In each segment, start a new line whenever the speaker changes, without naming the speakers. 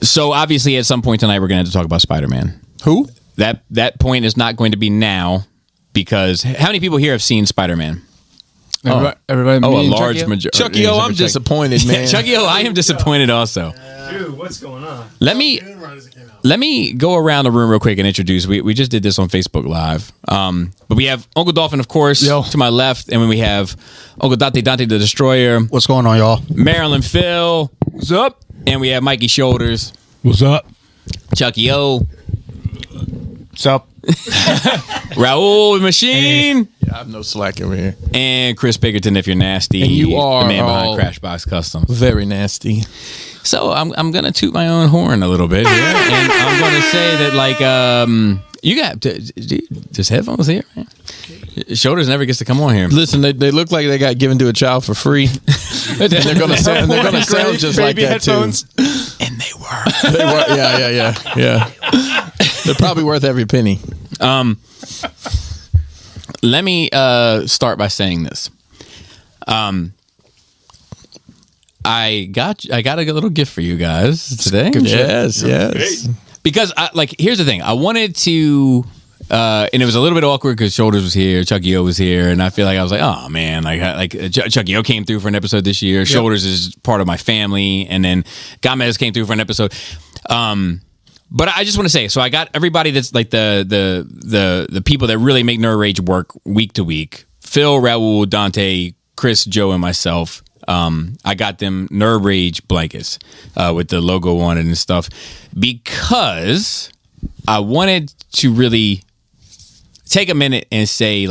So obviously, at some point tonight, we're going to have to talk about Spider-Man.
Who?
That point is not going to be now because how many people here have seen Spider-Man?
Everybody.
A large majority.
Chucky O, I'm disappointed, man.
Chucky O, I am disappointed also.
Dude, what's going on?
Let me go around the room real quick and introduce. We just did this on Facebook Live. But we have Uncle Dolphin, of course, to my left, and then we have Uncle Dante the Destroyer.
What's going on, y'all?
Maryland Phil.
What's up?
And we have Mikey Shoulders.
What's up?
Chucky O.
What's up?
Raul Machine.
I have no slack over here.
And Chris Bickerton, if you're nasty.
And you are
the man behind Crashbox Customs.
Very nasty.
So I'm gonna toot my own horn a little bit here, and I'm gonna say that like you got just headphones here, man. Shoulders never gets to come on here.
Listen, they look like they got given to a child for free, and they're gonna sound just like that
headphones.
And they were.
They were. Yeah. They're probably worth every penny.
Let me start by saying this. I got a little gift for you guys today.
Yes.
Because here's the thing. I wanted to, and it was a little bit awkward because Shoulders was here, Chucky O was here, and I feel like I was like, oh man, Chucky O came through for an episode this year. Yep. Shoulders is part of my family, and then Gamez came through for an episode. But I just want to say, so I got everybody that's like the people that really make Nerd Rage work week to week. Phil, Raul, Dante, Chris, Joe, and myself. I got them Nerd Rage blankets with the logo on it and stuff because I wanted to really take a minute and say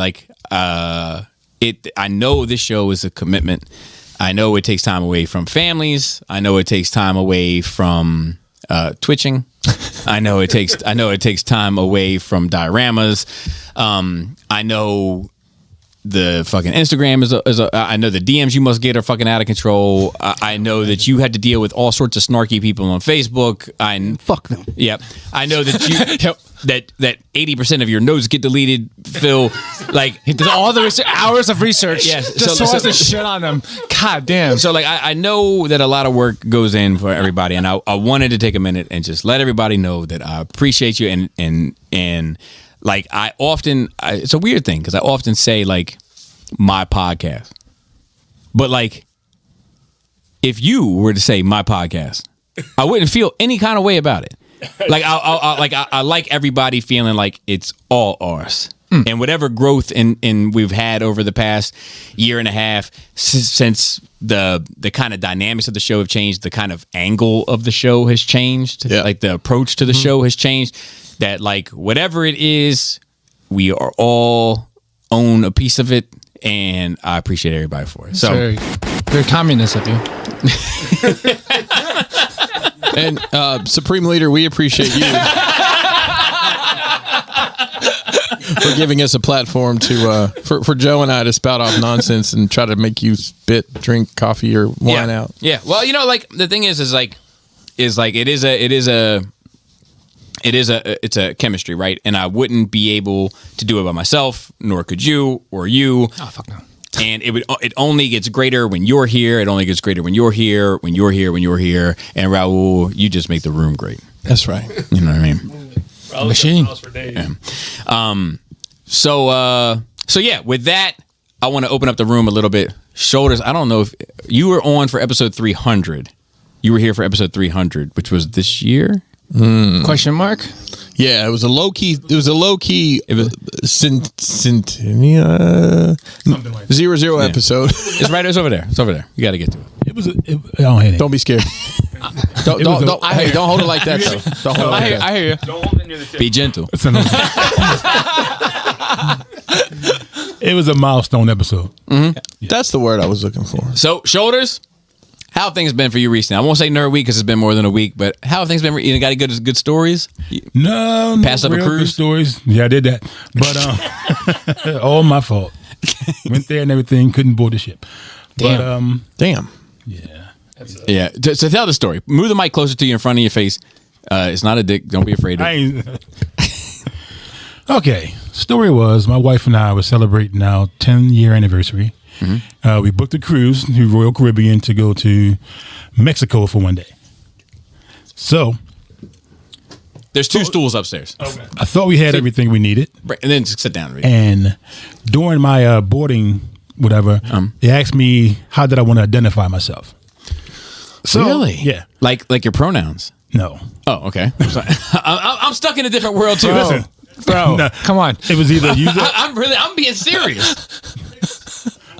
I know this show is a commitment. I know it takes time away from families. I know it takes time away from twitching. I know it takes time away from dioramas. I know the fucking Instagram is I know the DMs you must get are fucking out of control. I know that you had to deal with all sorts of snarky people on Facebook.
Fuck them.
Yep. I know that you that 80% of your notes get deleted. Phil,
he did all the hours of research.
Yes.
Just so as to shit on them. God damn.
So I know that a lot of work goes in for everybody, and I wanted to take a minute and just let everybody know that I appreciate you and I often it's a weird thing because I often say my podcast, but if you were to say my podcast, I wouldn't feel any kind of way about it. I like everybody feeling like it's all ours. And whatever growth in we've had over the past year and a half since the kind of dynamics of the show have changed, the kind of angle of the show has changed, the approach to the show has changed, that whatever it is, we are all own a piece of it, and I appreciate everybody for it. So
very, very communist of you.
And Supreme Leader, we appreciate you for giving us a platform to for Joe and I to spout off nonsense and try to make you spit, drink coffee or wine out.
Yeah. Well, the thing is it's a chemistry, right? And I wouldn't be able to do it by myself, nor could you or you.
Oh fuck no.
And it only gets greater when you're here. It only gets greater when you're here, when you're here, when you're here. And Raul, you just make the room great.
That's right.
You know what I mean?
Machine.
Yeah. So yeah, with that, I want to open up the room a little bit. Shoulders, I don't know if you were on for episode 300. You were here for episode 300, which was this year?
Question mark?
Yeah, it was a low key. It was Centennia 00 episode.
It's right. It's over there. It's over there. You got to get to it.
Don't be scared. Don't hold it like that though. Don't hold it like that.
I hear you.
Don't hold it near the tip.
Be gentle.
It was a milestone episode.
Mm-hmm. Yeah. That's the word I was looking for.
So, Shoulders, how have things been for you recently? I won't say Nerd Week because it's been more than a week, but how have things been? You got any good stories?
No,
Passed up a cruise?
Good stories. Yeah, I did that, but all my fault. Went there and everything, couldn't board the ship.
Damn.
But,
damn.
Yeah.
Yeah. So tell the story. Move the mic closer to you in front of your face. It's not a dick. Don't be afraid of it.
Okay. Story was my wife and I were celebrating our 10-year anniversary. Mm-hmm. We booked a cruise to Royal Caribbean to go to Mexico for one day. So
There's 2 stools upstairs.
I thought we had everything we needed.
And then just sit down and read.
And during my boarding, whatever, they asked me how did I want to identify myself. So,
Really?
Yeah.
Like your pronouns.
No.
Oh, okay. I'm sorry. I'm stuck in a different world too.
Listen,
Bro,
No.
come on.
it was either
I'm being serious.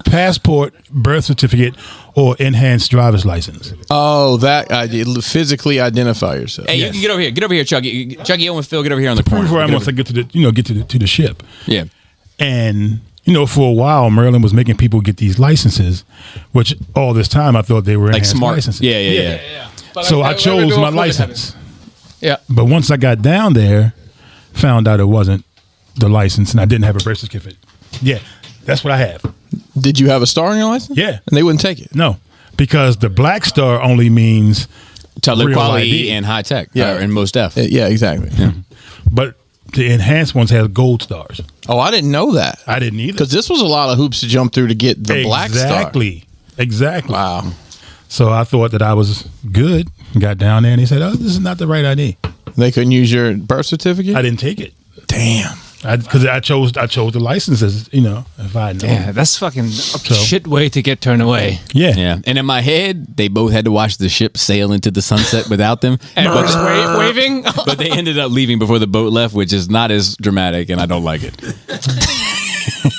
passport, birth certificate, or enhanced driver's license.
Oh, that idea. Physically identify yourself.
Hey, you can get over here. Get over here, Chucky. Chucky, Owen, Phil, get over here on the corner.
Before I
Get
once
over-
I get to the ship.
Yeah.
And for a while, Maryland was making people get these licenses, which all this time I thought they were
Like
enhanced
smart.
licenses.
Yeah.
So I chose my license.
Yeah.
But once I got down there, found out it wasn't the license, and I didn't have a birth certificate. Yeah, that's what I have.
Did you have a star on your license?
Yeah.
And they wouldn't take it.
No, because the black star only means,
Tele
Real
quality
ID.
and high tech.
Yeah.
And most def.
Yeah, exactly.
but the enhanced ones have gold stars.
Oh, I didn't know that.
I didn't either.
Because this was a lot of hoops to jump through to get the black star.
Exactly.
Wow.
So I thought that I was good. Got down there and he said, "Oh, this is not the right ID."
They couldn't use your birth certificate?
I didn't take it
Damn.
because I chose the licenses. If I had known.
Yeah, that's fucking a shit way to get turned away.
Yeah.
Yeah. And in my head, they both had to watch the ship sail into the sunset without them.
And we're just waving.
But they ended up leaving before the boat left, which is not as dramatic, and I don't like it.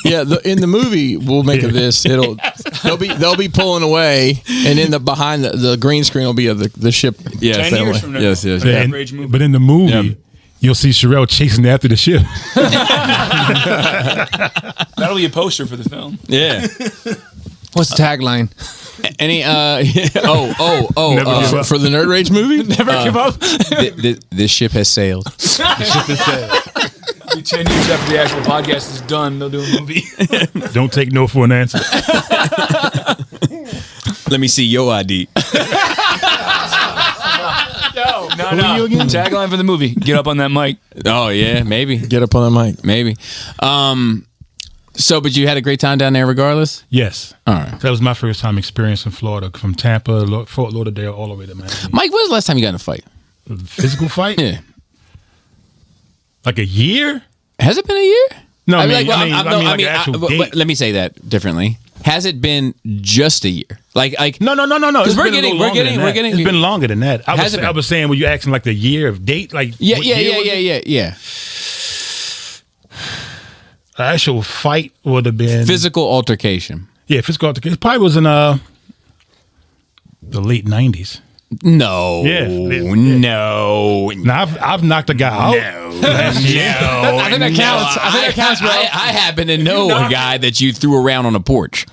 Yeah, in the movie we'll make of this. They'll be pulling away, and in the behind the green screen will be of the ship.
Yes.
10 years from now.
Yes.
Yeah,
Yeah.
and-
Rage movie.
but in the movie,
Yeah.
you'll see Sherelle chasing after the ship.
That'll be a poster for the film.
Yeah.
What's the tagline?
Any
Never give up.
For the Nerd Rage movie?
Never give up.
This ship has sailed.
Be 10 years after the actual podcast is done, they'll do a movie.
Don't take no for an answer.
Let me see your ID.
No.
Who are you again?
Tagline for the movie: Get up on that mic.
Oh yeah, maybe,
Get up on the mic.
maybe. So, but you had a great time down there, regardless.
Yes.
All right,
That was my first time experiencing Florida, from Tampa, Fort Lauderdale, all the way to Miami.
Mike. When was the last time you got in a fight?
Physical fight?
Yeah,
Like a year?
has it been a year?
No, I
mean,
mean,
like, well,
like an actual
but
date.
let me say that differently. Has it been just a year? Like
No. It's
we're
been a little
getting-
longer than that.
getting-
It's been longer than that.
Has it been?
I was saying, were you asking like the year of date? Like
yeah,
what year was it?
yeah.
The actual fight would have been
Physical altercation.
Yeah, physical altercation. It probably was in the late 90s.
No,
Yeah.
no.
Now I've knocked a guy out. Last year.
I think that counts. I think that counts, bro.
I happen to know a guy that you threw around on a porch.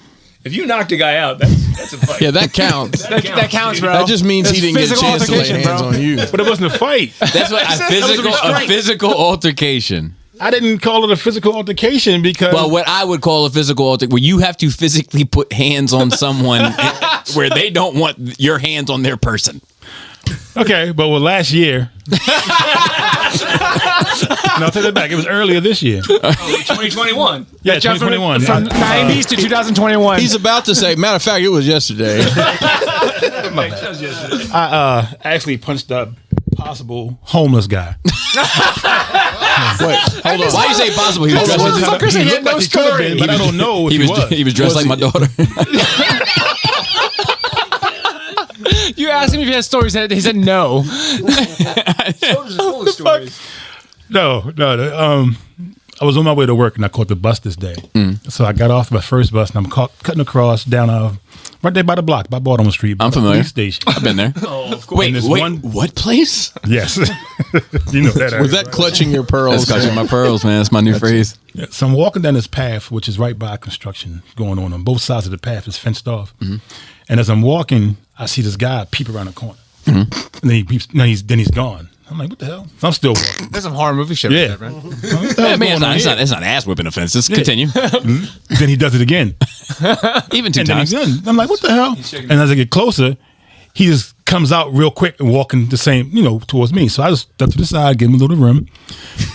If you knocked a guy out, that's a fight.
Yeah, that counts.
That counts, bro.
That just means he didn't get a
physical
chance to lay
altercation,
hands
bro.
on you.
But it wasn't a fight.
That's what a physical altercation.
I didn't call it a physical altercation because
Well, what I would call a physical altercation, where you have to physically put hands on someone where they don't want your hands on their person.
okay, but last year. No, take that back. It was earlier this year.
2021.
Yeah, 2021.
From 90s to 2021.
He's about to say, matter of fact, it was yesterday.
I actually punched a possible homeless guy.
Wait, hold on.
Why you say possible? He was dressed like,
Motherfucker said he had no
He could have been,
story.
but I don't know if
he was dressed like my daughter.
You asked him if he had stories. He said no.
Shoulders are full of stories.
No. I was on my way to work and I caught the bus this day. So I got off my first bus and I'm cutting across down right there by the block, by Baltimore Street. by
I'm
the
familiar.
Police station.
I've been there.
Oh, of course.
Wait,
And this
wait,
one-
what place?
Yes. You know that.
Was that clutching your pearls?
That's clutching my pearls, man. That's my new phrase.
Yeah, so I'm walking down this path, which is right by construction going on both sides of the path is fenced off. And as I'm walking, I see this guy peep around the corner. And then he peeps, then he's gone. I'm like, what the hell? I'm still walking.
There's some horror movie shit.
Yeah.
Like that, right?
What the hell's
Yeah, man,
going on
it's
here?
not ass whipping offense. Just continue.
Then he does it again.
Even two
And then
times.
he's done. I'm like, what the hell? And as I get closer, he just comes out real quick and walking the same, towards me. So I just stepped to the side, gave him a little room.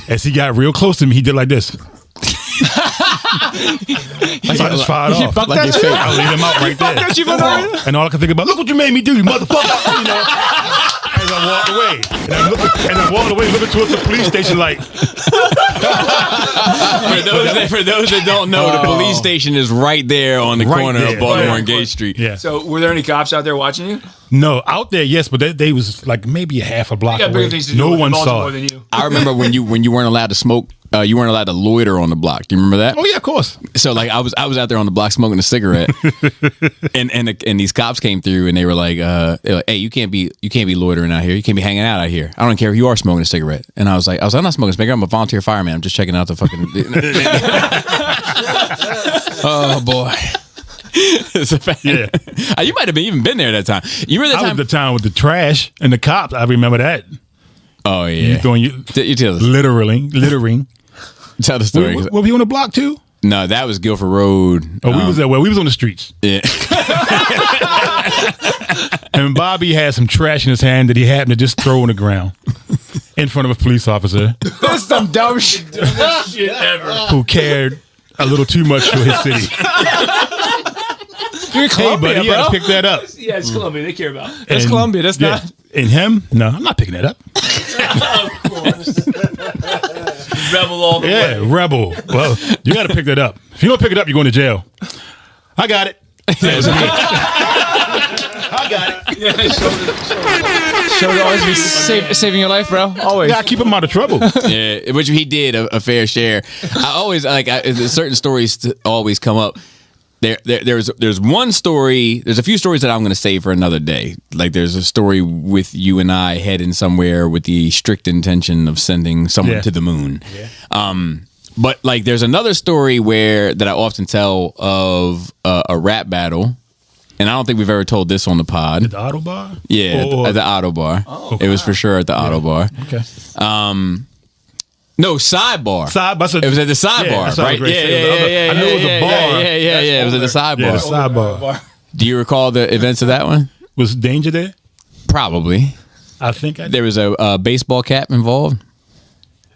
As he got real close to me, he did like this. So I just fired off.
fucked
Like
that
his
shit?
face. I laid him out right there. And all I could think about, look what you made me do, you motherfucker. as I walked away. And I walked away looking towards the police station like.
For those that don't know, the police station is right there on the
Right
corner
there.
of Baltimore
Right.
and Gate Street.
Yeah.
So were there any cops out there watching you?
No, out there, yes, but they was like maybe a half a block
You got
away.
bigger things to do
No
in
one
Baltimore
saw
than
it.
you.
I remember when you weren't allowed to smoke, you weren't allowed to loiter on the block. Do you remember that?
Oh yeah, of course.
So like I was out there on the block smoking a cigarette, and these cops came through and they were like, "Hey, you can't be loitering out here. You can't be hanging out here. I don't care if you are smoking a cigarette." And I was like, I'm not smoking a cigarette. I'm a volunteer fireman. I'm just checking out the fucking.
Oh boy.
It's a fact.
Yeah.
You might have even been there that time. You remember that
I
time?
was the town with the trash and the cops. I remember that.
Oh
You
yeah.
throwing you
You tell us.
littering.
Tell the story.
Were we on the block too?
No, that was Guilford Road.
Oh, we was there. Well, we was on the streets.
Yeah.
And Bobby had some trash in his hand that he happened to just throw on the ground in front of a police officer
That's some dumb shit.
Shit ever.
who cared a little too much for his city.
You're in
Hey,
Columbia,
buddy, you
bro.
gotta pick that up.
Yeah, it's Columbia. They care about.
That's
And-
Columbia. That's
yeah.
not.
And him? No, I'm not picking that up.
Rebel all the
Yeah,
way.
rebel. Well, you got to pick that up. If you don't pick it up, you're going to jail. I got it. I got it.
Yeah,
Show to always be saving your life, bro. Always.
Yeah, I keep him out of trouble.
Yeah, which he did a fair share. I always certain stories always come up. There's one story. There's a few stories that I'm going to save for another day. Like there's a story with you and I heading somewhere with the strict intention of sending someone
Yeah.
to the moon. Yeah. But like there's another story that I often tell of a rap battle. And I don't think we've ever told this on the pod.
The auto bar?
Yeah,
Or-
at the Auto Bar.
Oh,
It was for sure at the Auto Bar.
Okay.
No, Sidebar.
Sidebar.
It was at the Sidebar,
that's what I
right?
was
Yeah,
gonna say.
yeah,
I knew it was a bar.
Yeah. It was at the Sidebar.
Yeah, the sidebar.
Do you recall the events of that one?
Was Danger there?
Probably.
I think I did.
There was a baseball cap involved.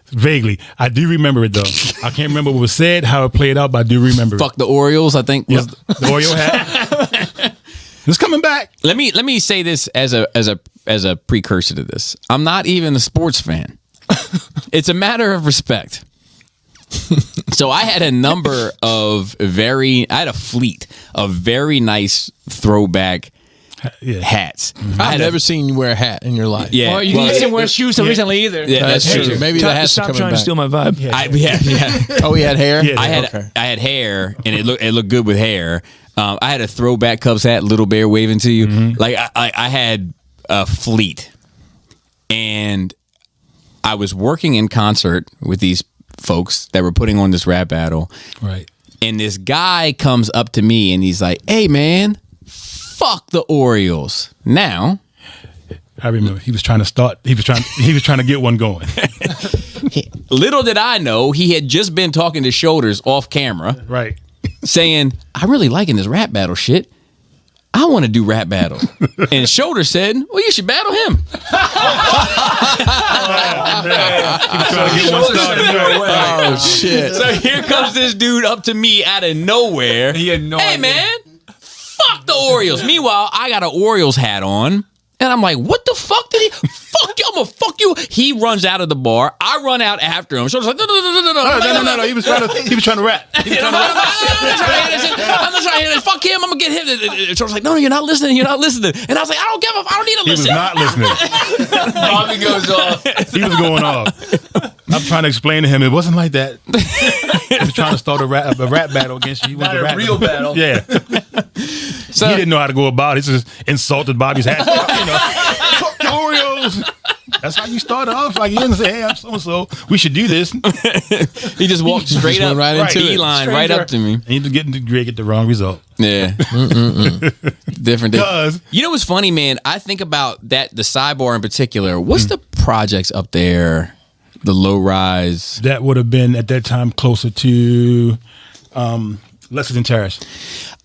Vaguely. I do remember it, though. I can't remember what was said, how it played out, but I do remember
Fuck the Orioles, I think.
it.
Was
Yep. The Oreo hat. It's coming back.
Let me say this as a precursor to this. I'm not even a sports fan. It's a matter of respect. So I had a number of I had a fleet of very nice throwback
Yeah.
hats.
I've never seen you wear a hat in your life.
Yeah.
Well, you didn't wear shoes so recently either.
Yeah,
That's true. Maybe the hat's
Stop
coming
trying
back.
to steal my vibe.
Yeah.
Oh, he had hair?
Yeah.
I had hair, and it looked good with hair. I had a throwback Cubs hat, Little Bear waving to you. Like I had a fleet, and I was working in concert with these folks that were putting on this rap battle.
Right.
And this guy comes up to me and he's like, "Hey man, fuck the Orioles." Now,
I remember. He was trying to start. He was trying to get one going.
little did I know, he had just been talking to Shoulders off camera,
Right.
saying, "I'm really liking this rap battle shit. I want to do rap battle." And Shoulder said, "Well, you should battle him."
He was trying to get one started.
Oh, shit.
So here comes this dude up to me out of nowhere.
He had no
Hey,
idea.
man, fuck the Orioles. Meanwhile, I got an Orioles hat on. And I'm like, what the fuck did he? Fuck you, I'm gonna fuck you. He runs out of the bar. I run out after him. Shoulder's like, no.
No. He was trying to rap.
I'm not trying to hear this. Fuck him. I'm gonna get him. Shoulder's like, no, you're not listening. You're not listening. And I was like, I don't give a. I don't need to
He was
listen.
not listening.
Bobby goes off.
He was going off. I'm trying to explain to him it wasn't like that. He was trying to start a rap battle against you.
Not a real battle.
Yeah.
So,
He didn't know how to go about it. He just insulted Bobby's hat. Fuck the Orioles. That's how you start off. Like you didn't say, "Hey, I'm so and so. We should do this." And
he just walked straight
went
up,
right into it.
beeline right up to me.
you get the wrong result.
Yeah. Different thing.
Because
You know what's funny, man? I think about that, the Sidebar in particular. What's the projects up there? The low rise.
that would have been at that time closer to Lexington Terrace.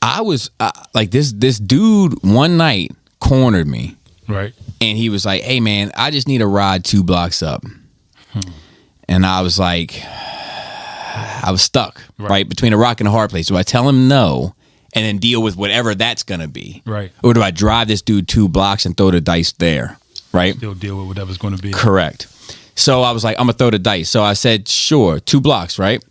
I was like this dude one night cornered me,
Right.
and he was like, "Hey man, I just need a ride 2 blocks up." And I was like, I was stuck right between a rock and a hard place. Do I tell him no and then deal with whatever that's gonna be?
Right.
Or do I drive this dude 2 blocks and throw the dice there? right?
Still deal with whatever's going to be.
Correct. So I was like, I'm gonna throw the dice. So I said, sure, 2 blocks, right?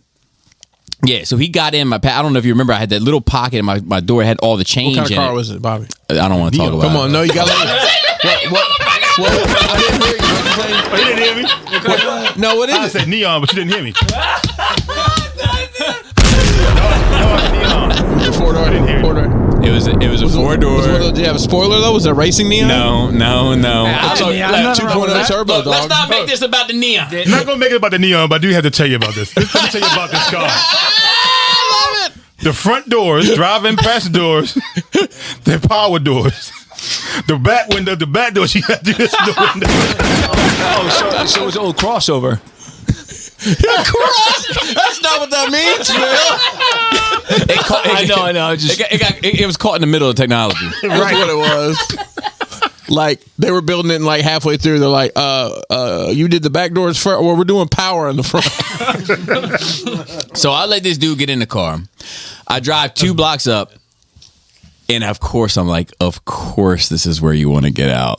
Yeah. So he got in my. I don't know if you remember. I had that little pocket in my door. It had all the change.
What kind of
in
car
it.
was it, Bobby?
I don't want to talk about.
Come
it.
on, no, you got what? I didn't hear you.
Oh, you didn't hear me?
No, what is
I
it?
said neon, but you didn't hear me.
Four-door.
It was a 4-door.
Did you have a spoiler though? Was it a racing neon?
No.
I'm sorry, I'm not
2.0 turbo,
Look,
dog.
let's not make this about the neon.
I'm not going to make it about the neon, but I do have to tell you about this. Let me tell you about this car. I love it. The front doors, drive-in passenger doors, they're power doors. The back window, the back door, she had to do this in the window.
Oh, so it was an old crossover.
That's not what that means, Phil.
I know.
It was caught in the middle of technology.
That's what it was. Like they were building it, and like halfway through, they're like, "You did the back doors first. Well, we're doing power in the front."
So I let this dude get in the car. I drive 2 blocks up, and of course I'm like, "Of course, this is where you want to get out."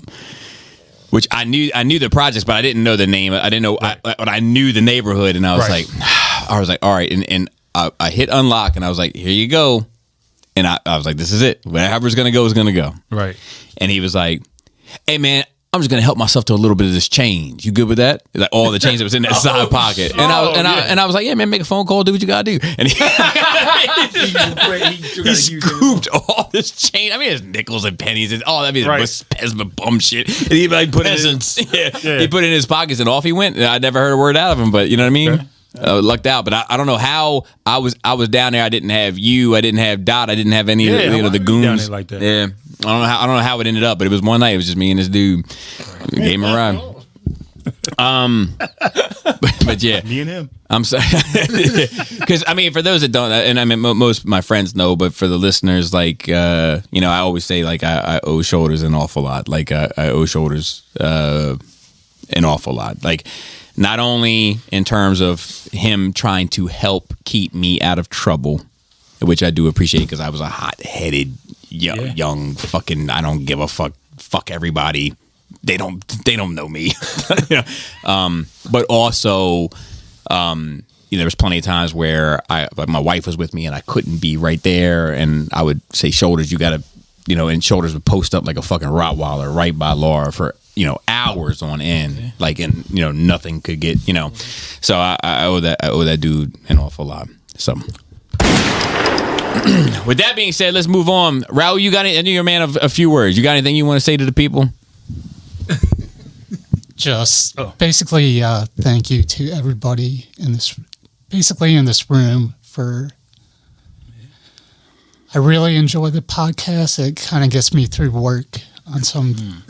Which I knew the projects, but I didn't know the name. I didn't know, but I knew the neighborhood, and I was like, all right, and I hit unlock, and I was like, here you go, and I was like, this is it. Whatever's gonna go is gonna go.
Right.
And he was like, hey man, I'm just gonna help myself to a little bit of this change. You good with that? Like all the change that was in that side pocket. And I was like, yeah man, make a phone call, do what you gotta do. And he scooped all this change. I mean, it's nickels and pennies and all that. I mean, it was pesma bum shit. And he like put it in, he put it in his pockets and off he went. And I never heard a word out of him, but you know what I mean? Okay. Lucked out, but I don't know how I was down there. I didn't have you. I didn't have Dot. I didn't have any of the goons
down there like that.
Yeah, I don't know how it ended up, but it was one night. It was just me and this dude. Gave him a ride. But yeah,
me and him.
I'm sorry, because I mean, for those that don't, and I mean, most of my friends know, but for the listeners, like I always say, like I owe Shoulders an awful lot. Like I owe Shoulders an awful lot. Like. Not only in terms of him trying to help keep me out of trouble, which I do appreciate because I was a hot-headed, young fucking, I don't give a fuck everybody. They don't know me. But also, there was plenty of times where my wife was with me and I couldn't be right there, and I would say, Shoulders, you gotta, and Shoulders would post up like a fucking Rottweiler right by Laura for hours on end, like, and nothing could get, so I owe that dude an awful lot. So with that being said, let's move on. Raul, you got it? I know you're a man of a few words. You got anything you want to say to the people?
Just basically thank you to everybody in this room for. I really enjoy the podcast. It kind of gets me through work on some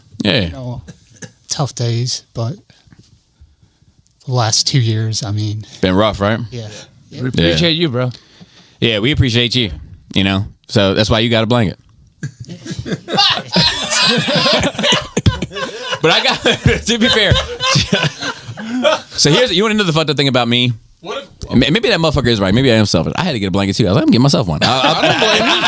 tough days, but the last 2 years, I mean,
been rough, right?
Yeah.
We appreciate you, bro.
Yeah, we appreciate you. So that's why you got a blanket. But I got to be fair. So you want to know the fucked up thing about me? Maybe that motherfucker is right. Maybe I am selfish. I had to get a blanket too. I was like, I'm getting myself one. I don't blame you.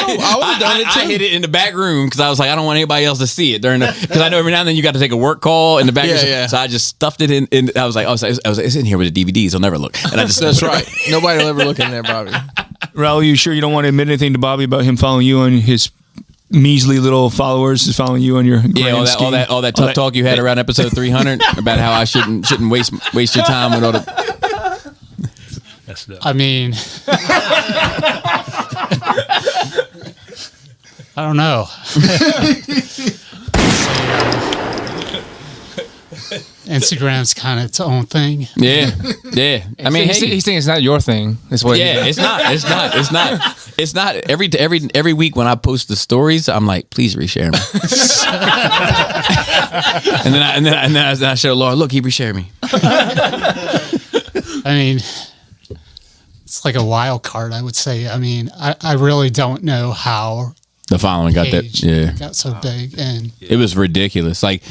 I would have done it too. I hid it in the back room because I was like, I don't want anybody else to see it because I know every now and then you got to take a work call in the back.
Yeah.
So I just stuffed it in. I was like, it's in here with the DVDs. I'll never look. And I just
that's right. Nobody will ever look in there, Bobby.
Raul, you sure you don't want to admit anything to Bobby about him following you on his measly little followers is following you on your
all that tough talk you had around episode 300 about how I shouldn't waste your time with all the.
I mean, I don't know. Instagram's kind of its own thing.
Yeah. I mean,
he's thinking it's not your thing. That's what.
Yeah, it's not. Every week when I post the stories, I'm like, please reshare me. and then I show Laura, look, he reshared me.
I mean, it's like a wild card, I would say. I mean, I really don't know how
the following got that. Yeah,
got so big, and
it was ridiculous. Like,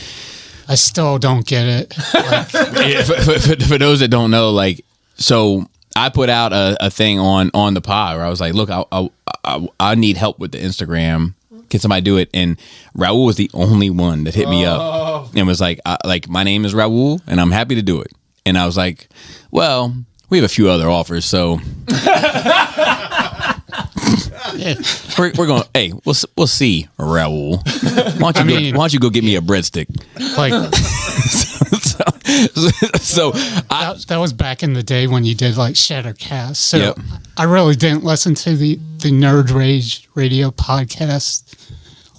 I still don't get it. Like,
for those that don't know, like, so I put out a thing on the pod where I was like, look, I need help with the Instagram. can somebody do it? And Raul was the only one that hit me up and was like, my name is Raul and I'm happy to do it. And I was like, well, we have a few other offers, so we're going. Hey, we'll see, Raul. Why don't you go get me a breadstick?
Like
So
that was back in the day when you did like Shattercast. So
Yep.
I really didn't listen to the Nerd Rage radio podcast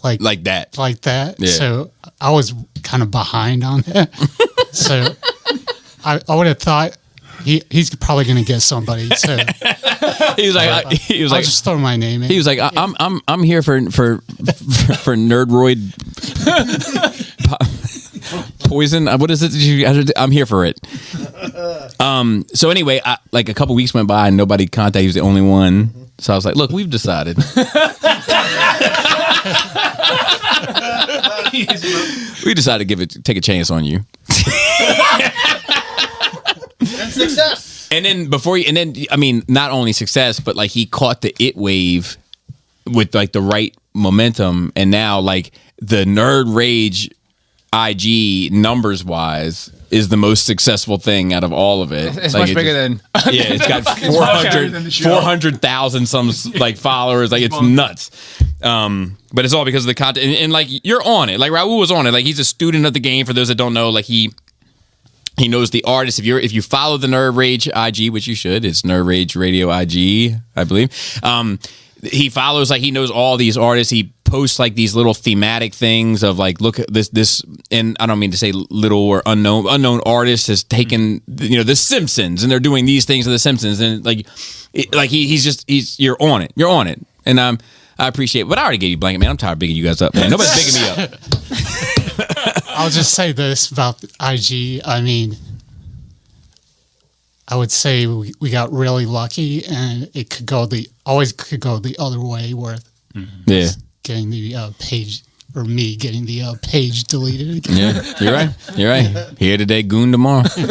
like that. Yeah.
So I was kind of behind on that. So I would have thought he's probably going to get somebody. So
He was like,
I'll just throw my name in.
he was like, I'm here for nerdroid poison. What is it? I'm here for it. So anyway, like a couple weeks went by and nobody contacted. He was the only one. So I was like, look, we've decided. We decided to take a chance on you.
And success.
And then I mean, not only success, but like he caught the it wave with like the right momentum, and now like the Nerd Rage IG numbers wise is the most successful thing out of all of it.
It's
like
much bigger than.
Yeah, it's got
bigger than the show.
400,000 some like followers. Like it's nuts. But it's all because of the content. And like you're on it. Like Raul was on it. Like he's a student of the game. For those that don't know, like he knows the artist. If you follow the Nerd Rage IG, which you should, it's Nerd Rage Radio IG, I believe. He follows, like he knows all these artists. He posts like these little thematic things of like, look at this, and I don't mean to say little or unknown artist has taken the Simpsons and they're doing these things to the Simpsons, and he's you're on it, and I appreciate it. But I already gave you blanket, man. I'm tired of bigging you guys up, man. Nobody's bigging me up.
I'll just say this about IG. I mean, I would say we got really lucky, and it could go the other way, where getting the page, or me getting the page deleted again.
Yeah, you're right. Here today, goon tomorrow.
Well,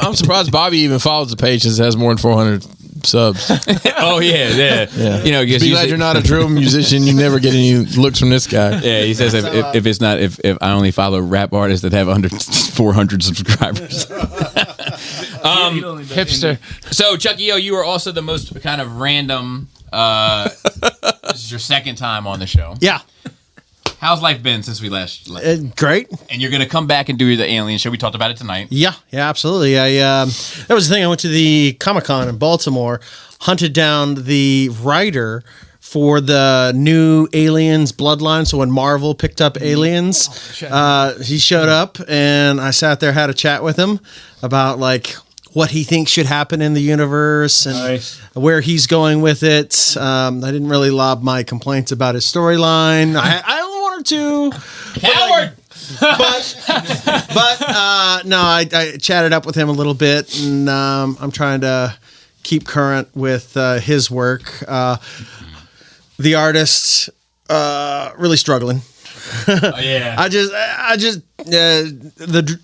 I'm surprised Bobby even follows the page since it has more than 400 subs.
Oh yeah.
Be glad you're not a drill musician. You never get any looks from this guy.
Yeah, he says if I only follow rap artists that have under 400 subscribers.
Hipster.
So Chucky, you are also the most kind of random. This is your second time on the show.
Yeah.
How's life been since we last?
Great.
And you're gonna come back and do the Alien show. We talked about it tonight.
Yeah, absolutely. That was the thing. I went to the Comic-Con in Baltimore, hunted down the writer for the new Aliens Bloodline. So when Marvel picked up Aliens, he showed up, and I sat there, had a chat with him about like what he thinks should happen in the universe and where he's going with it. I didn't really lob my complaints about his storyline. I wanted to.
Howard!
But no, I chatted up with him a little bit, and I'm trying to keep current with his work. The artist really struggling.
Yeah.
I just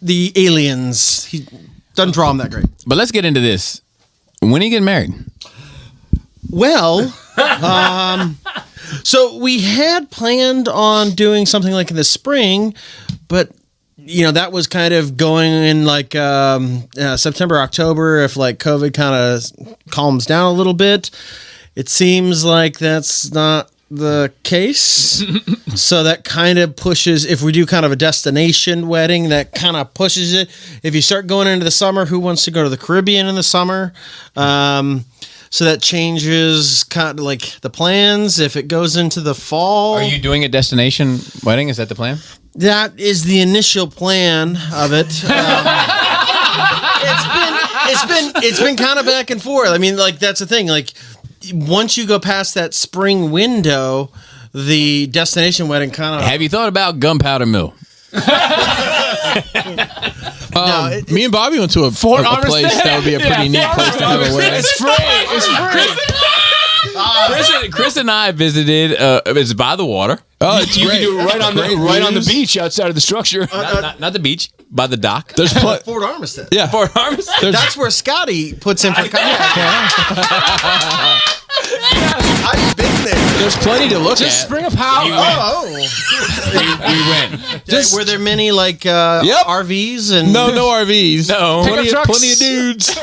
the aliens. He doesn't draw him that great.
But let's get into this. When are you getting married?
Well, so we had planned on doing something like in the spring, but that was kind of going in like September, October, if like COVID kind of calms down a little bit. It seems like that's not the case. So that kind of pushes, if we do kind of a destination wedding, that kind of pushes it. If you start going into the summer, who wants to go to the Caribbean in the summer? So that changes kind of like the plans. If it goes into the fall.
Are you doing a destination wedding? Is that the plan?
That is the initial plan of it. It's been kind of back and forth. I mean, like that's the thing. Like once you go past that spring window, the destination wedding kind of.
Have you thought about Gunpowder Mill?
Me and Bobby went to a place that would be a pretty neat place to have a wedding.
It's free.
Chris and I visited. It's by the water.
Oh, it's
You
great.
can do it right on the beach outside of the structure.
Not the beach, by the dock.
There's
Fort Armistead.
yeah.
Fort Armistead.
That's where Scotty puts in for kayak. I've been there.
There's plenty to look
Just
at.
spring a power.
We went.
Were there many like RVs and
No RVs.
No.
Plenty
Pickup
of
trucks?
dudes.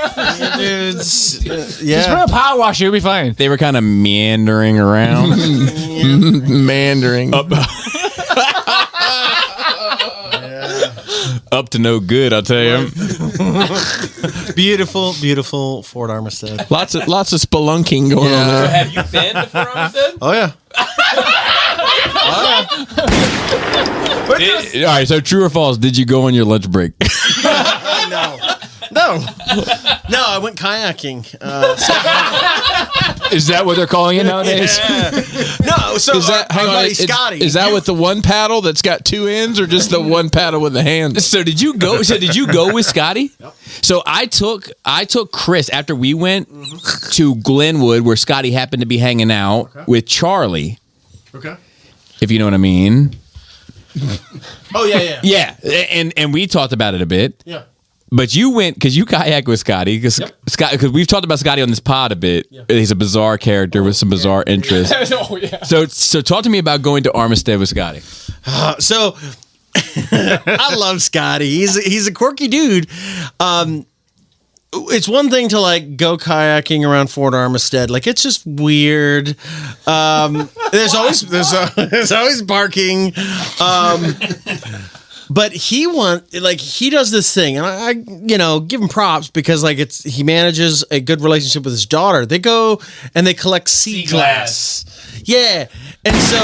dudes?
Just bring
Yeah.
a power washer. You'll be fine.
They were kind of meandering around.
Mandering.
Up to no good, I'll tell you.
Beautiful, beautiful Fort Armistead.
Lots of spelunking going on there.
Have you been to Fort Armistead?
Oh yeah.
All right, so true or false, did you go on your lunch break?
No, I went kayaking.
Is that what they're calling it nowadays?
No, so
Is that,
our
hang on,
buddy Scotty.
is that with the one paddle that's got two ends, or just the one paddle with the hands?
So did you go with Scotty? Yep. So I took Chris after we went to Glenwood, where Scotty happened to be hanging out with Charlie.
Okay.
If you know what I mean.
Oh yeah.
Yeah, and we talked about it a bit.
Yeah.
But you went because you kayak with Scotty because we've talked about Scotty on this pod a bit. Yeah. He's a bizarre character with some bizarre interests.
Oh yeah.
So talk to me about going to Armistead with Scotty.
So I love Scotty. He's a quirky dude. It's one thing to like go kayaking around Fort Armistead. Like it's just weird. There's always barking. But he does this thing, and I give him props because like he manages a good relationship with his daughter. They go and they collect sea glass. Yeah. And so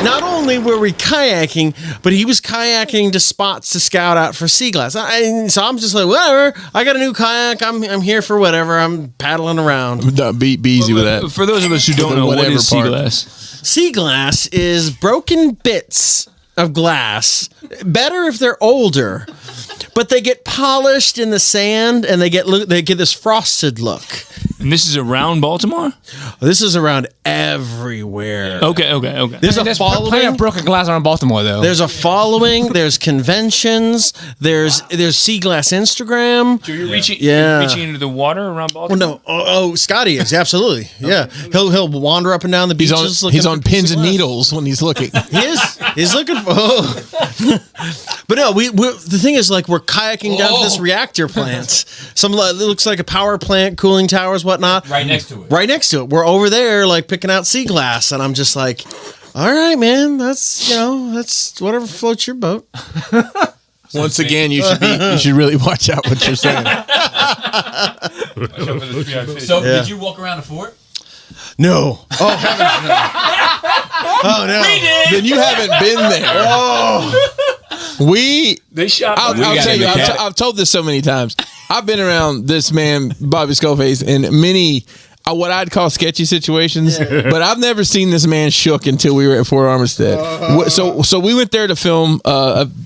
not only were we kayaking, but he was kayaking to spots to scout out for sea glass. So I'm just like, whatever. I got a new kayak. I'm here for whatever. I'm paddling around.
Be easy with that.
For those of us who don't know, what is sea glass?
Sea glass is broken bits of glass. Better if they're older, but they get polished in the sand and they get this frosted look.
And this is around Baltimore?
This is around everywhere.
Okay.
There's
There's plenty of broken glass around Baltimore though.
There's a following. There's conventions. There's sea glass Instagram.
So you're reaching into the water around Baltimore?
Well, no. Scotty is absolutely. Yeah, he'll wander up and down the beaches.
He's on pins and needles when he's looking.
He is. He's looking for. But no, the thing is, like, we're kayaking down to this reactor plant. It looks like a power plant, cooling towers, whatnot.
Right next to it.
Right next to it. We're over there, like, picking out sea glass, and I'm just like, all right, man, that's whatever floats your boat.
Once again, you should really watch out what you're saying.
So did you walk around the fort?
No. Oh, heavens, no. Oh, no.
Then you haven't been there.
Oh.
They shot.
I'll tell you, I've told this so many times. I've been around this man, Bobby Skullface, in many what I'd call sketchy situations, but I've never seen this man shook until we were at Fort Armistead. So we went there to film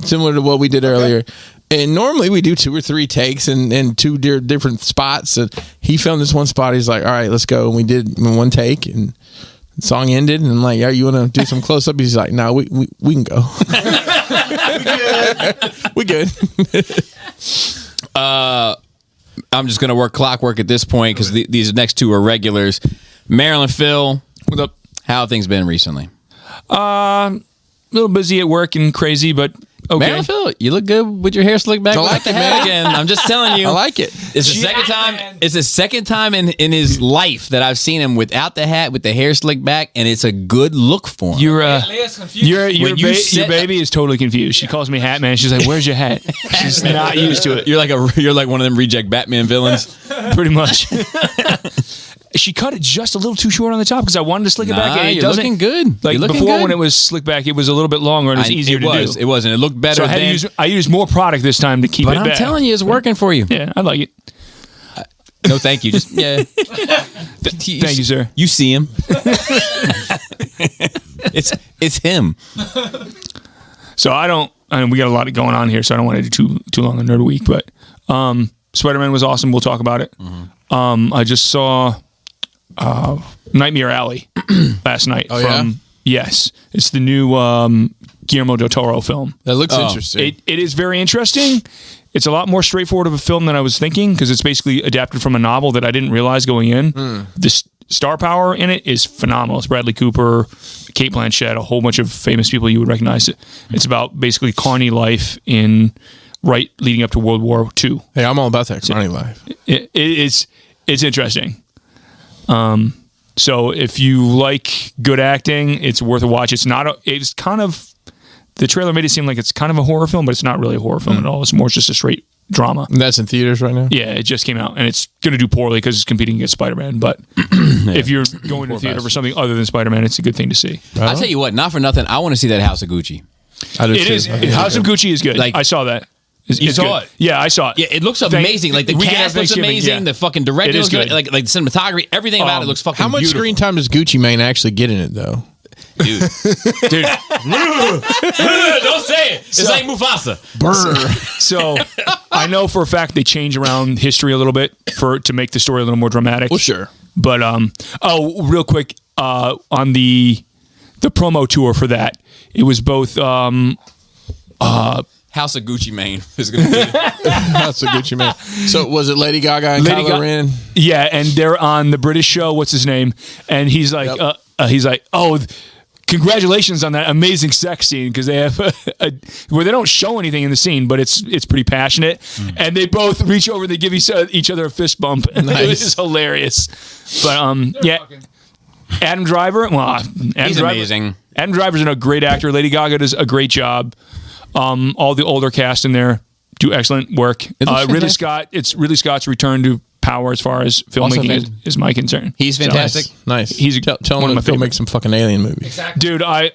similar to what we did earlier. And normally we do 2 or 3 takes and 2 different spots. And he filmed this one spot. He's like, all right, let's go. And we did one take and the song ended. And I'm like, yeah, you want to do some close up? He's like, no, we can go. We good.
I'm just going to work clockwork at this point because these next 2 are regulars. Marilyn, Phil, what up? How have things been recently?
A little busy at work and crazy, but okay.
Marilyn, Phil, you look good with your hair slicked back.
I like it, man.
Again, I'm just telling you.
I like it.
It's the second time. It's the second time in his life that I've seen him without the hat, with the hair slicked back, and it's a good look for him.
Your baby is totally confused. She calls me Hat Man. She's like, "Where's your hat?" She's not used to it.
You're like one of them reject Batman villains,
pretty much. She cut it just a little too short on the top because I wanted to slick it back. And it doesn't
looking good.
Like
looking
before,
good.
when it was slicked back, it was a little bit longer and it was easier to do.
It wasn't. It looked better.
So I used more product this time to keep it back.
But I'm telling you, it's working for you.
Yeah, I like it.
No, thank you. Just
Thank you, sir.
You see him. It's him.
So we got a lot going on here, so I don't want to do too long a Nerd Week, but Spider-Man was awesome. We'll talk about it. Mm-hmm. I just saw Nightmare Alley last night.
Oh, yeah?
Yes. It's the new Guillermo del Toro film.
That looks interesting.
It is very interesting. It's a lot more straightforward of a film than I was thinking because it's basically adapted from a novel that I didn't realize going in. star power in it is phenomenal. It's Bradley Cooper, Kate Blanchett, a whole bunch of famous people you would recognize. It's about basically carny life leading up to World War II.
Hey, I'm all about that carny life.
It's interesting. So if you like good acting, it's worth a watch. It's kind of, the trailer made it seem like it's kind of a horror film, but it's not really a horror film at all. It's more just a straight drama.
And that's in theaters right now?
Yeah, it just came out, and it's going to do poorly because it's competing against Spider-Man. But if you're going to the theater for something other than Spider-Man, it's a good thing to see.
I'll tell you what, not for nothing, I want to see that House of Gucci.
It is. House of Gucci is good.
Like,
I saw that.
You saw it?
Yeah, I saw it.
Yeah, it looks amazing. Like the cast looks amazing.
Yeah.
The fucking directing
It is
looks good.
good.
Like the cinematography, everything about it looks fucking
How much
beautiful.
screen time does Gucci Mane actually get in it, though?
Dude. Don't say it. It's like Mufasa.
So I know for a fact they change around history a little bit to make the story a little more dramatic.
Well, sure.
But real quick, on the promo tour for that, it was both
House of Gucci Mane is going to be
That's a Gucci Mane. So was it Lady Gaga and
Lady
Kylo Ren?
Yeah, and they're on the British show. What's his name? And he's like, oh, congratulations on that amazing sex scene, because they have where they don't show anything in the scene, but it's pretty passionate. And they both reach over, they give each other a fist bump, and
Nice.
it was hilarious. But yeah, Adam Driver. Well,
He's amazing.
Adam Driver's a great actor. Lady Gaga does a great job. All the older cast in there do excellent work. Ridley Scott. It's Ridley Scott's return to power as far as filmmaking is my concern.
He's fantastic.
Nice.
He's
tell
one
him
of
to
my
go make some fucking alien movies.
Dude, I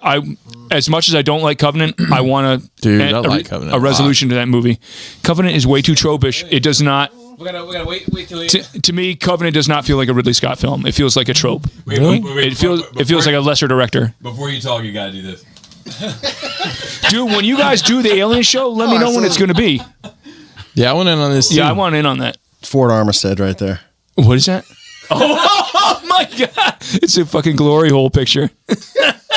as much as I don't like Covenant, I want
Dude, I like Covenant
a
a lot.
resolution to that movie. Covenant is way too tropish. It does not.
We gotta wait till
To me, Covenant does not feel like a Ridley Scott film. It feels like a trope.
Wait,
It feels like a lesser director.
Before you talk, you got to do this.
Dude, when you guys do the Alien show, let me know when it's going to be.
Yeah, I went in on this too.
Yeah, I want in on that.
Fort Armistead right there.
What is that? Oh my god! It's a fucking glory hole picture.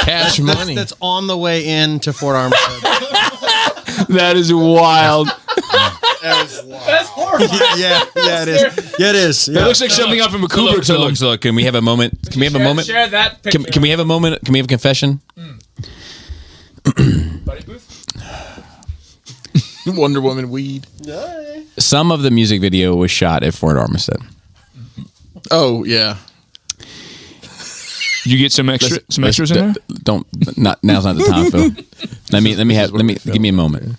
Cash money.
That's on the way into Fort Armistead.
That is wild.
That's horrible.
yeah, it is. Yeah, it is.
That
Yeah.
looks like something up from a
So
Kubrick film.
look, can we have a moment? Can we have a moment?
Share that picture.
Can we have a moment? Can we have a confession?
Buddy Booth?
Wonder Woman weed.
Some of the music video was shot at Fort Armistead.
Oh, yeah.
You get some extras in there.
Now's not the time, Phil. Give me a moment.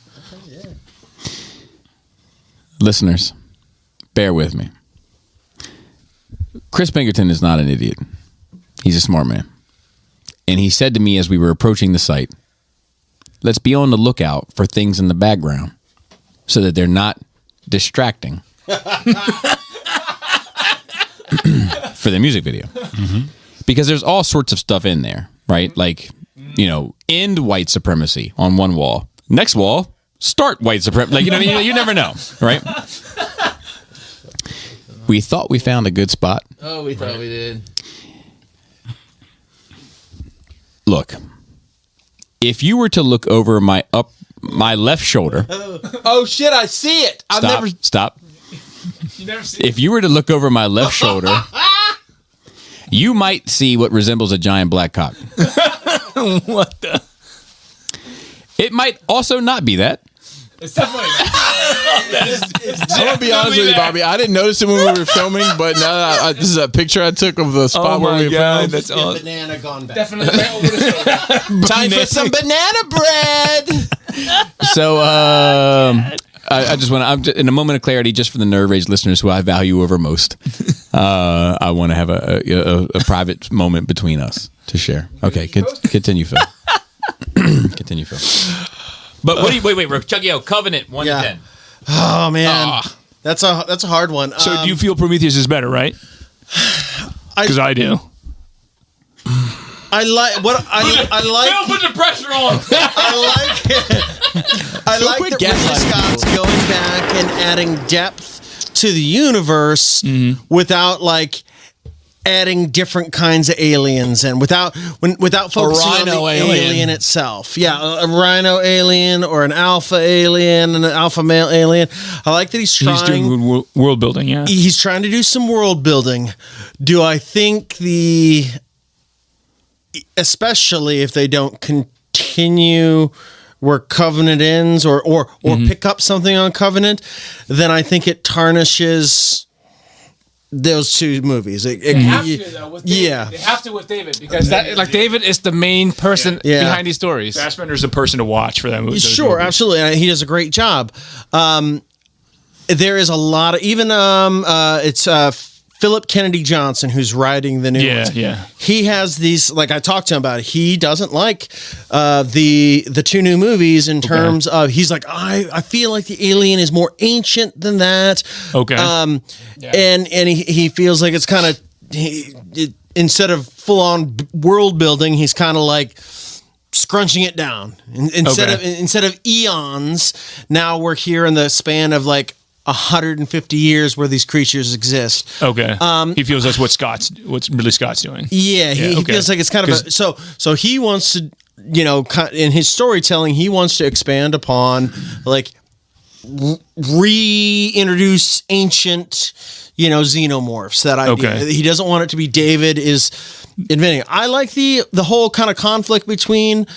Listeners, bear with me. Chris Pinkerton is not an idiot. He's a smart man. And he said to me as we were approaching the site, let's be on the lookout for things in the background so that they're not distracting for the music video. Because there's all sorts of stuff in there, right? Like, end white supremacy on one wall. Next wall, start white supremacy. Like, you never know, right? We thought we found a good spot.
Oh, we thought we did.
Look, if you were to look over my left shoulder.
Oh, shit, I see it.
Stop.
You never see
If you were to look over my left shoulder, you might see what resembles a giant black cock.
What the?
It might also not be that.
It's definitely
I'm going to be honest with you, Bobby. I didn't notice it when we were filming, but now this is a picture I took of the spot where we filmed.
That's awesome.
Banana gone back.
definitely right over the shoulder.
Time for some banana bread.
So I just want to, in a moment of clarity, just for the Nerd Rage listeners who I value over most, I want to have a private moment between us to share. Okay, continue, Phil. Continue, Phil. But what do you wait, Chucky O, Covenant 1 to 10.
Oh man, that's a hard one.
So do you feel Prometheus is better, right? Because I do.
I like what I like.
Put the pressure on.
I like that Ridley Scott's going back and adding depth to the universe without adding different kinds of aliens and without focusing on the
rhino
alien itself. Yeah, a rhino alien or an alpha alien and an alpha male alien. I like that he's
He's doing good world building. Yeah.
He's trying to do some world building. Do I think especially if they don't continue where Covenant ends or pick up something on Covenant, then I think it tarnishes those two movies.
They have to, though, with David.
Yeah.
They have to with David because David is the main person behind these stories.
Fassbender's the person to watch for that movie.
Sure, absolutely. He does a great job. There is a lot of it's Philip Kennedy Johnson who's writing the new ones.
Yeah.
He has these, like I talked to him about it. He doesn't like the two new movies in terms of, he's like, I feel like the alien is more ancient than that.
Okay.
And he feels like it's kind of, instead of full on world building, he's kind of like scrunching it down. Instead of eons, now we're here in the span of like 150 years where these creatures exist.
Okay. He feels that's what Ridley Scott's doing.
Yeah, he feels like it's kind of so he wants to, in his storytelling, he wants to expand upon like reintroduce ancient, xenomorphs. That idea.
Okay.
He doesn't want it to be David is inventing. I like the whole kind of conflict between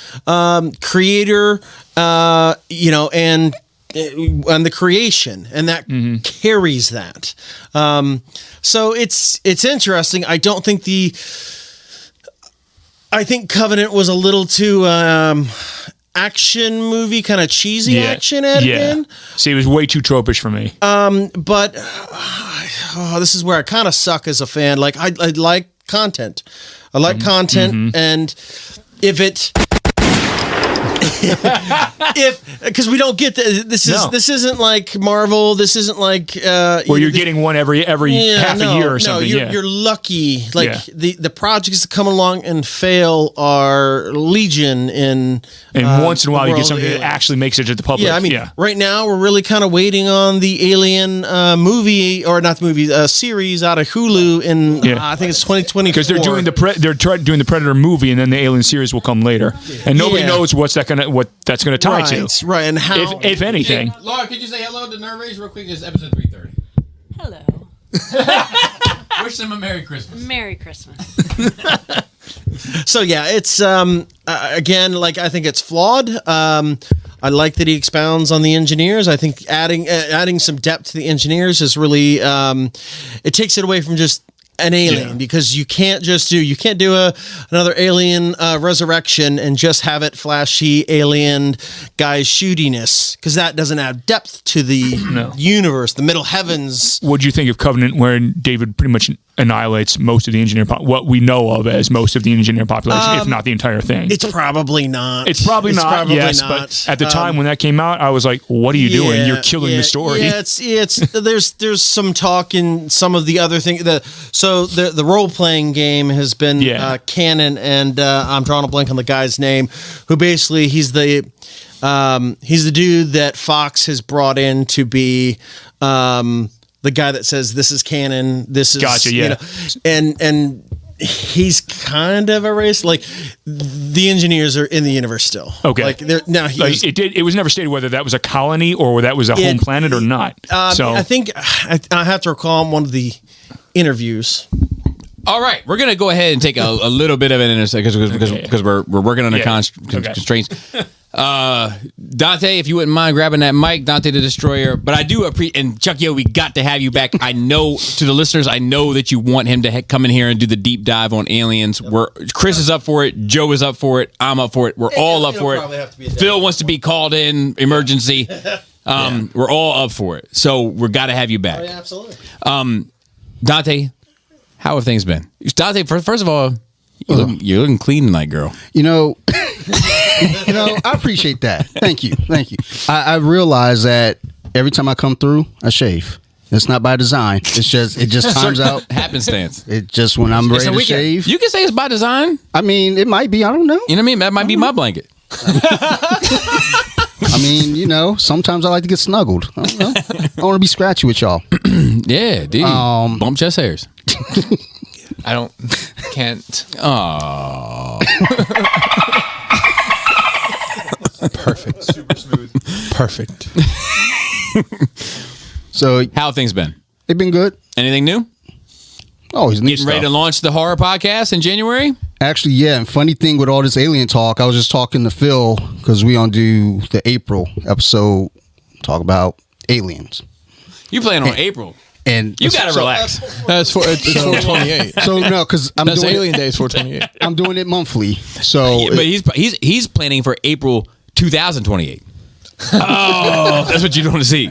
creator, and the creation, and that carries that. So it's interesting. I don't think I think Covenant was a little too action movie, kind of cheesy action added in.
See, it was way too tropish for me.
But this is where I kind of suck as a fan. Like I like content. I like content, and if it. Because we don't get this isn't like Marvel. This isn't like
where you're getting one every half a year or something.
You're lucky. Like the projects that come along and fail are legion in.
And once in a while, you get something that actually makes it to the public.
Yeah, I mean, right now we're really kind of waiting on the Alien movie, or not the movie, series out of Hulu in I think it's 2024.
Because they're doing the Predator movie, and then the Alien series will come later, and nobody knows what that's gonna tie to.
Right, and how,
if anything.
Hey, Laura, could you say hello to Nerve Rage real quick? This is episode 330.
Hello.
Wish them a Merry Christmas.
Merry Christmas.
So yeah, it's again, like I think it's flawed. I like that he expounds on the engineers. I think adding some depth to the engineers is really it takes it away from just an alien, because you can't do another Alien Resurrection and just have it flashy alien guys shootiness, because that doesn't add depth to the universe, the middle heavens.
What do you think of Covenant, where David pretty much annihilates most of the engineer what we know of as most of the engineer population, if not the entire thing?
It's probably not.
It's probably not. But at the time when that came out, I was like, "What are you doing? You're killing the story."
Yeah, it's there's some talk in some of the other things. The role playing game has been canon, and I'm drawing a blank on the guy's name, who basically he's the dude that Fox has brought in to be the guy that says this is canon. This is
gotcha. Yeah,
and he's kind of erased. Like the engineers are in the universe still.
Okay.
Like
it was never stated whether that was a colony or that was a home planet or not. So
I think I have to recall one of the interviews.
All right, we're gonna go ahead and take a little bit of an intersection because we're working under constraints. Dante, if you wouldn't mind grabbing that mic, Dante the Destroyer. But I do appreciate, and Chuck, we got to have you back. I know, to the listeners, I know that you want him to come in here and do the deep dive on aliens. Chris is up for it, Joe is up for it, I'm up for it, we're all up for it. Phil wants to be called in, emergency. We're all up for it, so we've got to have you back.
Oh, yeah, absolutely.
Dante, how have things been? Dante, first of all, you're looking clean tonight, girl.
I appreciate that. Thank you. I realize that every time I come through, I shave. It's not by design. It just times out.
Happenstance.
It just when I'm ready to shave.
You can say it's by design.
I mean, it might be. I don't know.
You know what I mean? That might be my blanket.
I mean, sometimes I like to get snuggled. I don't know. I want to be scratchy with y'all.
Yeah, dude. Bump chest hairs.
Can't.
Oh,
Perfect. Super smooth. Perfect.
So
how have things been?
they've been good.
Anything new?
Always new
Getting ready to
stuff.
launch the horror podcast in January?
Actually, yeah. And funny thing with all this alien talk, I was just talking to Phil because we gonna do the April episode, talk about aliens.
You playing on April?
And
You gotta relax.
That's it's 428.
So no, because I'm
That's
doing
Alien Days 428.
I'm doing it monthly. So
But he's planning for April 2028. Oh, that's what you don't want to see.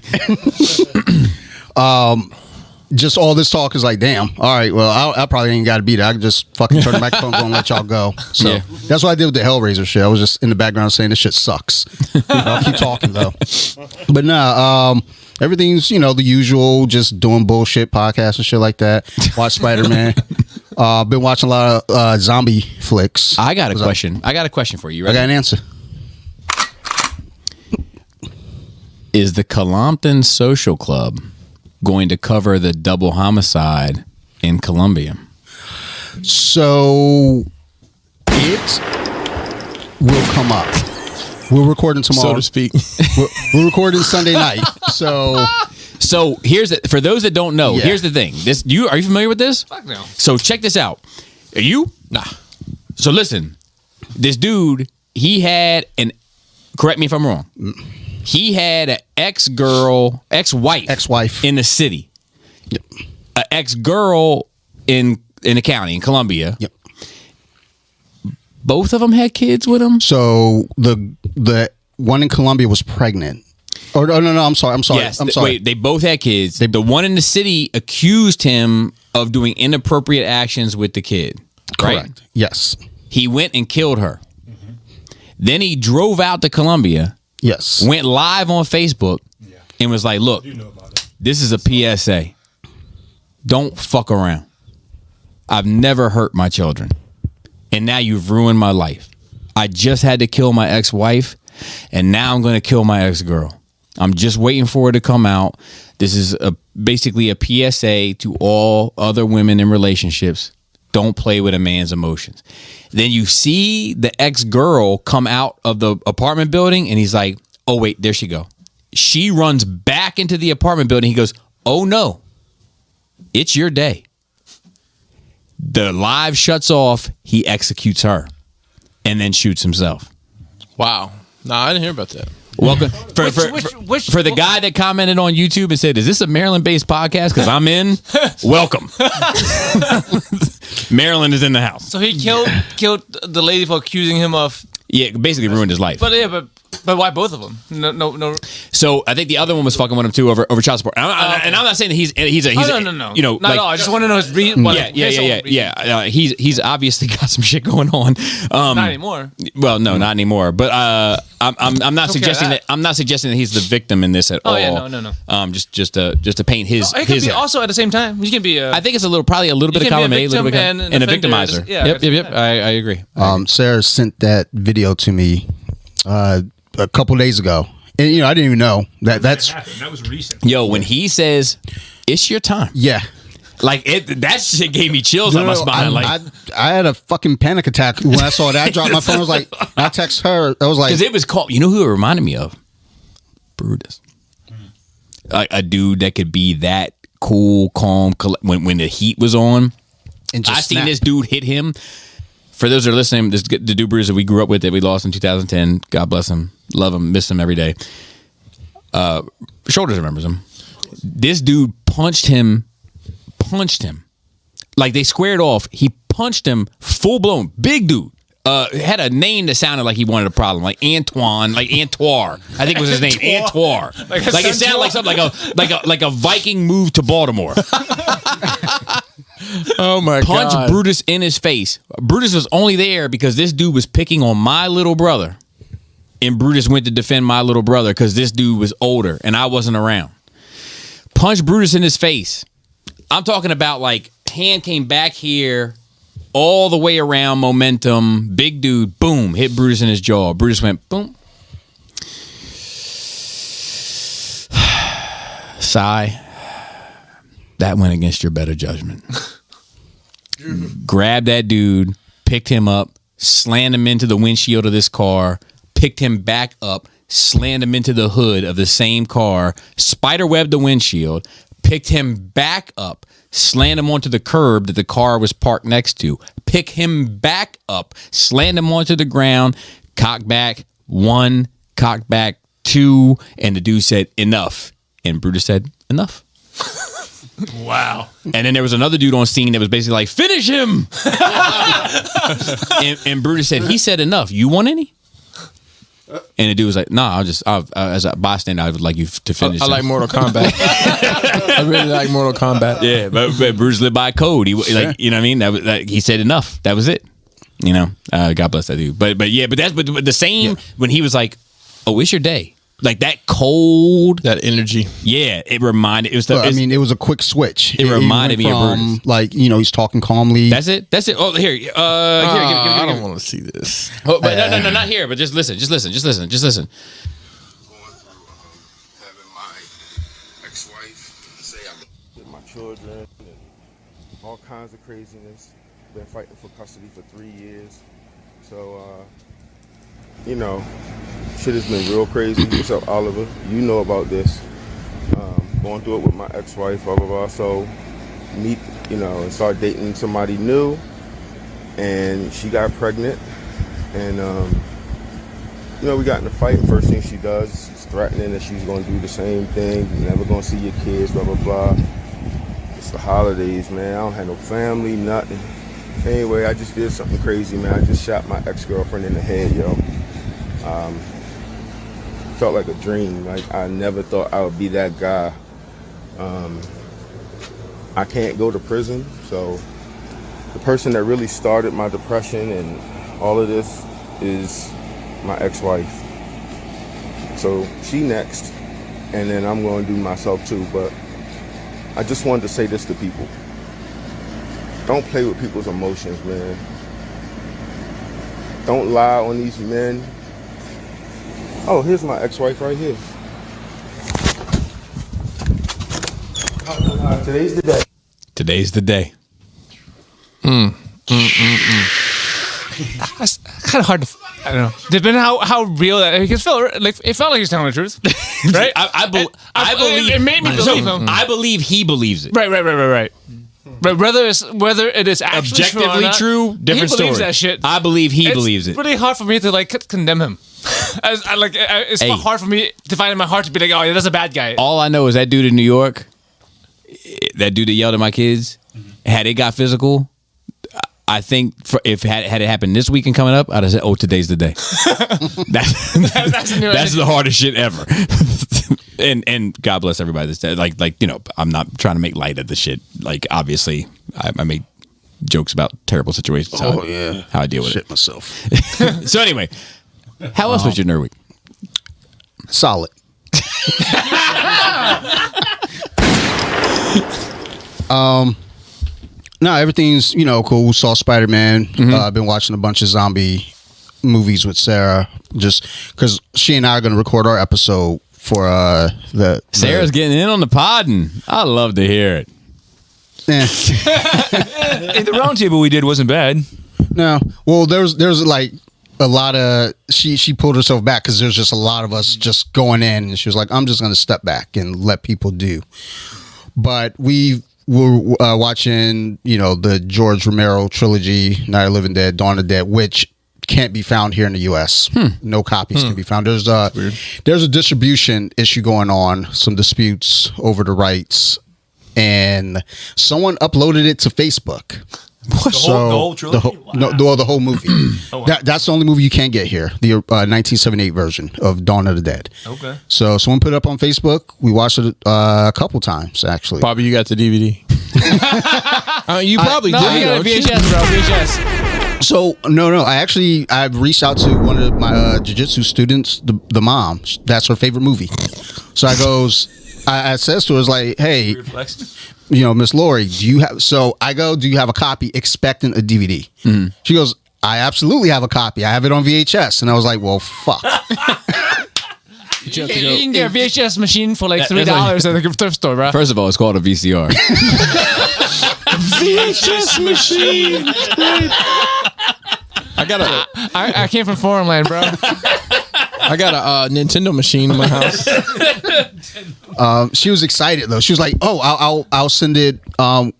just all this talk is like, damn. All right, well, I probably ain't got to be there. I can just fucking turn the microphone on and let y'all go. So
Yeah.
that's what I did with the Hellraiser shit. I was just in the background saying this shit sucks. I'll keep talking though. But nah, everything's the usual, just doing bullshit podcasts and shit like that. Watch Spider-Man. Been watching a lot of zombie flicks.
I got a question. I got a question for you.
I
Right?
got an answer.
Is the Colompton Social Club going to cover the double homicide in Colombia?
So it will come up. We're recording tomorrow.
So to speak.
We're recording Sunday night. So
here's the, for those that don't know.
Yeah.
Here's the thing. Are you familiar with this?
Fuck no.
So check this out. Are you? Nah. So listen, this dude, he had an. Correct me if I'm wrong. He had an ex-wife in the city.
Yep.
An ex-girl in the county in Columbia.
Yep.
Both of them had kids with him.
So the one in Colombia was pregnant. Or no, I'm sorry.
Yes.
I'm sorry.
Wait, they both had kids. The one in the city accused him of doing inappropriate actions with the kid. Right?
Correct. Yes.
He went and killed her. Then he drove out to Columbia,
Yes.
went live on Facebook, and was like, look, this is a PSA. Don't fuck around. I've never hurt my children. And now you've ruined my life. I just had to kill my ex-wife, and now I'm going to kill my ex-girl. I'm just waiting for her to come out. This is basically a PSA to all other women in relationships. Don't play with a man's emotions. Then you see the ex-girl come out of the apartment building, and he's like, oh, wait, there she go. She runs back into the apartment building. He goes, oh, no, it's your day. The live shuts off. He executes her and then shoots himself.
Wow. Nah, I didn't hear about that.
Welcome for the guy that commented on YouTube and said, "Is this a Maryland-based podcast? Because I'm in." Welcome. Maryland is in the house.
So he killed the lady for accusing him of.
Yeah, basically ruined his life.
But why both of them? No.
So I think the other one was fucking with him too over child support. And I'm not saying that he's
no.
You know,
not at all. I just want to know his reason.
Yeah. He's obviously got some shit going on.
Not anymore.
Well, no, not anymore. But I'm not suggesting that. I'm not suggesting that he's the victim in this at all.
Oh yeah, no.
Just to paint his.
It could be also at the same time. You can be.
I think it's probably a little bit of column A, a little bit and a victimizer.
Yeah.
Yep. I agree.
Sarah sent that video to me a couple days ago, and I didn't even know that
was recent.
Yo, when he says it's your time,
yeah.
Like that shit gave me chills on my spine.
I had a fucking panic attack when I saw that. I dropped my phone. I was like, I text her. I was like,
because it was called. You know who it reminded me of? Brutus. Like a dude that could be that cool, calm when the heat was on.
and just
I seen this dude hit him. For those that are listening, the dude Brutus that we grew up with that we lost in 2010. God bless him, love him, miss him every day. Shoulders remembers him. This dude punched him. Like they squared off. He punched him full blown. Big dude. Had a name that sounded like he wanted a problem, like Antoine, like Antoire. I think was his name, Antoire. Like it sounded like something like a Viking move to Baltimore.
Oh my
Punch
God.
Brutus in his face. Brutus was only there because this dude was picking on my little brother, and Brutus went to defend my little brother because this dude was older and I wasn't around. Punch Brutus in his face. I'm talking about like hand came back here, all the way around, momentum, big dude, boom, hit Brutus in his jaw. Brutus went boom. Sigh. That went against your better judgment. grabbed that dude, picked him up, slammed him into the windshield of this car, picked him back up, slammed him into the hood of the same car, spiderwebbed the windshield, picked him back up, slammed him onto the curb that the car was parked next to, pick him back up, slammed him onto the ground, cocked back 1, cocked back 2, and the dude said, enough. And Brutus said, enough.
Wow.
And then there was another dude on scene that was basically like, finish him. and Brutus said, he said enough. You want any? And the dude was like, nah, as a bystander, I would like you to finish.
I like Mortal Kombat. I really like Mortal Kombat.
Yeah, but Brutus lived by code. He like, you know what I mean? That was he said enough. That was it. You know, God bless that dude. But the same when he was like, oh, it's your day. Like that cold,
that energy.
Yeah, it reminded. It was.
It was a quick switch.
It reminded me of Brutus.
Like he's talking calmly.
That's it. Oh, here. Here.
I don't want to see this.
Oh, but no, not here. But just listen. Just listen.
Going through having my ex-wife say I'm with my children and all kinds of craziness. Been fighting for custody for 3 years. So, shit has been real crazy. What's up, Oliver? You know about this. Going through it with my ex-wife, blah, blah, blah. So, and start dating somebody new. And she got pregnant. And, we got in a fight. First thing she does is threatening that she's going to do the same thing. You're never going to see your kids, blah, blah, blah. It's the holidays, man. I don't have no family, nothing. Anyway, I just did something crazy, man. I just shot my ex-girlfriend in the head, yo. Felt like a dream. Like, I never thought I would be that guy. I can't go to prison, so the person that really started my depression and all of this is my ex-wife. So she next, and then I'm going to do myself too. But I just wanted to say this to people. Don't play with people's emotions, man. Don't lie on these men. Oh, here's my ex-wife right here. Today's the day.
Today's the day.
That's kind of hard to. I don't know. Depending on how real that. It felt like he's telling the truth, right?
I believe
it made me believe him.
I believe he believes it.
Right. But whether it is actually
objectively true, different
he believes
story.
That shit.
I believe he believes it.
It's really hard for me to condemn him. It's hard for me to find in my heart to be like, oh yeah, that's a bad guy.
All I know is that dude in New York, that dude that yelled at my kids, had it got physical, I think if had it happened this weekend coming up, I'd have said, "Oh, today's the day." That's the hardest shit ever. and God bless everybody that's dead. I'm not trying to make light of the shit. Like, obviously, I make jokes about terrible situations. How I deal with it
myself.
So anyway, how else was your nerd week?
Solid. No, everything's cool. We saw Spider-Man. I've been watching a bunch of zombie movies with Sarah, just because she and I are going to record our episode for
Sarah's getting in on the podding. I love to hear it.
The roundtable we did wasn't bad.
No, well, there's like a lot of she pulled herself back because there's just a lot of us just going in, and she was like, I'm just going to step back and let people do. But we're watching, the George Romero trilogy, Night of the Living Dead, Dawn of the Dead, which can't be found here in the U.S. No copies can be found. There's a distribution issue going on, some disputes over the rights, and someone uploaded it to Facebook.
The whole trilogy?
The whole movie. Oh, wow. That's the only movie you can't get here. The 1978 version of Dawn of the Dead. Okay. So someone put it up on Facebook. We watched it a couple times, actually.
Bobby, you got the DVD. You probably did.
I got a VHS, bro. VHS.
So no. I've reached out to one of my jiu-jitsu students, the mom. That's her favorite movie. So I says to her, like, hey, Miss Lori, do you have? So I go, do you have a copy? Expecting a DVD. She goes, I absolutely have a copy. I have it on VHS. And I was like, well, fuck.
You can get a VHS machine for like $3 at the thrift store, bro.
First of all, it's called a VCR.
VHS machine.
I came from foreign land, bro.
I got a Nintendo machine in my house.
She was excited though. She was like, "Oh, I'll send it,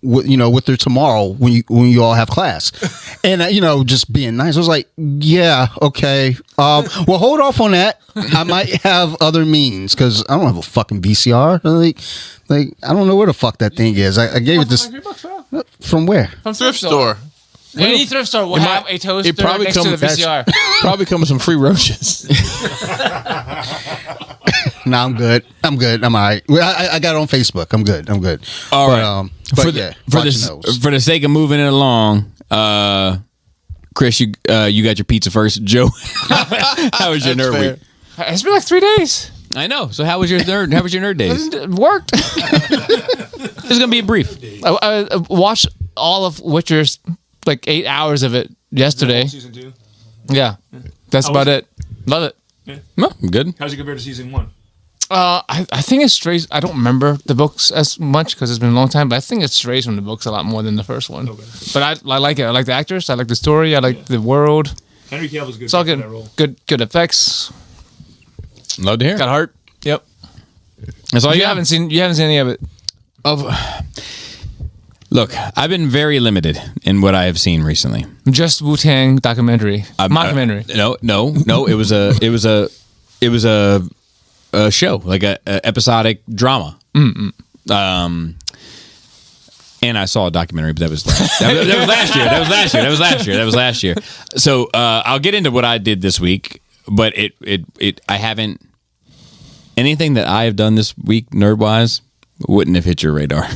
with her tomorrow when you all have class." And just being nice, I was like, "Yeah, okay. Well, hold off on that. I might have other means because I don't have a fucking VCR. Like I don't know where the fuck that thing is. I gave it this from where?
From thrift store. Any thrift store will have a toaster next to the VCR.
Probably come with some free roaches.
No, I'm good. I'm all right. I got it on Facebook. I'm good.
All right. For the sake of moving it along, Chris, you got your pizza first. Joe, how was your nerd week?
It's been like 3 days.
I know. So how was your nerd days?
It worked.
It's gonna be brief.
I watched all of Witcher's, like 8 hours of it yesterday.
Season 2.
Yeah, that's about it. Love it.
Yeah.
No, good.
How's it compared to season 1?
I think it strays. I don't remember the books as much because it's been a long time, but I think it strays from the books a lot more than the first one. Okay. But I like it. I like the actors. I like the story. I like the world.
Henry Cavill's good.
It's all good. Good effects.
Love to hear.
Got heart. Yep.
That's all
you haven't seen. You haven't seen any of it.
Look, I've been very limited in what I have seen recently.
Just Wu-Tang documentary, mockumentary.
No. It was a show, like a episodic drama. And I saw a documentary, but that was last year. So I'll get into what I did this week, but I haven't anything that I have done this week nerd wise wouldn't have hit your radar.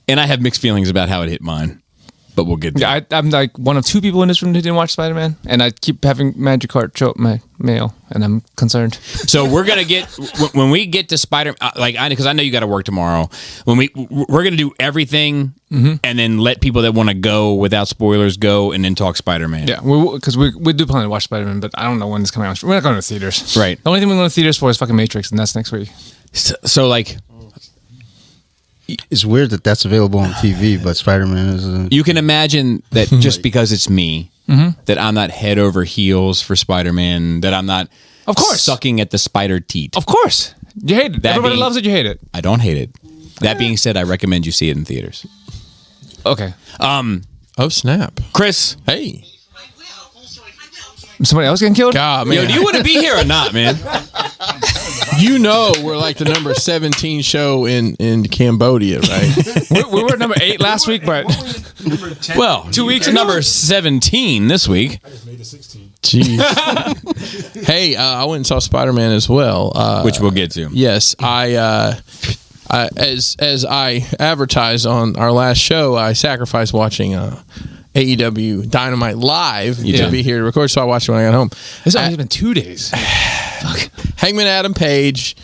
And I have mixed feelings about how it hit mine, but we'll get there.
Yeah, I'm like one of 2 people in this room who didn't watch Spider-Man, and I keep having Magic Card show up my mail, and I'm concerned.
So we're gonna get when we get to Spider, because I know you got to work tomorrow. We're gonna do everything, and then let people that want to go without spoilers go, and then talk Spider-Man.
Yeah, because we do plan to watch Spider-Man, but I don't know when it's coming out. We're not going to theaters,
right?
The only thing we're going to theaters for is fucking Matrix, and that's next week.
So like.
It's weird that that's available on TV, but Spider-Man is.
You can imagine that just because it's me, that I'm not head over heels for Spider-Man, that I'm not,
of course,
sucking at the spider teat.
Of course, you hate it. Everybody loves it. You hate it.
I don't hate it. That being said, I recommend you see it in theaters.
Okay.
Oh snap,
Chris.
Hey.
Somebody else getting killed?
God, man.
Yo, do you want to be here or not, man?
We're like the number 17 show in Cambodia, right?
we were number 8 last week, but
2 weeks ago. Number 17 this week.
I just made it 16.
Jeez. Hey, I went and saw Spider-Man as well,
which we'll get to.
Yes, as I advertised on our last show, I sacrificed watching AEW Dynamite live to be here to record, so I watched it when I got home.
It's only been 2 days.
Hangman Adam Page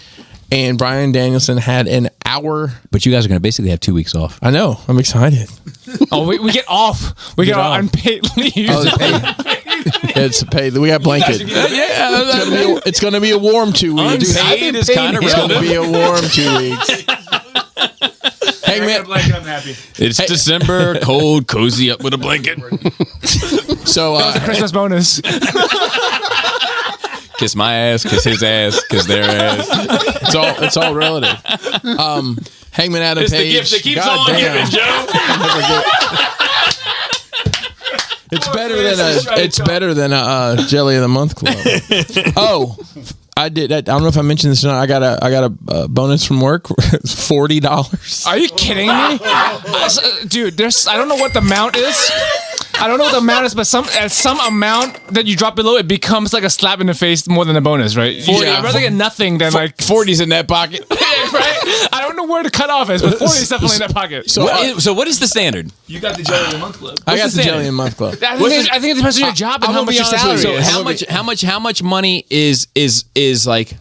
and Bryan Danielson had an hour.
But you guys are going to basically have 2 weeks off.
I know. I'm excited.
We get off. We get off unpaid leave.
It's paid. We got blankets. It's going to be a warm 2 weeks.
Unpaid is kind of
It's going to be a warm 2 weeks.
Hangman, I'm happy.
It's December, cold, cozy up with a blanket.
So
that was a Christmas bonus.
Kiss my ass, kiss his ass, kiss their ass.
It's all relative. Hangman Adam
It's
Page.
the gift that keeps on giving, Joe.
It's better than a Jelly of the Month Club. Oh, I did. I don't know if I mentioned this or not. I got a bonus from work. It's $40.
Are you kidding me, dude? I don't know what the amount is. I don't know what the amount is, but some amount that you drop below, it becomes like a slap in the face more than a bonus, right?
40,
I'd rather get nothing than like
40's in that pocket.
Right? I don't know where the cutoff is, but 40 is definitely in that pocket.
So what is the standard?
You got the Jelly of the Month Club.
I got the Jelly of the Month Club.
I think it depends on your job and how much your salary is.
So how much money is like?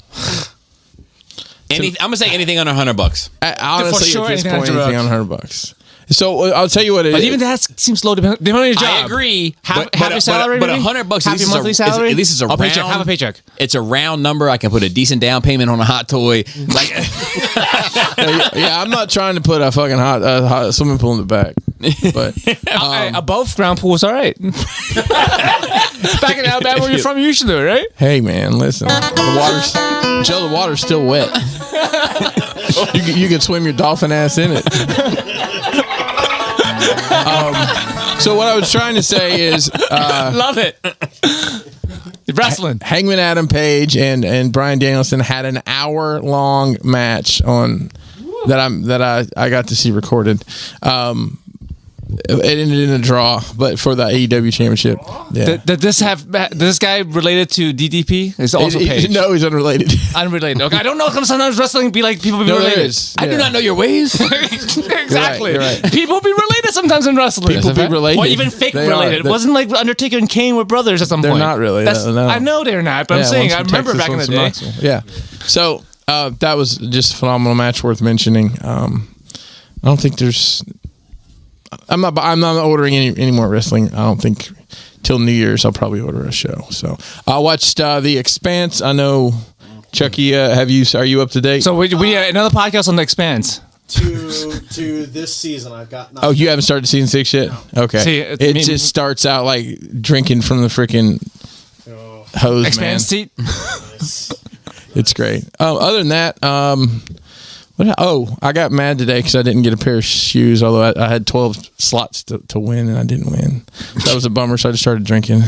I'm gonna say anything under $100.
Honestly,
For sure,
at this
anything
point,
under
anything on $100. So I'll tell you what it
But
is.
even that seems low depending on your job.
I agree.
Half your salary,
but
maybe?
$100
Half your monthly salary.
At least it's a round
paycheck. Half a paycheck.
It's a round number. I can put a decent down payment on a hot toy. Like,
yeah, I'm not trying to put a fucking hot swimming pool in the back, but
Above ground pool is all right. Back in Alabama, where you're from, you usually do it, right?
hey, man, listen, the water's still wet. you can swim your dolphin ass in it. So what I was trying to say is,
Love it. Wrestling.
Hangman Adam Page and Bryan Danielson had an hour-long match on that I got to see recorded. It ended in a draw, but for the AEW championship. Yeah.
Did this guy related to DDP? Is also Page?
No, he's unrelated.
Unrelated. Okay, I don't know. Sometimes wrestling be like people be
No, there
related.
is.
I do not know your ways.
Exactly.
You're right.
People be related sometimes in wrestling.
People be related.
Or even fake
They
related.
are.
It wasn't like Undertaker and Kane were brothers at some
They're
point.
not really. No.
I know they're not, but I'm
Yeah,
saying
one's
I
from
remember
Texas,
back in the day.
one's from Knoxville. Yeah. So that was just a phenomenal match worth mentioning. I don't think there's. I'm not ordering any more wrestling. I don't think till New Year's I'll probably order a show. So I watched The Expanse. I know Chucky. Are you up to date?
So we another podcast on The Expanse.
To this season, I've got.
Oh, you haven't started season 6 yet? Okay.
See,
it just starts out like drinking from the freaking hose,
Expanse
man.
seat.
It's great. Other than that, I got mad today because I didn't get a pair of shoes, although I had 12 slots to win and I didn't win. That was a bummer, so I just started drinking.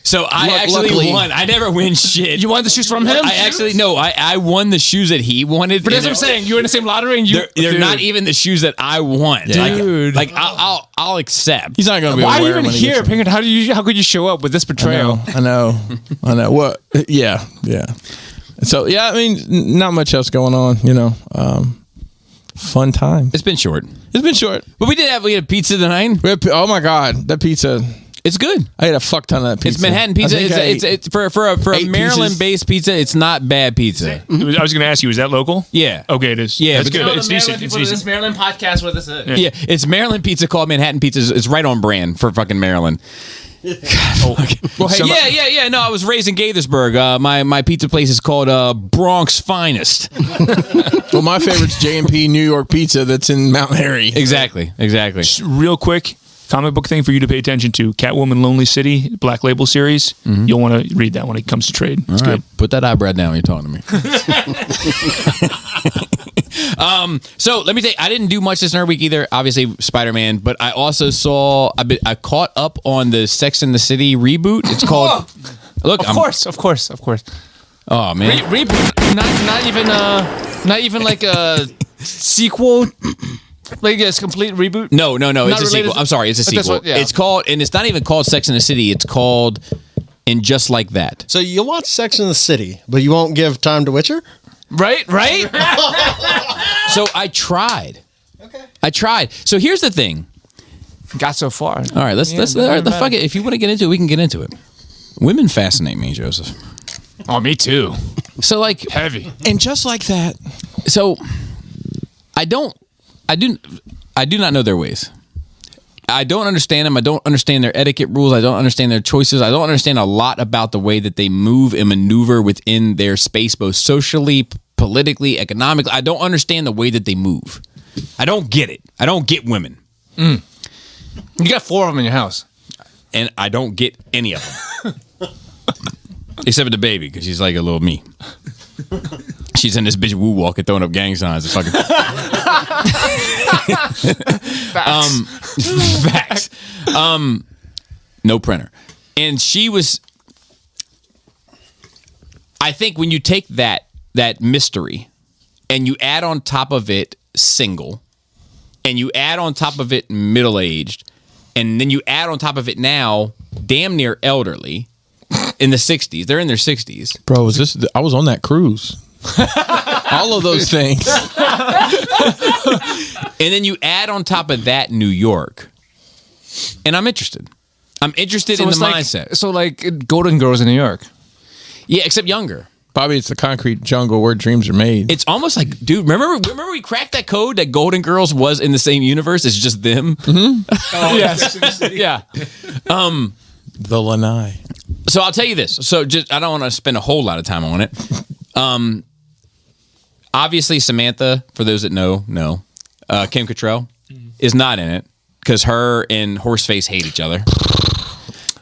So I actually
luckily-
won. I never win shit.
You wanted the shoes from him?
I won the shoes that he wanted.
But that's what I'm saying. You were in the same lottery, and
They're not even the shoes that I want.
Dude.
Like I'll accept.
He's not going to be able
Why
to
are you
wear them
even
when he
here,
gets them.
Pinkett? How could you show up with this betrayal?
I know. What? Yeah. So, yeah, I mean, not much else going on, Fun time.
It's been short,
It's been short.
but we had pizza tonight.
Oh, my God. That pizza.
It's good.
I ate a fuck ton of that pizza.
It's Manhattan pizza.
I think
It's for a
8
Maryland-based pizza. It's not bad pizza.
I was going to ask you, is that local?
Yeah.
Okay, it is.
Yeah,
That's
but
good. It's decent. It's decent.
Maryland podcast where this is.
Yeah, it's Maryland pizza called Manhattan pizza. It's right on brand for fucking Maryland.
Well, hey,
Yeah. No, I was raised in Gaithersburg. My pizza place is called Bronx Finest.
Well, my favorite's J&P New York Pizza that's in Mount Airy.
Exactly.
Real quick, comic book thing for you to pay attention to. Catwoman Lonely City, Black Label series. You'll want to read that when it comes to trade. It's good.
Put that eyebrow down when you're talking to me. So let me say, I didn't do much this nerd week either. Obviously, Spider-Man, but I also saw. I caught up on the Sex and the City reboot. It's called. Look,
Of course.
Oh man,
Reboot, not even like a sequel. Like it's complete reboot.
No.
Not
It's a
related
sequel.
to-
I'm sorry, it's a
but that's
sequel.
what- yeah.
It's called, and it's not even called Sex and the City. It's called And Just Like That.
So you'll watch Sex in the City, but you won't give time to Witcher?
Right.
So I tried. Okay. I tried. So here's the thing.
Got so far.
All right, let's all right, fuck it. If you want to get into it, we can get into it. Women fascinate me, Joseph.
Oh, me too.
So like
Heavy.
And just like that.
So I do not know their ways. I don't understand them. I don't understand their etiquette rules. I don't understand their choices. I don't understand a lot about the way that they move and maneuver within their space, both socially, politically, economically. I don't understand the way that they move. I don't get it. I don't get women.
You got 4 of them in your house.
And I don't get any of them. Except for the baby, because she's like a little me. She's in this bitch woo walking, throwing up gang signs. And fucking facts. No printer. And she was. I think when you take that mystery and you add on top of it single, and you add on top of it middle aged, and then you add on top of it now damn near elderly. In the 60s. They're in their 60s.
Bro, I was on that cruise. All of those things.
And then you add on top of that New York. And I'm interested. I'm interested in the
it's like,
mindset.
So like Golden Girls in New York.
Yeah, except younger.
Bobby, it's the concrete jungle where dreams are made.
It's almost like, dude, remember we cracked that code that Golden Girls was in the same universe? It's just them.
Oh, yes.
Yeah.
The Lanai.
So I'll tell you this. So I don't want to spend a whole lot of time on it. Obviously, Samantha, for those that know, Kim Cattrall is not in it because her and Horseface hate each other.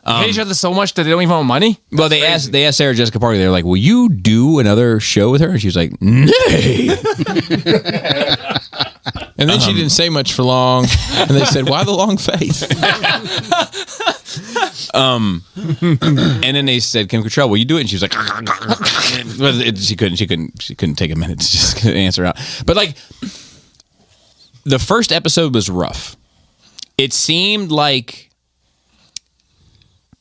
Hate each other so much that they don't even want money.
Well, they asked Sarah Jessica Parker. They were like, "Will you do another show with her?" And she was like, "Nay."
And then she didn't say much for long. And they said, "Why the long face?"
And then they said, "Kim Cattrall, will you do it?" And she was like, she couldn't take a minute to just answer out. But like, the first episode was rough. It seemed like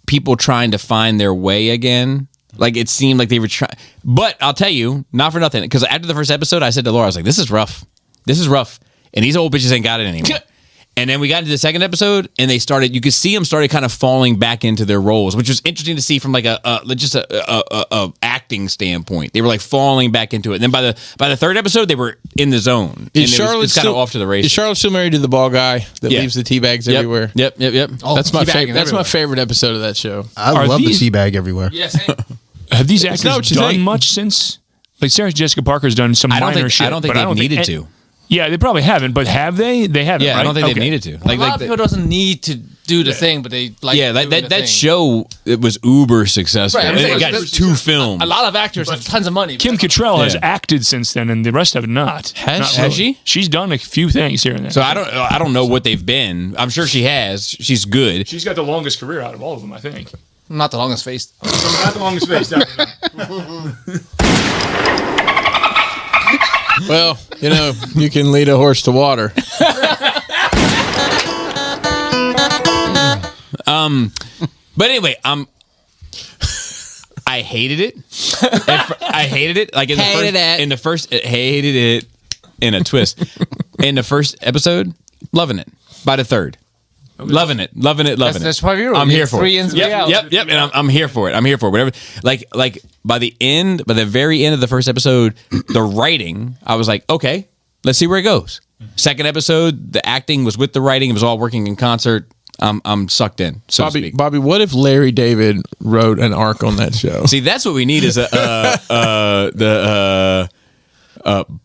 people trying to find their way again. Like, it seemed like they were trying. But I'll tell you, not for nothing, because after the first episode, I said to Laura, I was like, this is rough. And these old bitches ain't got it anymore. And then we got into the second episode, and you could see them started kind of falling back into their roles, which was interesting to see from like a acting standpoint. They were like falling back into it. And then by the third episode, they were in the zone.
Is Charlotte
kind of off to the races?
Is Charlotte still married to the ball guy that leaves the tea bags everywhere?
Yep.
Oh,
That's my favorite. That's my favorite episode of that show.
I love the teabag everywhere.
Yeah, same.
Have these
not
actors
what you
done
think.
much since? Like Sarah Jessica Parker's done some minor shit.
I don't think
but
they've needed to.
Yeah, they probably haven't, but have they? They haven't.
Yeah,
right?
I don't think they've needed to.
A lot of people doesn't need to do the thing, but they like.
Yeah,
doing the
that
thing.
show, it was uber successful.
Right, I mean,
It got
there's-
2 films.
A lot of actors have tons of money.
Kim Cattrall has
Yeah.
acted since then, and the rest have not.
Has she?
She's done a few things here and there.
So I don't know what they've been. I'm sure she has. She's good.
She's got the longest career out of all of them, I think.
Not the longest face.
Not the longest face, definitely.
Well, you can lead a horse to water.
But anyway, I hated it. I hated it. Like hated it in a twist. In the first episode, loving it. By the third, loving it.
That's probably your
I'm here for
3
it.
in, 3 out.
Yep. And I'm here for it. Whatever. Like by the very end of the first episode, the writing, I was like, okay, let's see where it goes. Second episode, the acting was with the writing. It was all working in concert. I'm sucked in. So to speak.
Bobby, what if Larry David wrote an arc on that show?
See, that's what we need is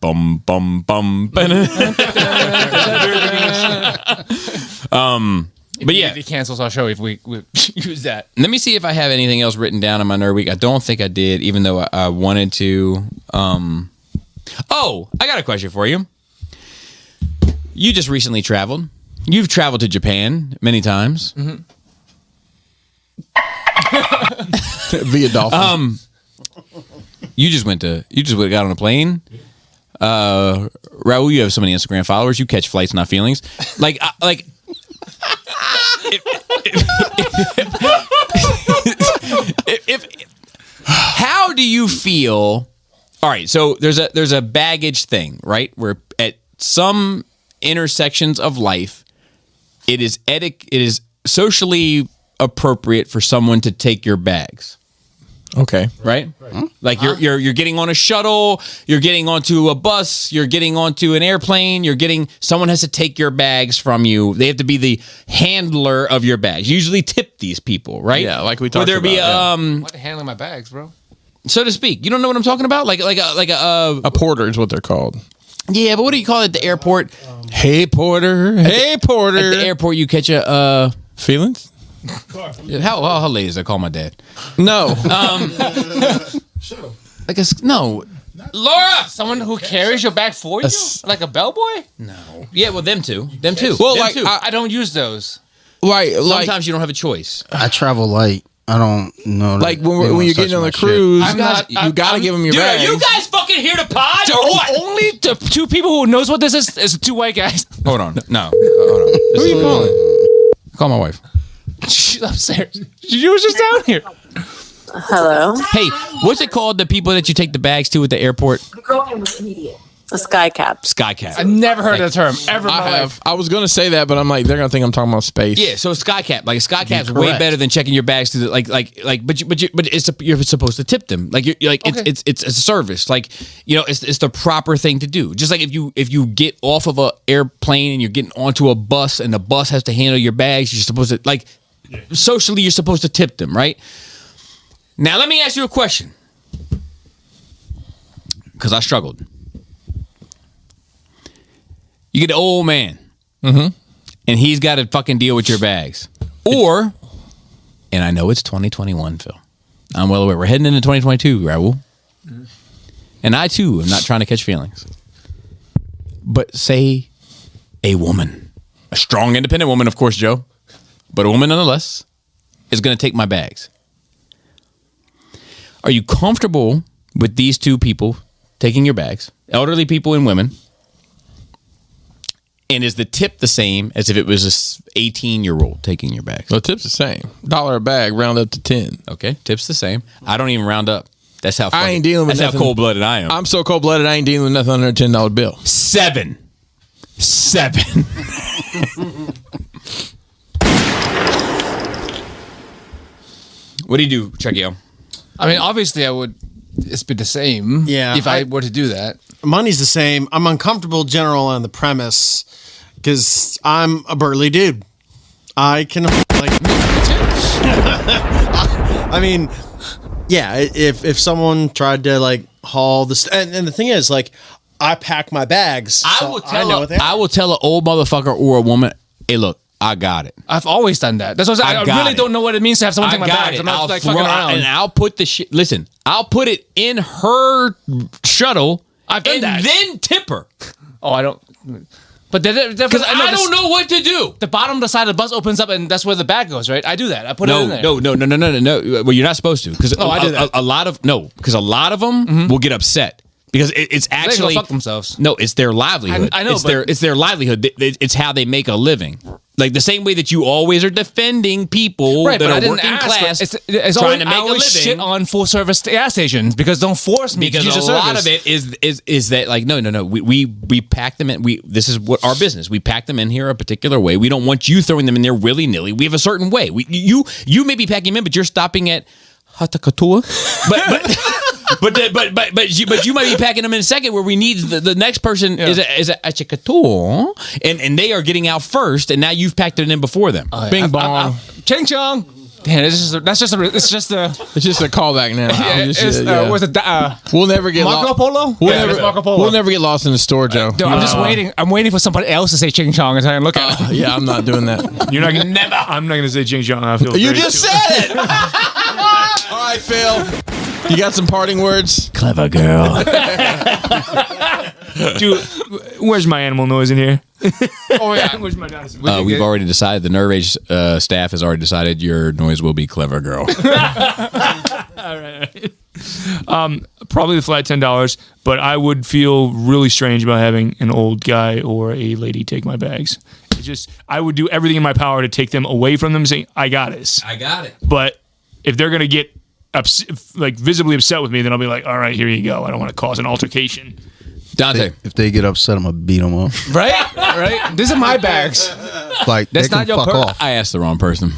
bum bum bum. But yeah,
He cancels our show if we use that.
let me see if I have anything else written down in my nerd week. I don't think I did, even though I wanted to. Oh, I got a question for you. You just recently traveled. You've traveled to Japan many times.
Via dolphin.
You just got on a plane. Raul, you have so many Instagram followers. You catch flights, not feelings. How do you feel? All right, so there's a baggage thing, right? Where at some intersections of life, it is socially appropriate for someone to take your bags.
Okay.
Right? Like you're getting on a shuttle, you're getting onto a bus, you're getting onto an airplane, someone has to take your bags from you. They have to be the handler of your bags. You usually tip these people, right?
Yeah, like we talked
Would there be
about,
I'm handling my bags, bro.
so to speak. You don't know what I'm talking about? Like
a porter is what they're called.
yeah, but what do you call it at the airport?
Hey porter. Hey porter.
At the airport you catch a
Feelings?
how late is it? Call my dad.
No.
No. Laura!
Someone who carries your bag for you? Like a bellboy?
No. Yeah, well, them too. Them too.
Well,
Them
like,
too.
I don't use those.
Like
Sometimes you don't have a choice.
I travel light. I don't know.
when you're getting on the cruise, you gotta give them your
Dude,
bag.
are you guys fucking here to pod or what?
Only the 2 people who knows what this is 2 white guys.
Hold on. No. Hold on. Who are you calling? Call my wife.
She's upstairs. She was just down here.
Hello.
Hey, what's it called? The people that you take the bags to at the airport?
The girl name was immediate. A sky cap.
Sky cap.
I never heard that term ever in my life.
I was gonna say that, but I'm like, they're gonna think I'm talking about space.
Yeah, so sky cap, like a sky cap's way better than checking your bags to the but you're supposed to tip them. Like you're like it's a service. Like, you know, it's the proper thing to do. Just like if you get off of a airplane and you're getting onto a bus and the bus has to handle your bags, you're supposed to socially you're supposed to tip them, right? Now let me ask you a question. Because I struggled. You get an old man, and he's got to fucking deal with your bags. Or, and I know it's 2021, Phil. I'm well aware. We're heading into 2022, Raul. And I, too, am not trying to catch feelings. But say a woman, a strong, independent woman, of course, Joe, but a woman nonetheless, is going to take my bags. Are you comfortable with these two people taking your bags, elderly people and women? And is the tip the same as if it was a 18-year-old taking your bags?
Well, the tip's the same. $1 a bag, round up to 10.
Okay, tip's the same. I don't even round up. That's how
I ain't dealing with
that's
nothing.
how cold-blooded I am.
I'm so cold-blooded, I ain't dealing with nothing under a $10 bill.
7. What do you do, Chucky?
I mean, obviously, I would. It's be the same.
Yeah,
If I were to do that.
Money's the same. I'm uncomfortable general on the premise because I'm a burly dude. I can I mean, yeah. If someone tried to haul this, and the thing is, I pack my bags.
I will tell an old motherfucker or a woman, hey, look, I got it.
I've always done that. That's what I really don't know what it means to have someone take my bags. I'm not fucking around.
And I'll put the shit. Listen, I'll put it in her shuttle.
I've done that.
Then tip her.
Oh, I don't. But because
I don't know what to do.
The bottom of the side of the bus opens up, and that's where the bag goes, right? I do that. I put it in there.
No. Well, you're not supposed to because
I do that.
a lot of them will get upset. Because it's actually
they go fuck themselves.
No, it's their livelihood.
I know,
it's their livelihood. It's how they make a living. Like the same way that you always are defending people that are working class
it's
trying to make a living.
Shit on full service gas stations because don't force me
because
to use
a
the
lot
service.
of it is that no. We pack them in. This is what our business. We pack them in here a particular way. We don't want you throwing them in there willy nilly. We have a certain way. You may be packing them in, but you're stopping at Hatakatua. But you might be packing them in a second where we need the next person is a Chikator, and they are getting out first, and now you've packed it in before them.
Bing bong.
Ching chong. Damn, it's just a
callback now.
Was it
We'll never get
Marco Polo?
We'll never get lost in the store, Joe.
I'm just waiting. I'm waiting for somebody else to say ching chong and I can look at it.
Yeah, I'm not doing that.
You're not gonna never. I'm not gonna say ching chong. I feel
you just said it. All right, Phil. You got some parting words?
Clever girl.
Dude, where's my animal noise in here?
Oh, yeah.
Where's my dinosaur?
We've already decided, the Nerve Age staff has already decided your noise will be clever girl.
All right. Probably the flat $10, but I would feel really strange about having an old guy or a lady take my bags. I would do everything in my power to take them away from them, saying, I got this.
I got it.
But if they're going to get visibly upset with me, then I'll be like, all right, here you go. I don't want to cause an altercation.
Dante.
If they get upset, I'm going to beat them up.
Right? These are my bags.
Like,
that's
they
not
can
your
fuck off.
I asked the wrong person.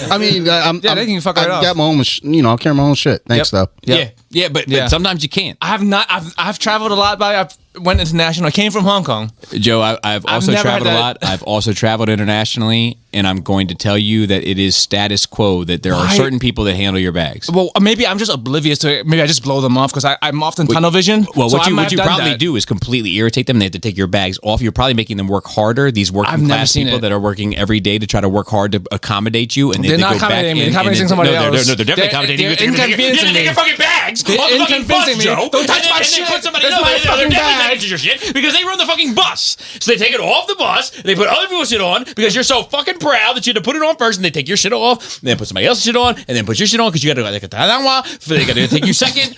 I mean,
they can fuck right off.
I got my own, I carry my own shit. Thanks, though.
Yeah, but sometimes you can't.
I have not. I've traveled a lot. I went international. I came from Hong Kong.
Joe, I've also traveled a lot. I've also traveled internationally, and I'm going to tell you that it is status quo that there are certain people that handle your bags.
Well, maybe I'm just oblivious to it. Maybe I just blow them off because I'm often tunnel vision.
Well, what you probably do is completely irritate them. They have to take your bags off. You're probably making them work harder. These working class people that are working every day to try to work hard to accommodate you, and
they're not accommodating me. They're accommodating somebody else.
No, they're definitely accommodating you.
They're inconveniencing me.
Take your fucking bags.
They're inconveniencing me. Don't touch my shit. That's my fucking bag.
Your shit because they run the fucking bus. So they take it off the bus. They put other people's shit on because you're so fucking proud that you had to put it on first, and they take your shit off, and then put somebody else's shit on, and then put your shit on because you got to they got to take you second.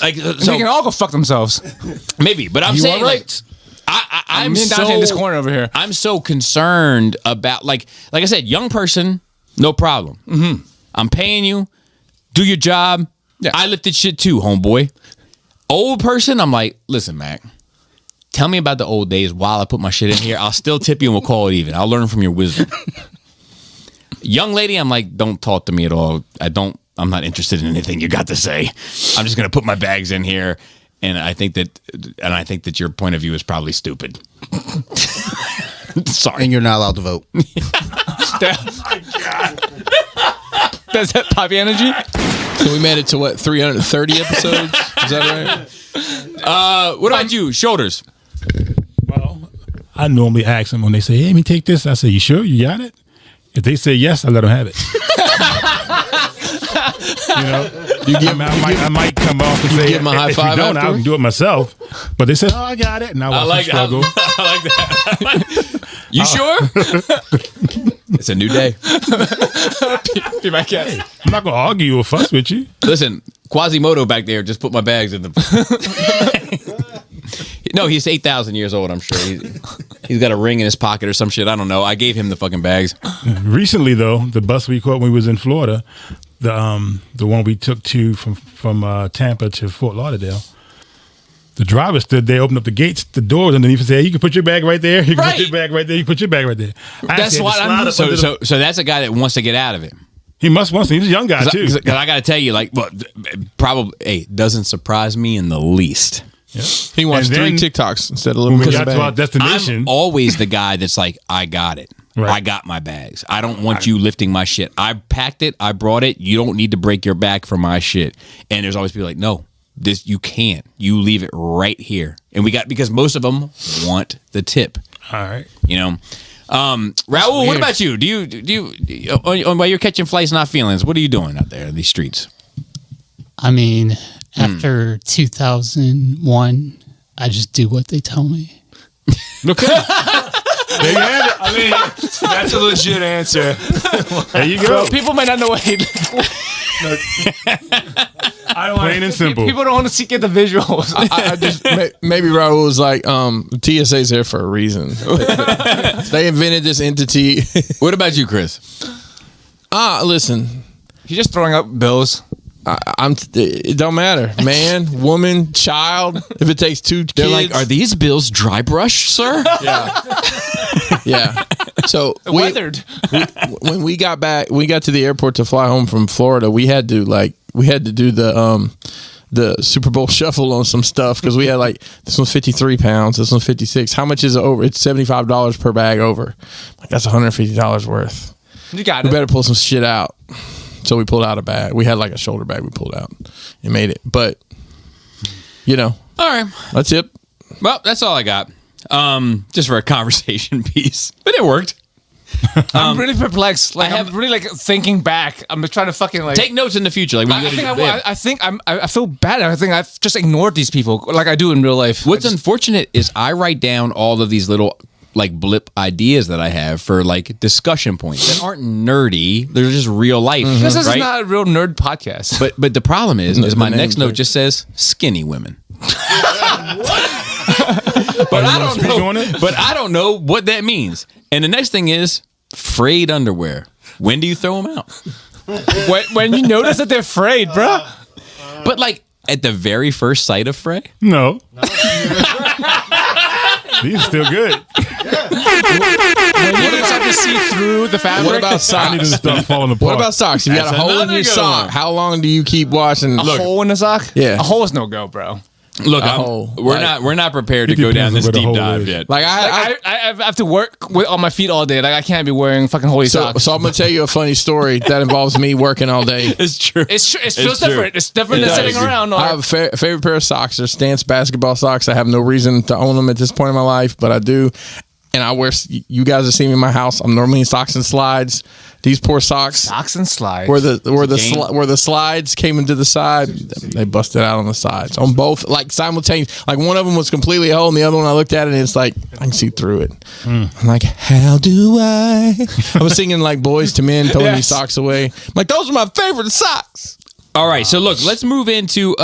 Like so,
they can all go fuck themselves.
Maybe, but I'm saying right. I'm so
in this corner over here.
I'm so concerned about like I said, young person, no problem. Mm-hmm. I'm paying you. Do your job. Yeah. I lifted shit too, homeboy. Old person, I'm like, listen, Mac, tell me about the old days while I put my shit in here. I'll still tip you and we'll call it even. I'll learn from your wisdom. Young lady, I'm like, don't talk to me at all. I'm not interested in anything you got to say. I'm just going to put my bags in here. And I think that your point of view is probably stupid. Sorry.
And you're not allowed to vote.
That's that poppy energy.
So we made it to what, 330 episodes? Is that right?
What about you? Shoulders.
Well, I normally ask them when they say, hey, let me take this. I say, you sure? You got it? If they say yes, I let them have it. I might come off and say,
give them a high
if
five
you don't, I
after?
can do it myself. But they said, oh, I got it. And I watch them struggle.
I like that. You sure? It's a new day.
Be my guest.
I'm not going to argue or fuss with you.
Listen, Quasimodo back there just put my bags in the... No, he's 8,000 years old, I'm sure. He's got a ring in his pocket or some shit. I don't know. I gave him the fucking bags.
Recently, though, the bus we caught when we was in Florida, the one we took from Tampa to Fort Lauderdale, the driver stood there, opened up the gates, the doors underneath, and said, hey, you can put your bag right there. You can put your bag right there. You can put your bag right there.
That's what I'm... So that's a guy that wants to get out of it.
He must want to. He's a young guy, too.
Because I got to tell you, probably, doesn't surprise me in the least.
Yeah.
He wants 3 TikToks instead of a little
when we
bit
got
of
to our
bag.
destination.
I'm always the guy that's like, I got it.
Right.
I got my bags. I don't want you lifting my shit. I packed it. I brought it. You don't need to break your back for my shit. And there's always people like, no, this you can't. You leave it right here. And because most of them want the tip.
All right.
You know. Raul, what about you? Do you while you're catching flights, not feelings? What are you doing out there in these streets?
I mean, after 2001, I just do what they tell me.
Okay. There you have it.
I mean, that's a legit answer.
There you go.
People might not know what
I don't
Plain and simple.
People don't want to get the visuals.
I just maybe Raul was like, TSA's there for a reason. They invented this entity.
What about you, Chris?
Listen,
He's just throwing up bills.
it don't matter, man, woman, child. If it takes 2 kids,
They're like, are these bills dry brush, sir?
yeah. So
Weathered.
when we got to the airport to fly home from Florida, we had to do the Super Bowl shuffle on some stuff because we had this one's 53 pounds, this one's 56. How much is it over? It's $75 per bag over. That's $150 worth.
You got
We
it.
better pull some shit out. So we pulled out a bag. We had a shoulder bag we pulled out and made it. But
All right.
that's it.
Well, that's all I got. Just for a conversation piece, but it worked.
I'm really perplexed. I'm really thinking back. I'm trying to fucking
Take notes in the future. Like when you go to bed.
I feel bad. I think I've just ignored these people like I do in real life.
What's unfortunate is I write down all of these little blip ideas that I have for discussion points that aren't nerdy. They're just real life.
This is
right?
not a real nerd podcast.
But the problem is my
the
next
name's
note just says skinny women.
But
I don't know. But I don't know what that means. And the next thing is frayed underwear. When do you throw them out?
when you notice that they're frayed, bro.
But at the very first sight of fray?
No. These are still good.
When you just have to see through the fabric.
What about
I need to
socks?
start falling apart.
What about socks? If you got a
That's
hole in
another
your
good
sock,
one.
how long do you keep washing?
a hole in the sock?
Yeah.
A hole is no go, bro.
Look,
hole.
we're not prepared to
It
go down
depends
this
on where the
deep
hole
dive
is.
yet.
I have to work on my feet all day. I can't be wearing fucking holy socks.
So I'm gonna tell you a funny story that involves me working all day.
It's true.
It's true. It feels
true.
different. It's different
It
than
does.
sitting around.
I have a favorite pair of socks. They're Stance basketball socks. I have no reason to own them at this point in my life, but I do. And I wear. You guys have seen me in my house. I'm normally in socks and slides. These poor socks.
Socks and slides.
Where the slides came into the side, they busted out on the sides on both, simultaneous. One of them was completely whole, and the other one I looked at it, and it's I can see through it. I'm like, how do I? I was singing Boys to Men, throwing these socks away. I'm like, those are my favorite socks.
All right, so look, let's move into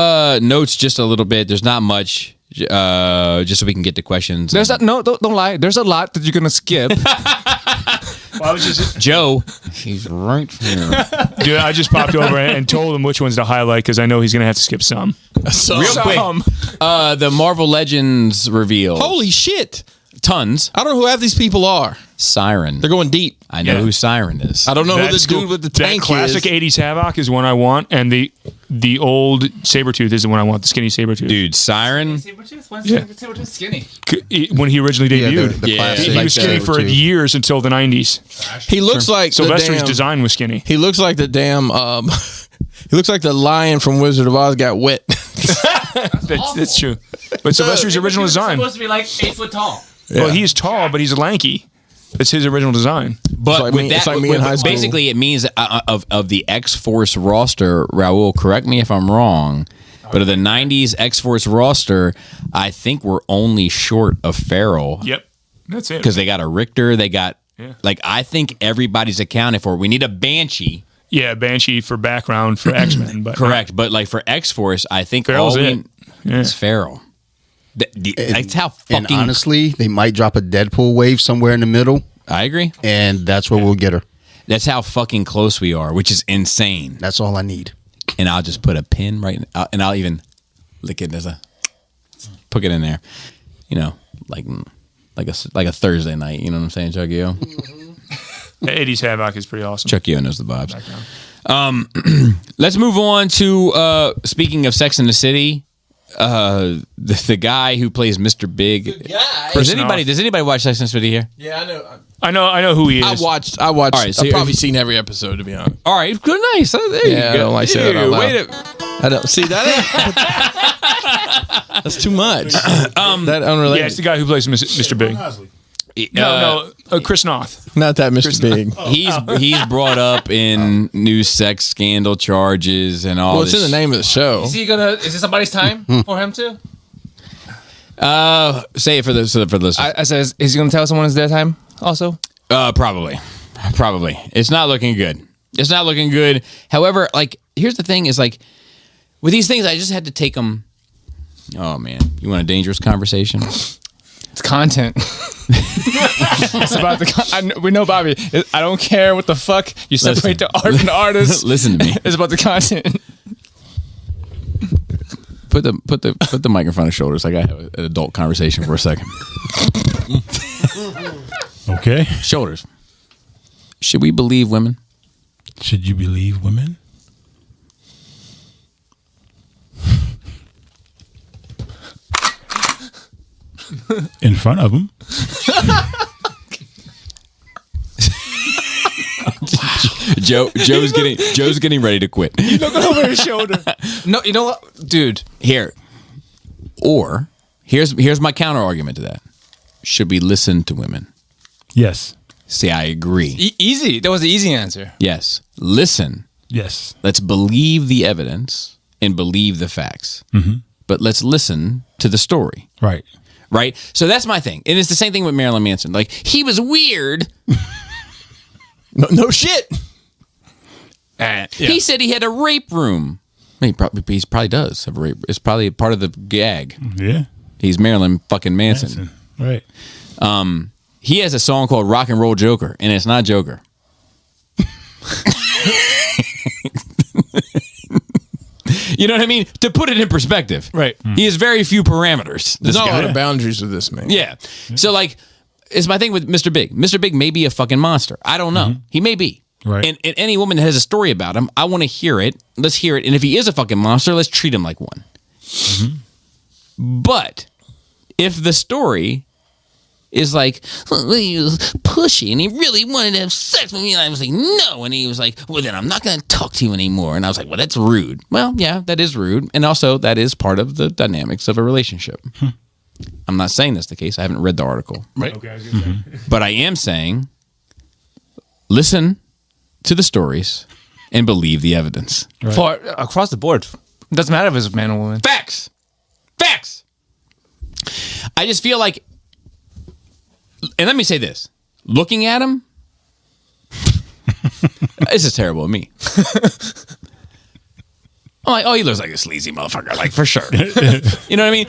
notes just a little bit. There's not much, just so we can get to questions.
There's don't lie. There's a lot that you're gonna skip.
I was just,
Joe, he's right here.
dude, I just popped over and told him which ones to highlight because I know he's gonna have to skip some.
Real quick, the Marvel Legends reveal.
Holy shit!
Tons.
I don't know who half these people are.
Siren.
They're going deep.
I know who Siren is.
I don't know who
That's
the dude
cool.
with the
That
tank
classic
is.
80s Havoc is one I want, and the old Sabretooth is the one I want, the skinny Sabretooth.
Dude, Siren.
Sabretooth? When's
Yeah.
Sabretooth skinny?
When he originally
Yeah,
debuted.
the
Yeah.
classic.
He was skinny for
Sabretooth.
years until the 90s.
He looks like the
Sylvester's
damn,
design was skinny.
He looks like the damn. He looks like the lion from Wizard of Oz got wet.
That's true. But Sylvester's original design.
Supposed to be like 8 foot tall.
Well, he's tall, but he's lanky. That's his original design.
But
It's like
with
me-
that,
it's like me in high school.
basically, it means of the X-Force roster, Raul, correct me if I'm wrong, but of the 90s X-Force roster, I think we're only short of Farrell.
Yep. That's it.
Because they got a Richter, they got,
Yeah.
like, I think everybody's accounted for. We need a Banshee.
Yeah, Banshee for background for X-Men. But
Correct. But, like, for X-Force, I think
Farrell's
all we
it. Yeah.
is Farrell. That's how
And
fucking...
honestly, they might drop a Deadpool wave somewhere in the middle,
I agree.
and that's where we'll get her.
That's how fucking close we are, which is insane.
That's all I need.
And I'll just put a pin right, and I'll even lick it as a, put it in there, you know, like a Thursday night. You know what I'm saying, Chucky O?
The 80s Havoc is pretty awesome.
Chucky O knows the vibes. Let's move on to speaking of Sex in the City. The guy who plays Mr. Big. Does anybody watch Sex in the City here?
Yeah, I know.
I know who he is.
I watched.
All right, so
I've probably seen every episode, to be honest.
All right, good, nice. There you
Yeah, I
go.
don't like saying that out loud.
Wait
I don't see that. That's too much. That unrelated.
Yeah, it's the guy who plays Mr. Big. No, Chris Noth.
Not that Mr. Big.
he's brought up in new sex scandal charges and all.
Well, it's in the name of the show.
Is it somebody's time for him to?
Say it for the listeners.
I says, is he going to tell someone it's their time also?
Probably. It's not looking good. However, like, here's the thing: is like with these things, I just had to take them. Oh man, you want a dangerous conversation?
It's content. It's about we know, Bobby. I don't care what the fuck you separate the art from the artist.
Listen to me.
It's about the content.
Put the mic in front of shoulders. Like I have an adult conversation for a second.
Okay.
Shoulders. Should we believe women?
Should you believe women? In front of them.
Joe's getting ready to quit.
Looking over his shoulder. No, you know what, dude?
Here. Or here's my counter argument to that. Should we listen to women?
Yes.
See, I agree.
Easy. That was the easy answer.
Yes. Listen.
Yes.
Let's believe the evidence and believe the facts.
Mm-hmm.
But let's listen to the story.
Right.
Right? So that's my thing. And it's the same thing with Marilyn Manson. Like, he was weird.
No shit.
He said he had a rape room. He probably does have a rape. It's probably part of the gag.
Yeah.
He's Marilyn fucking Manson.
Right.
He has a song called Rock and Roll Joker, and it's not Joker. You know what I mean? To put it in perspective.
Right.
He has very few parameters.
There's
this
not a
guy.
lot of boundaries with this man.
Yeah. So, like, it's my thing with Mr. Big. Mr. Big may be a fucking monster. I don't know. He may be.
Right.
And any woman that has a story about him, I want to hear it. Let's hear it. And if he is a fucking monster, let's treat him like one. But if the story is like, well, he was pushy and he really wanted to have sex with me, and I was like, no. And he was like, well, then I'm not going to talk to you anymore. And I was like, well, that's rude. Well, yeah, that is rude. And also, that is part of the dynamics of a relationship. I'm not saying that's the case. I haven't read the article.
Right.
Okay, I was gonna say.
But I am saying, listen to the stories and believe the evidence.
For across the board. Doesn't matter if it's a man or woman.
Facts. I just feel like, and let me say this, looking at him, this is terrible of me. I'm like, oh, he looks like a sleazy motherfucker, like, for sure. You know what I mean?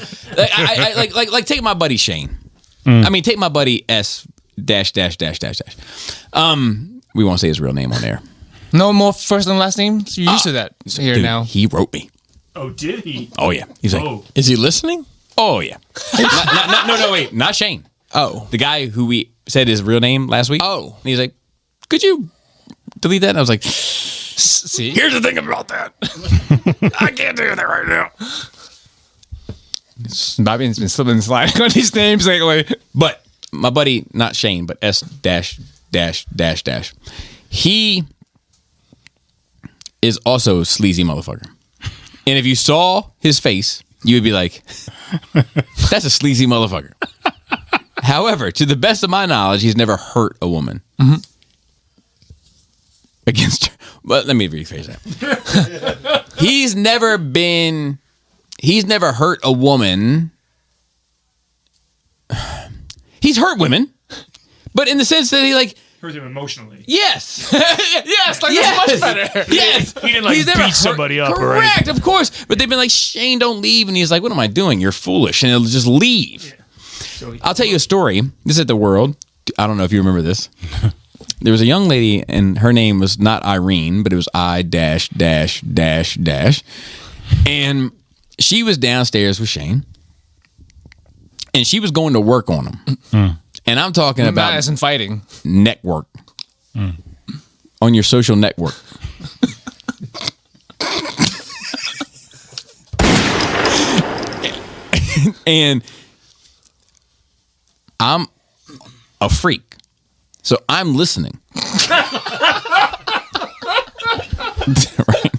Like, I take my buddy Shane. I mean, take my buddy S. dash dash dash dash dash. We won't say his real name on air.
No more first and last names. You're used to that here
Dude,
now.
he wrote me.
Oh, did he?
Oh yeah. He's like,
Oh.
Is he listening?
oh yeah. No, wait, not Shane.
Oh.
The guy who we said his real name last week.
Oh.
And he's like, could you delete that? And I was like,
See,
here's the thing about that. I can't do that right now.
Bobby's been slipping and sliding on these names lately.
But my buddy, not Shane, but S dash dash dash dash. He is also a sleazy motherfucker. And if you saw his face, you would be like, that's a sleazy motherfucker. However, to the best of my knowledge, he's never hurt a woman. Against her. Well, let me rephrase that. He's never hurt a woman. He's hurt women, but in the sense that he like
Hurt him emotionally.
yes,
Yes, like that's much better.
yes.
He didn't like
He's never
beat somebody up, or
Correct,
anything.
of course. But they've been like, Shane, don't leave, and he's like, what am I doing? You're foolish, and he'll just leave. I'll tell you a story. This is at the World. I don't know if you remember this. There was a young lady, and her name was not Irene, but it was I dash dash dash dash, and she was downstairs with Shane, and she was going to work on him. And I'm talking about
Not as in fighting.
network on your social network. And I'm a freak, so I'm listening. Right?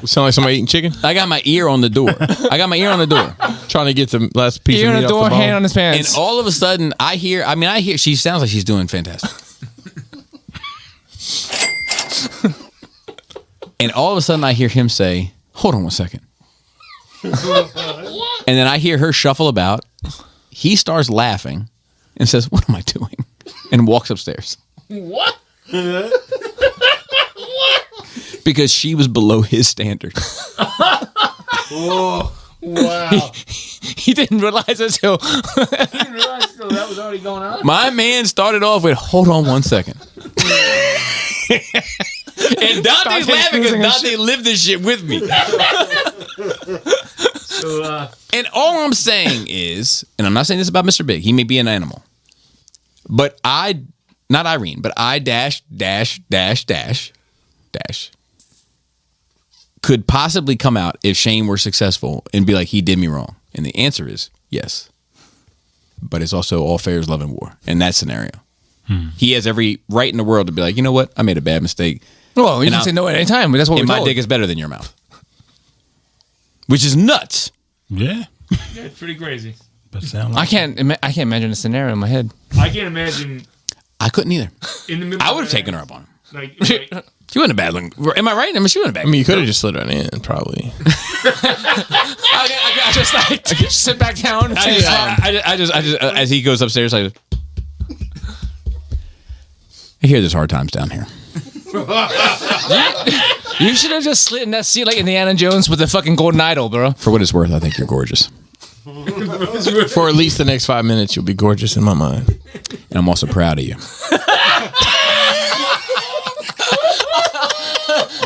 Sound like somebody eating chicken?
I got my ear on the door.
Trying to get the last piece
Ear
of
on
meat
the
off
door,
the bone.
hand on his
And
pants.
all of a sudden, I hear, she sounds like she's doing fantastic. And all of a sudden, I hear him say, hold on one second. And then I hear her shuffle about. He starts laughing and says, what am I doing? And walks upstairs.
What?
Because she was below his standard.
Wow. He didn't realize until that was already going on.
My man started off with, hold on one second. And Dante's laughing because Dante lived this shit with me. And all I'm saying is, and I'm not saying this about Mr. Big, he may be an animal, but not Irene, but I dash dash dash dash dash could possibly come out if Shane were successful and be like, he did me wrong. And the answer is yes. But it's also all fair is love and war in that scenario. He has every right in the world to be like, you know what? I made a bad mistake.
Well, you
And
can say no at any time, but that's what
And
we're
my
told.
dick is better than your mouth. Which is nuts.
Yeah.
Yeah, it's pretty crazy.
But sound
I
like
can't imagine a scenario in my head.
I can't imagine
I couldn't either.
in the middle.
I would have taken her up on him.
Like
She wasn't a bad looking. Am I right? I mean, she wasn't a bad.
I mean, you could have just slid her in, probably.
I just like sit back down. And say,
I just as he goes upstairs, I hear there's hard times down here.
you should have just slid in that seat like Indiana Jones with the fucking golden idol, bro.
For what it's worth, I think you're gorgeous.
For at least the next 5 minutes, you'll be gorgeous in my mind.
And I'm also proud of you.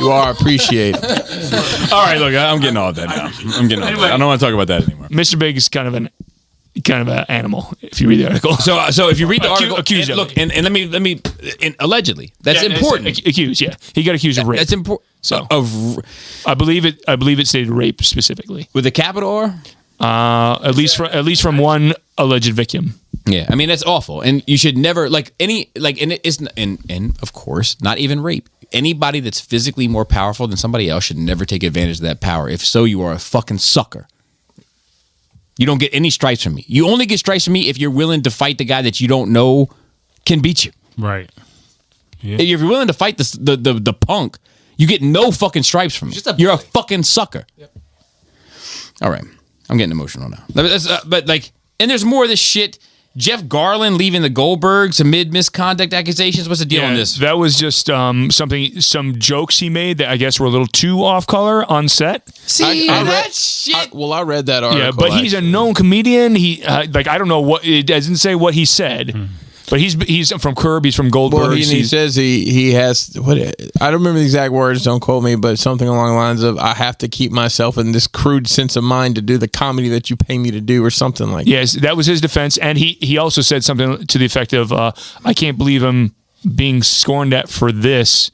You are appreciated.
All right, look, I'm getting all that now. I'm getting all that. I don't want to talk about that anymore.
Mr. Big is kind of an animal. If you read the article,
So if you read the article,
accused
and
of
look,
it.
and let me allegedly, that's important.
Accused, yeah, he got accused of rape.
That's important.
So
Of
I believe it stated rape specifically.
with a capital R.
At least from one alleged victim.
Yeah, I mean that's awful, and you should never and it's and of course not even rape. Anybody that's physically more powerful than somebody else should never take advantage of that power. If so, you are a fucking sucker. You don't get any stripes from me. You only get stripes from me if you're willing to fight the guy that you don't know can beat you.
right. Yeah.
If you're willing to fight the punk, you get no fucking stripes from me. You're a fucking sucker. Yep. All right, I'm getting emotional now. But and there's more of this shit. Jeff Garland leaving the Goldbergs amid misconduct accusations. What's the deal on this?
That was just some jokes he made that I guess were a little too off color on set.
See,
I read-
that shit.
I read that article.
Yeah, but he's a known comedian. He I don't know what it doesn't say what he said. But he's from Curb. He's from Goldberg.
Well, he says he has what I don't remember the exact words. Don't quote me, but something along the lines of I have to keep myself in this crude sense of mind to do the comedy that you pay me to do, or something like.
Yes, that was his defense, and he also said something to the effect of I can't believe I'm being scorned at for this,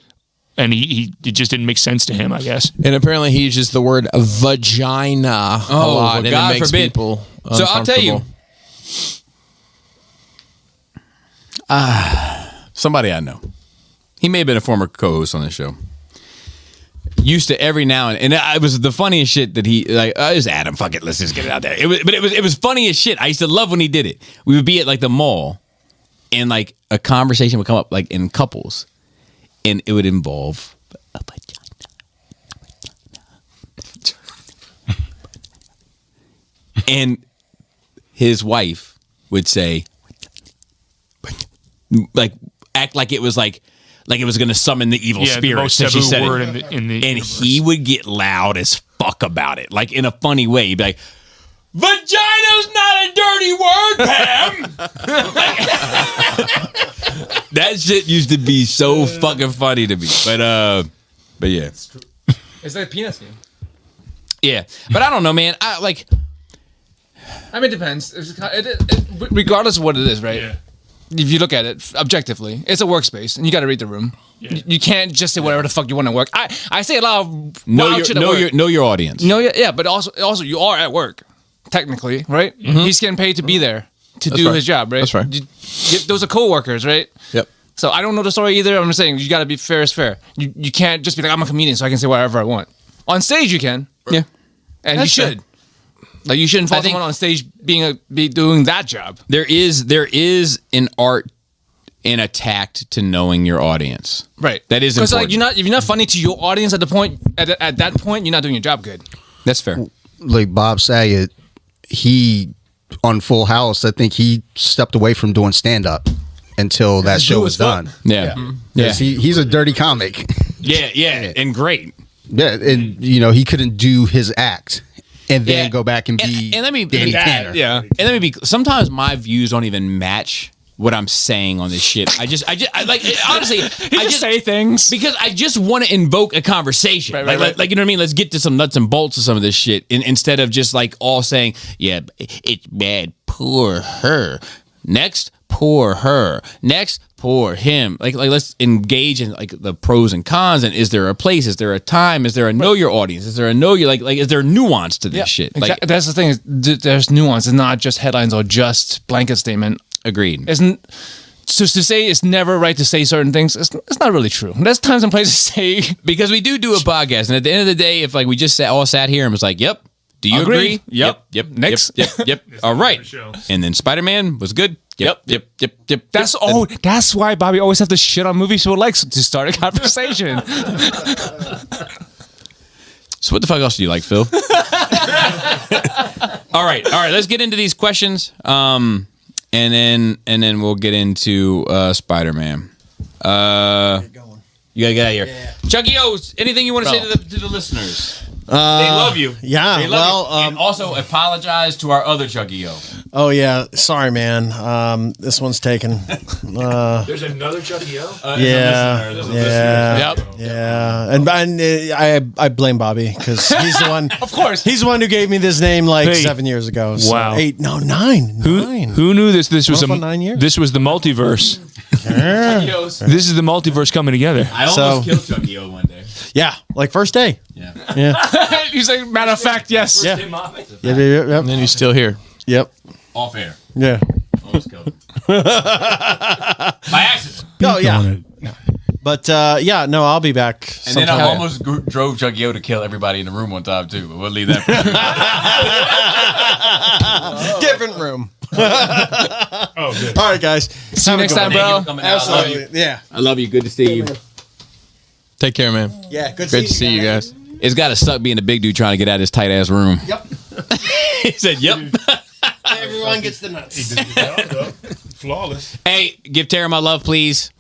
and it just didn't make sense to him, I guess.
And apparently he uses the word vagina a lot, and
God
it makes
forbid.
people
So I'll tell you. Somebody I know. He may have been a former co-host on this show. Used to every now and it was the funniest shit that he like. It's Adam. Fuck it. Let's just get it out there. It was funny as shit. I used to love when he did it. We would be at like the mall, and like a conversation would come up like in couples, and it would involve a vagina. And his wife would say, like, act like it was like it was going to summon the evil
Yeah, the
spirit.
most
So she
taboo
said
word
it.
in the
And
universe.
he would get loud as fuck about it, like in a funny way. He'd be like, "Vagina's not a dirty word, Pam." That shit used to be so fucking funny to me. But yeah,
It's like a penis game.
yeah. But I don't know, man. I mean,
it depends. Regardless of what it is, right?
Yeah.
If you look at it objectively, it's a workspace, and you got to read the room.
Yeah.
You can't just say whatever the fuck you want to work. I say a lot of
know
wild shit at
your
work.
know your audience.
No, yeah, but also you are at work, technically, right? He's getting paid to be there to do
right.
his job, right?
That's right.
Those are coworkers, right?
Yep.
So I don't know the story either. I'm just saying you got to be fair as fair. You can't just be like, I'm a comedian, so I can say whatever I want. On stage, you can,
Yeah.
and
That's
you should. Like you shouldn't fault
think-
someone on stage be doing that job.
There is an art in a tact to knowing your audience.
Right.
That is
because
important.
like if you're not funny to your audience at that point, you're not doing your job good.
That's fair.
Like Bob Saget, he on Full House, I think he stepped away from doing stand up until that show was done.
Yeah. Yeah.
'Cause he's a dirty comic.
Yeah. And great.
Yeah, and he couldn't do his act and then
Yeah.
go back and be
and let me
Danny Tanner.
Yeah.
And let me be. Sometimes my views don't even match what I'm saying on this shit. I like honestly. I just
say things
because I just want to invoke a conversation.
Right.
Like you know what I mean. Let's get to some nuts and bolts of some of this shit instead of just like all saying, yeah, it's bad. Poor her. Next, poor her. Next, poor him. Like let's engage in like the pros and cons. And is there a place? Is there a time? Is there a know your audience? Is there a know you like is there nuance to this shit? Like
that's the thing. There's nuance. It's not just headlines or just blanket statement.
agreed.
Isn't so to say it's never right to say certain things. It's not really true. There's times and places to say
Because we do a podcast, and at the end of the day, if like we just all sat here and was like, "Yep, do you
Agree.
agree?
Yep. Next.
Yep. All right." And then Spider-Man was good. Yep.
That's That's why Bobby always have to shit on movies people like to start a conversation.
So what the fuck else do you like, Phil? All right. Let's get into these questions, and then we'll get into Spider-Man. You gotta get out of here. Yeah. Chucky O, anything you want to say to the listeners? They love you.
Yeah,
They love you. And also apologize to our other Chucky O.
Oh yeah, sorry, man. This one's taken.
There's another Chucky O?
Yeah. And I blame Bobby because he's the one.
Of course.
He's the one who gave me this name like
Hey.
7 years ago. So
Wow.
9.
Who knew this? This was
Going on 9 years?
This was the multiverse. This is the multiverse coming together.
I almost killed Chucky O one day.
Yeah, like first day.
Yeah.
He's like, matter of fact, yes.
Yeah. Yep.
And then he's still here.
Yep.
Off air.
Yeah.
Almost killed him. By accident.
Oh yeah.
Doing
But no, I'll be back.
And then I
sometime.
almost drove Chucky O to kill everybody in the room one time too, but we'll leave that for
different room.
Oh, good.
All right, guys.
See you next time, bro.
Absolutely. Yeah.
I love you. Good to see you.
Take care, man.
Yeah. Good
Great to see you guys.
It's got to suck being a big dude trying to get out of his tight ass room.
Yep.
He said, "Yep."
Everyone gets the nuts.
Flawless.
Hey, give Tara my love, please.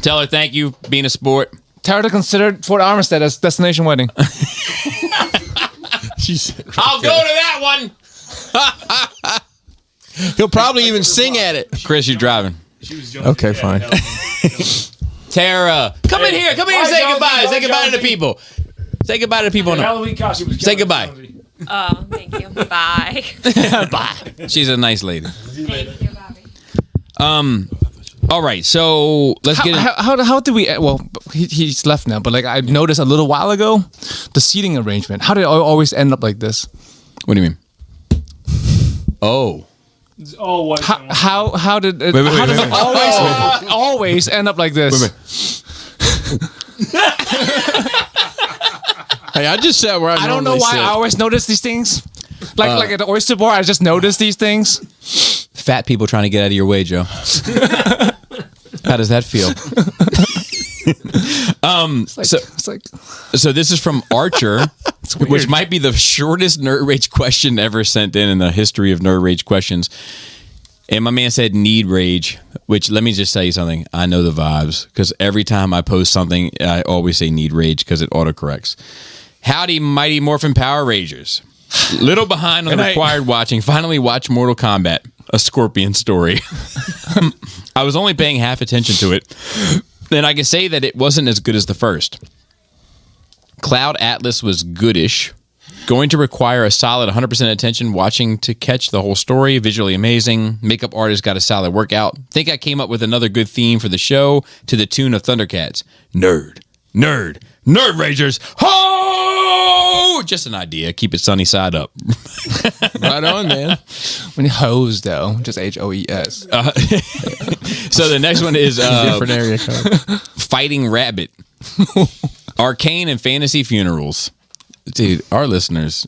Tell her thank you, being a sport.
Tara to consider Fort Armistead as destination wedding.
I'll go to that one.
He'll probably even sing at it.
Chris, you're driving.
Okay, fine.
Tara, come in here. Come in here. Say goodbye. Say goodbye to the people. Say goodbye to the people.
Halloween costume.
Say goodbye.
Oh, thank you. Bye.
Bye. She's a nice lady.
Thank you, Bobby.
All right, so let's get.
How did we? Well, he's left now. But like I noticed a little while ago, the seating arrangement. How did it always end up like this?
What do you mean? Oh.
Oh, what?
How did it?
Wait,
how does
wait,
it
wait.
always end up like this?
Hey, I just sat where
I don't know why I always notice these things. Like at the oyster bar, I just notice these things.
Fat people trying to get out of your way, Joe. How does that feel? So this is from Archer, which might be the shortest Nerd Rage question ever sent in the history of Nerd Rage questions. And my man said need rage, which let me just tell you something. I know the vibes because every time I post something, I always say need rage because it autocorrects. Howdy, Mighty Morphin Power Rangers. Little behind on the required watching. Finally watched Mortal Kombat, a Scorpion story. I was only paying half attention to it. And I can say that it wasn't as good as the first. Cloud Atlas was goodish. Going to require a solid 100% attention watching to catch the whole story. Visually amazing. Makeup artist got a solid workout. Think I came up with another good theme for the show to the tune of Thundercats. Nerd Rangers. Ho! Just an idea. Keep it sunny side up.
Right on, man.
When hoes though, just HOES.
So the next one is
Different area code.
Fighting Rabbit. Arcane and Fantasy Funerals. Dude, our listeners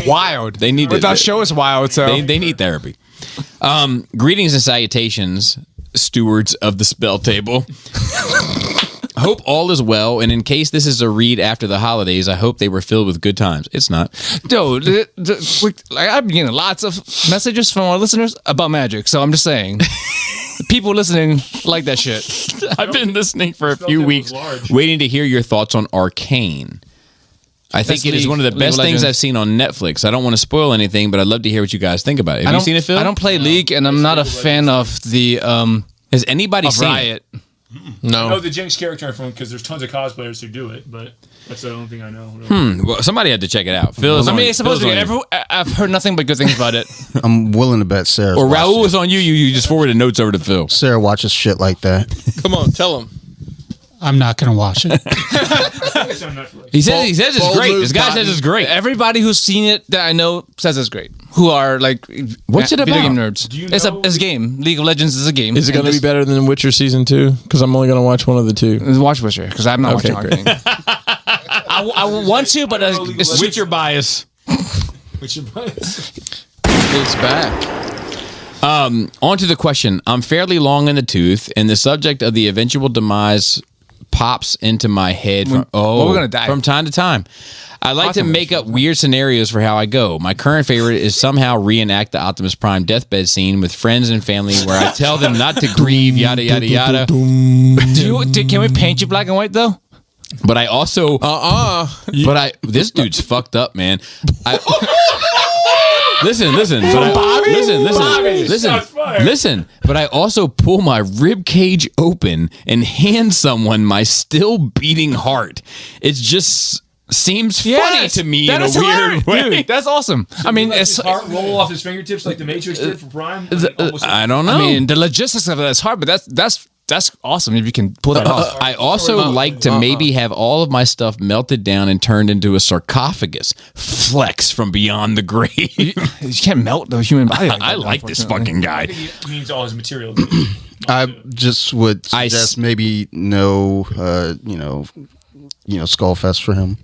Wild.
They need
but that show is wild, so
they need therapy. Greetings and salutations, stewards of the spell table. Hope all is well, and in case this is a read after the holidays, I hope they were filled with good times. It's not.
Dude, like I've been getting lots of messages from our listeners about magic, so I'm just saying. People listening like that shit.
I've been listening for a few weeks, waiting to hear your thoughts on Arcane. I think it is one of the best things I've seen on Netflix. I don't want to spoil anything, but I'd love to hear what you guys think about it. Have you seen it, Phil?
I don't play League, and I'm not a fan of the
Has anybody seen
Riot.
it?
No.
I know the Jinx character from because there's tons of cosplayers who do it, but that's the only thing I know. Really.
Well, somebody had to check it out. Phil,
I've heard nothing but good things about it.
I'm willing to bet Sarah.
Or Raul was on you. You just forwarded notes over to Phil.
Sarah watches shit like that.
Come on, tell him.
I'm not going to watch it.
It's on Netflix.
He says it's great. This guy says it's great.
Everybody who's seen it that I know says it's great. Who are like
What's it
video
about?
game nerds?
Do you
It's
know-
a game. League of Legends is a game.
Is it going to be better than Witcher Season 2? Because I'm only going to watch one of the two.
Watch Witcher because I'm not
Okay,
watching
great.
Arcane. I want to, but it's
Witcher bias.
It's back.
On to the question. I'm fairly long in the tooth, and the subject of the eventual demise pops into my head from,
we're gonna die.
from time to time. I like to make up weird scenarios for how I go. My current favorite is somehow reenact the Optimus Prime deathbed scene with friends and family where I tell them not to grieve, yada, yada, yada.
Can we paint you black and white though?
But I also... This dude's fucked up, man. Listen. But I also pull my rib cage open and hand someone my still beating heart. It just seems funny to me in a weird way.
Dude, that's awesome. I mean,
His heart roll off his fingertips like the Matrix did for Prime.
I don't know.
I mean, the logistics of that's hard, but that's awesome if you can pull that off.
I also like to maybe have all of my stuff melted down and turned into a sarcophagus. Flex from beyond the grave.
You can't melt the human body. Like that,
I like this fucking guy.
I think it means all his material.
I just would suggest maybe no, Skullfest for him.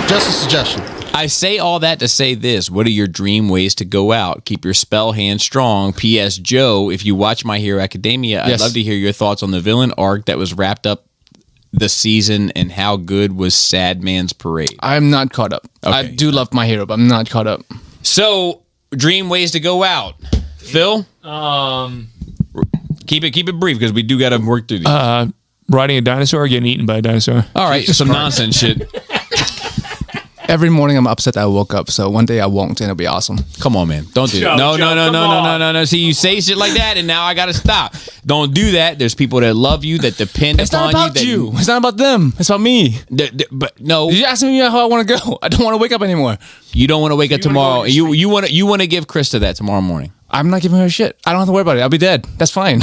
Just a suggestion.
I say all that to say this. What are your dream ways to go out? Keep your spell hand strong. P.S. Joe, if you watch My Hero Academia, I'd love to hear your thoughts on the villain arc that was wrapped up the season and how good was Sad Man's Parade.
I'm not caught up.
Okay.
I do love My Hero, but I'm not caught up.
So, dream ways to go out. Phil? Keep it brief because we do got to work through these.
Riding a dinosaur or getting eaten by a dinosaur.
All right, some nonsense shit.
Every morning I'm upset that I woke up, so one day I won't, and it'll be awesome.
Come on, man. Don't do that. No. See, you say shit like that, and now I gotta stop. Don't do that. There's people that love you, that depend
It's
upon
not about
you.
you. It's not about them. It's about me.
But no,
You asked me how I want to go. I don't want to wake up anymore.
you don't want to wake up tomorrow. You want to give Krista that tomorrow morning.
I'm not giving her shit. I don't have to worry about it. I'll be dead. That's fine.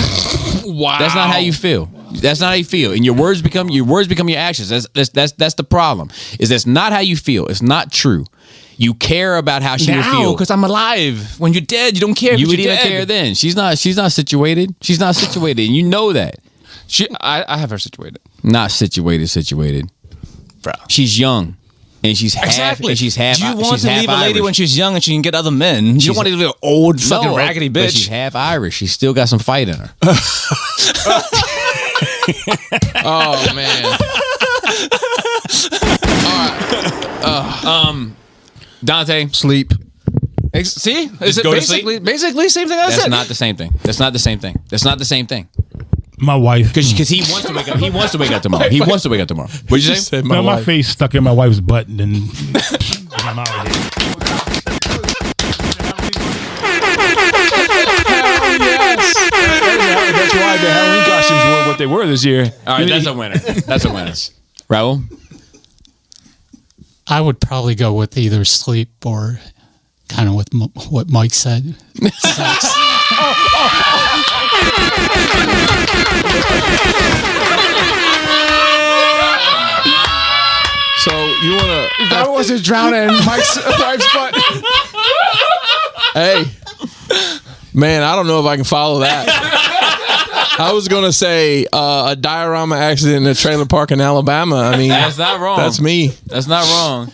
Wow.
That's not how you feel. That's not how you feel. And your words become your actions. That's the problem. Is that's not how you feel. It's not true. You care about how she would feel
because I'm alive. When you're dead, you don't care.
You would
you're
even
dead.
care then. She's not situated. She's not situated. And you know that.
I have her situated.
Not situated.
Bro.
She's young. And she's half.
Exactly.
And she's half.
Do you want
she's
to
half
leave a lady
Irish.
when she's young and she can get other men? You don't want to leave an old fucking raggedy bitch.
But she's half Irish. She's still got some fight in her.
Oh man.
Dante,
Sleep.
See? Is it
go to
basically same thing I
that's
said?
not the same thing. That's not the same thing. That's not the same thing.
My wife.
Because he wants to wake up. He wants to wake up tomorrow. He wants to wake up tomorrow. What'd you say?
My face stuck in my wife's butt, and then I'm out of here.
That's why the Halloween costumes were what they were this year.
All right, that's a winner. That's a winner. Raul?
I would probably go with either sleep or kind of with what Mike said. Sex.
So you wanna?
That wasn't drowning in Mike's wife's butt.
Hey, man, I don't know if I can follow that. I was gonna say a diorama accident in a trailer park in Alabama. I mean,
That's not wrong.
that's me.
That's not wrong.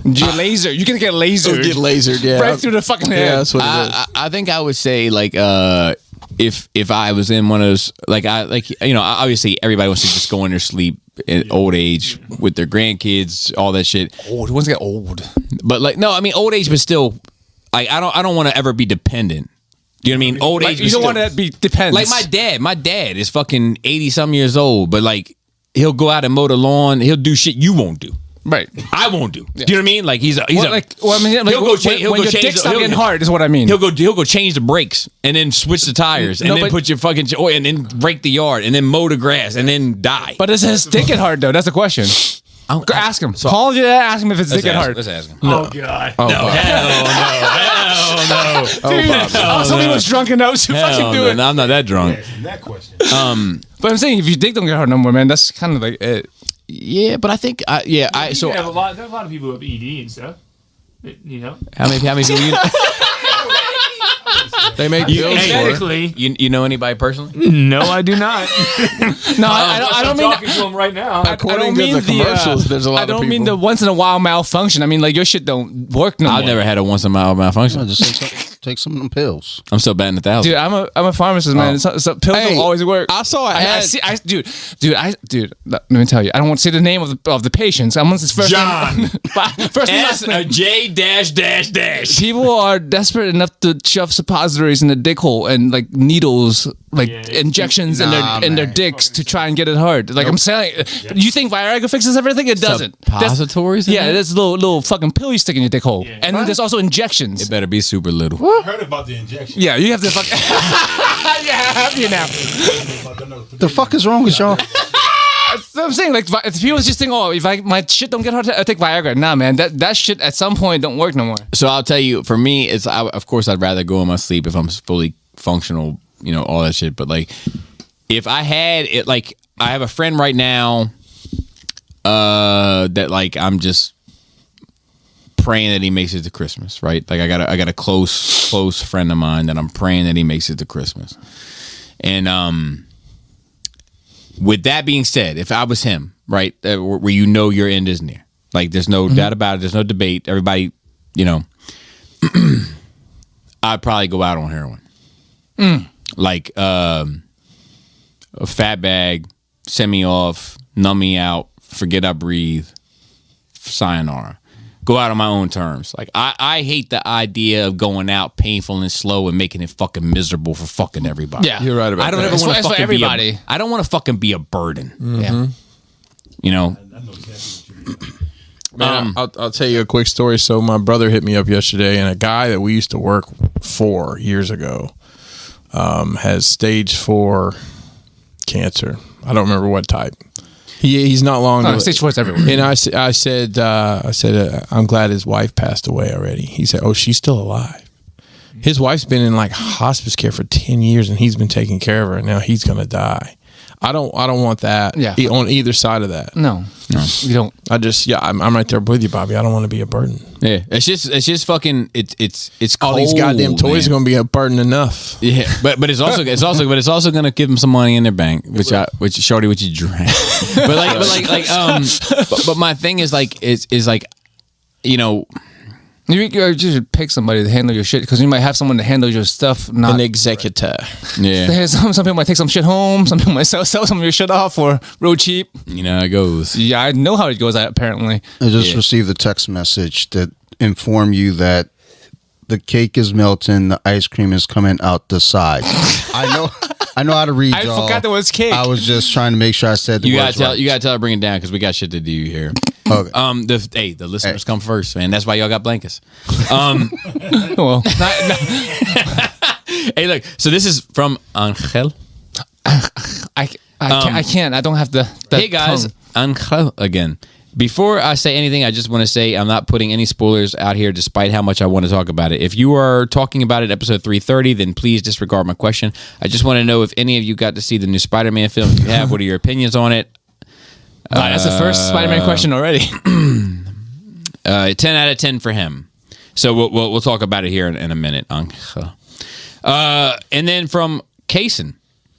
You're laser. You're gonna get lasered.
Get lasered, yeah.
Right through the fucking head.
Yeah, that's what it is.
I think I would say like if I was in one of those obviously everybody wants to just go in their sleep at old age with their grandkids, all that shit.
Old. Once get old.
But like no, I mean old age, but still, like I don't want to ever be dependent. Do you know what I mean? Old age.
You don't want to be dependent.
Like my dad is fucking 80-some years old, but like he'll go out and mow the lawn. He'll do shit you won't do.
Right.
I won't do. Do you know what I mean? Like he'll
He'll go change. When your dick's not getting hard is what I mean.
He'll go change the brakes and then switch the tires and then put your fucking oil and then break the yard and then mow the grass and then die.
But does his dick get hard though? That's the question. Go ask him. Call your dad. Ask him if his dick get hard.
Let's ask him.
Oh God.
No. Hell no.
Somebody was drunk enough to fucking do it.
No, I'm not that drunk.
That question.
But I'm saying if your dick don't get hard no more, man, that's kind of like it.
Yeah, but I think
There are a lot of people who have ED and stuff. You know.
how many people you know?
They make bills for it.
Technically,
You know anybody personally?
no, I do not.
No, I don't mean.
talking to him right now.
According to the commercials, there's a lot
I don't
of
mean the
people.
once in a while malfunction. I mean like your shit don't work no more.
I've never had a once in a while malfunction.
Just take some of them pills.
I'm still batting 1,000.
Dude, I'm a pharmacist, man. So pills
Hey,
don't always work.
I saw an ad.
Dude. Let me tell you. I don't want to say the name of the patients. I want his first
John.
name. First and last name.
J ..
People are desperate enough to shove suppositories in the dick hole and like needles, like injections in their dicks to try and get it hard. Like I'm saying, you think Viagra fixes everything? It doesn't.
Suppositories in
Yeah,
there?
there's a little fucking pill you stick in your dick hole, and then there's also injections.
It better be super little.
I heard about the injection.
Yeah, you have to fuck. Yeah, have you now?
The fuck is wrong with y'all?
That's what I'm saying. Like, if people just think, oh, if my shit don't get hard, I take Viagra. Nah, man, that shit at some point don't work no more.
So I'll tell you, for me, of course I'd rather go in my sleep if I'm fully functional, all that shit. But like, if I had it, like, I have a friend right now that like I'm just praying that he makes it to Christmas, right? Like I got a close friend of mine that I'm praying that he makes it to Christmas. And with that being said, if I was him, right, where your end is near, like there's no doubt about it, there's no debate. Everybody, I'd probably go out on heroin, like a fat bag, send me off, numb me out, forget I breathe, sayonara. Go out on my own terms. Like I hate the idea of going out painful and slow and making it fucking miserable for fucking everybody.
Yeah,
You're right about
I don't
that.
ever want to
It's for
fucking
everybody.
I don't want to fucking be a burden.
Yeah.
Man, I'll tell you a quick story. So my brother hit me up yesterday, and a guy that we used to work for years ago has stage 4 cancer. I don't remember what type. He's not long.
Stage 4 is everywhere.
And I said, I'm glad his wife passed away already. He said, oh, she's still alive. His wife's been in like hospice care for 10 years, and he's been taking care of her. And now he's gonna die. I don't want that.
Yeah.
On either side of that.
No, you don't.
I'm right there with you, Bobby. I don't want to be a burden.
Yeah, it's just fucking. It's
all
cold,
these goddamn toys
man.
are gonna be a burden enough.
Yeah, but it's also gonna give them some money in their bank, which shorty, which you drank. but my thing is like is like, you know.
You should pick somebody to handle your shit because you might have someone to handle your stuff. Not
an executor.
Yeah.
Some people might take some shit home. Some people might sell some of your shit off for real cheap.
You know how it goes.
Yeah, I know how it goes. Apparently,
I just received a text message that informed you that the cake is melting, the ice cream is coming out the side. I know how to read.
I
y'all.
forgot there was cake.
I was just trying to make sure I said the
You
words right.
gotta tell her to bring it down because we got shit to do here.
Okay.
The listeners come first, man. That's why y'all got blankets.
Well,
Hey, look. So this is from Angel.
I can't. I don't have the.
Hey guys, Angel again. Before I say anything, I just want to say I'm not putting any spoilers out here despite how much I want to talk about it. If you are talking about it episode 330, then please disregard my question. I just want to know if any of you got to see the new Spider-Man film. If you have, what are your opinions on it?
That's the first Spider-Man question already.
10 out of 10 for him. So we'll talk about it here in a minute. And then from Kaysen.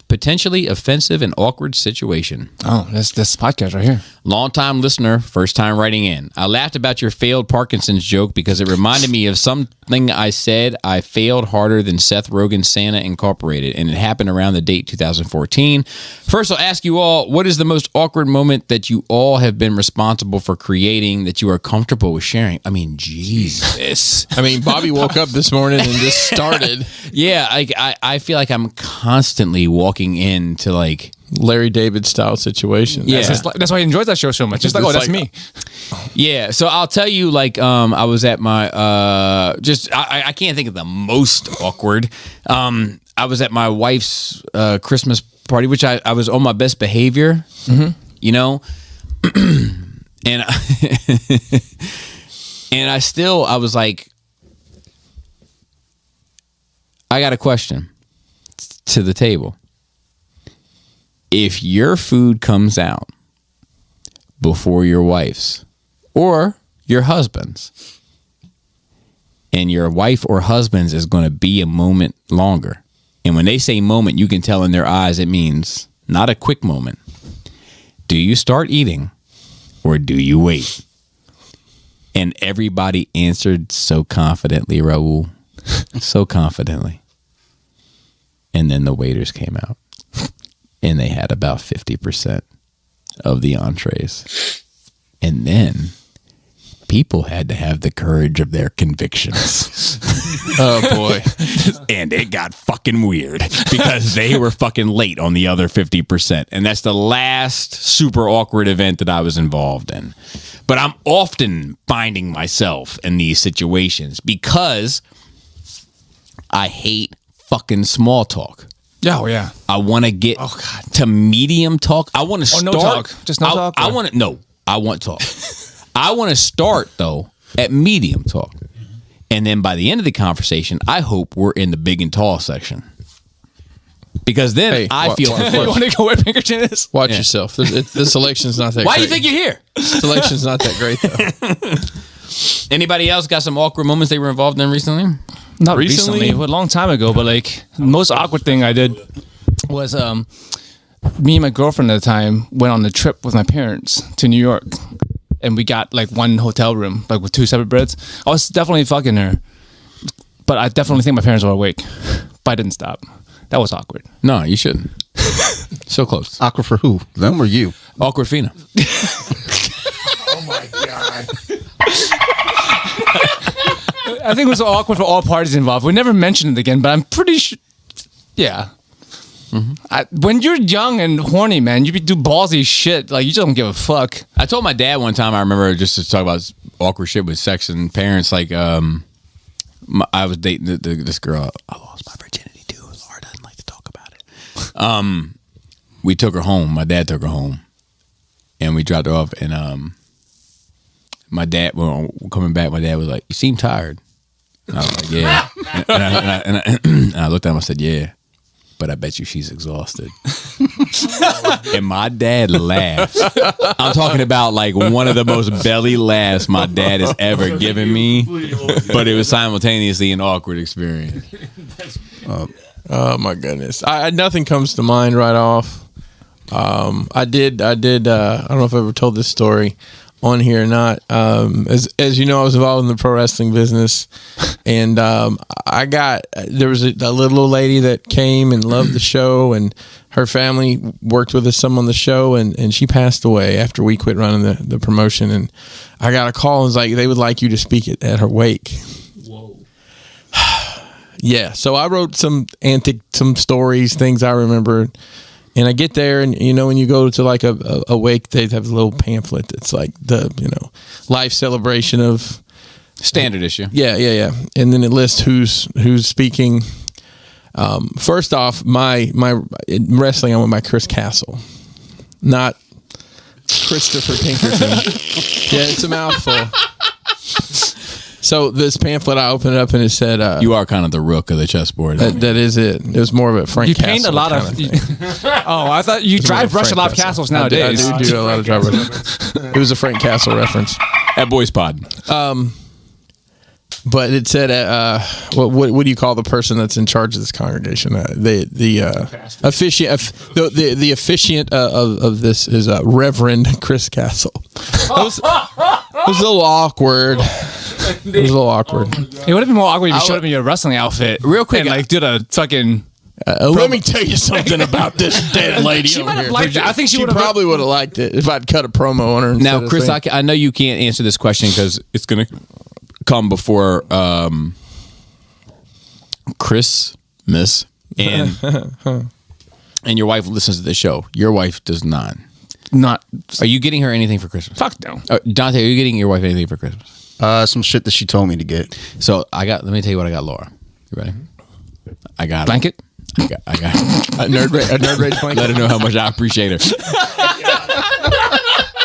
Potentially offensive and awkward situation.
Oh, that's this podcast right here.
Long-time listener, first time writing in. I laughed about your failed Parkinson's joke because it reminded me of something I said. I failed harder than Seth Rogen's Santa Incorporated, and it happened around the date 2014. First, I'll ask you all, what is the most awkward moment that you all have been responsible for creating that you are comfortable with sharing? I mean, Jesus.
I mean, Bobby woke up this morning and just started.
Yeah, I feel like I'm constantly walking into like
Larry David style situation.
Yeah,
that's why he enjoys that show so much. Just like, that's me.
Yeah, so I'll tell you, like, I was at my I can't think of the most awkward. I was at my wife's Christmas party, which I was on my best behavior, you know, and and I was like, I got a question to the table. If your food comes out before your wife's or your husband's, and your wife or husband's is going to be a moment longer, and when they say moment, you can tell in their eyes it means not a quick moment. Do you start eating or do you wait? And everybody answered so confidently, Raul, so confidently. And then the waiters came out. And they had about 50% of the entrees. And then people had to have the courage of their convictions.
Oh, boy.
And it got fucking weird because they were fucking late on the other 50%. And that's the last super awkward event that I was involved in. But I'm often finding myself in these situations because I hate fucking small talk.
Oh, yeah.
I want to get to medium talk. I want to start.
No talk. Just no talk?
I want to, no, I want talk. I want to start, though, at medium talk. And then by the end of the conversation, I hope we're in the big and tall section. Because then I feel...
You want to go where Pinkerton is?
Watch yourself. The selection's not that
Why
great.
do you think you're here?
Selection's not that great, though.
Anybody else got some awkward moments they were involved in recently?
Not recently, a long time ago, but like the most awkward thing I did was me and my girlfriend at the time went on a trip with my parents to New York, and we got like one hotel room, like with 2 separate beds. I was definitely fucking her, but I definitely think my parents were awake, but I didn't stop. That was awkward.
No, you shouldn't. So close.
Awkward for who? Them or you?
Awkward Fina.
Oh my God.
I think it was awkward for all parties involved. We never mentioned it again, but I'm pretty sure. Yeah. When you're young and horny, man, you do ballsy shit. Like, you just don't give a fuck.
I told my dad one time, I remember, just to talk about awkward shit with sex and parents, like, I was dating this girl. I lost my virginity too. Laura doesn't like to talk about it. We took her home. My dad took her home, and we dropped her off. And my dad, coming back, my dad was like, "You seem tired." And I was like, "Yeah." And I looked at him. I said, "Yeah, but I bet you she's exhausted." And my dad laughed. I'm talking about like one of the most belly laughs my dad has ever given me, but it was simultaneously an awkward experience.
Oh my goodness! Nothing comes to mind right off. I did. I don't know if I ever told this story on here or not. As you know, I was involved in the pro wrestling business, and there was a little old lady that came and loved the show, and her family worked with us some on the show, and she passed away after we quit running the promotion. And I got a call and was like, they would like you to speak at her wake. Whoa. Yeah, so I wrote some stories, things I remember. And I get there, and when you go to like a wake, they have a little pamphlet that's like the life celebration of
standard issue.
Yeah. And then it lists who's speaking. First off, my in wrestling, I went by Chris Castle, not Christopher Pinkerton. Yeah, it's a mouthful. So this pamphlet, I opened it up and it said,
"You are kind of the rook of the chessboard."
That is it. It was more of a Frank.
You
Castle
paint a lot of. I thought you drive brush a lot of castles nowadays.
I do a lot of drive brush. It was a Frank Castle reference
at Boys Pod.
But it said, what do you call the person that's in charge of this congregation? The officiant. The officiant of this is Reverend Chris Castle. It was a little awkward. It was a little awkward.
It would have been more awkward if you showed up in your wrestling outfit
real quick
and like did a fucking.
Let me tell you something about this dead lady.
She
over
might have
here.
liked it. I think she
probably would have liked it if I'd cut a promo on her.
Now, Chris, I know you can't answer this question because it's going to come before Christmas, and your wife listens to the show. Your wife does not. Are you getting her anything for Christmas?
Fuck no.
Dante, are you getting your wife anything for Christmas?
Some shit that she told me to get.
So let me tell you what I got Laura. You ready? I got
blanket.
I got
a nerd rage blanket.
Let her know how much I appreciate her.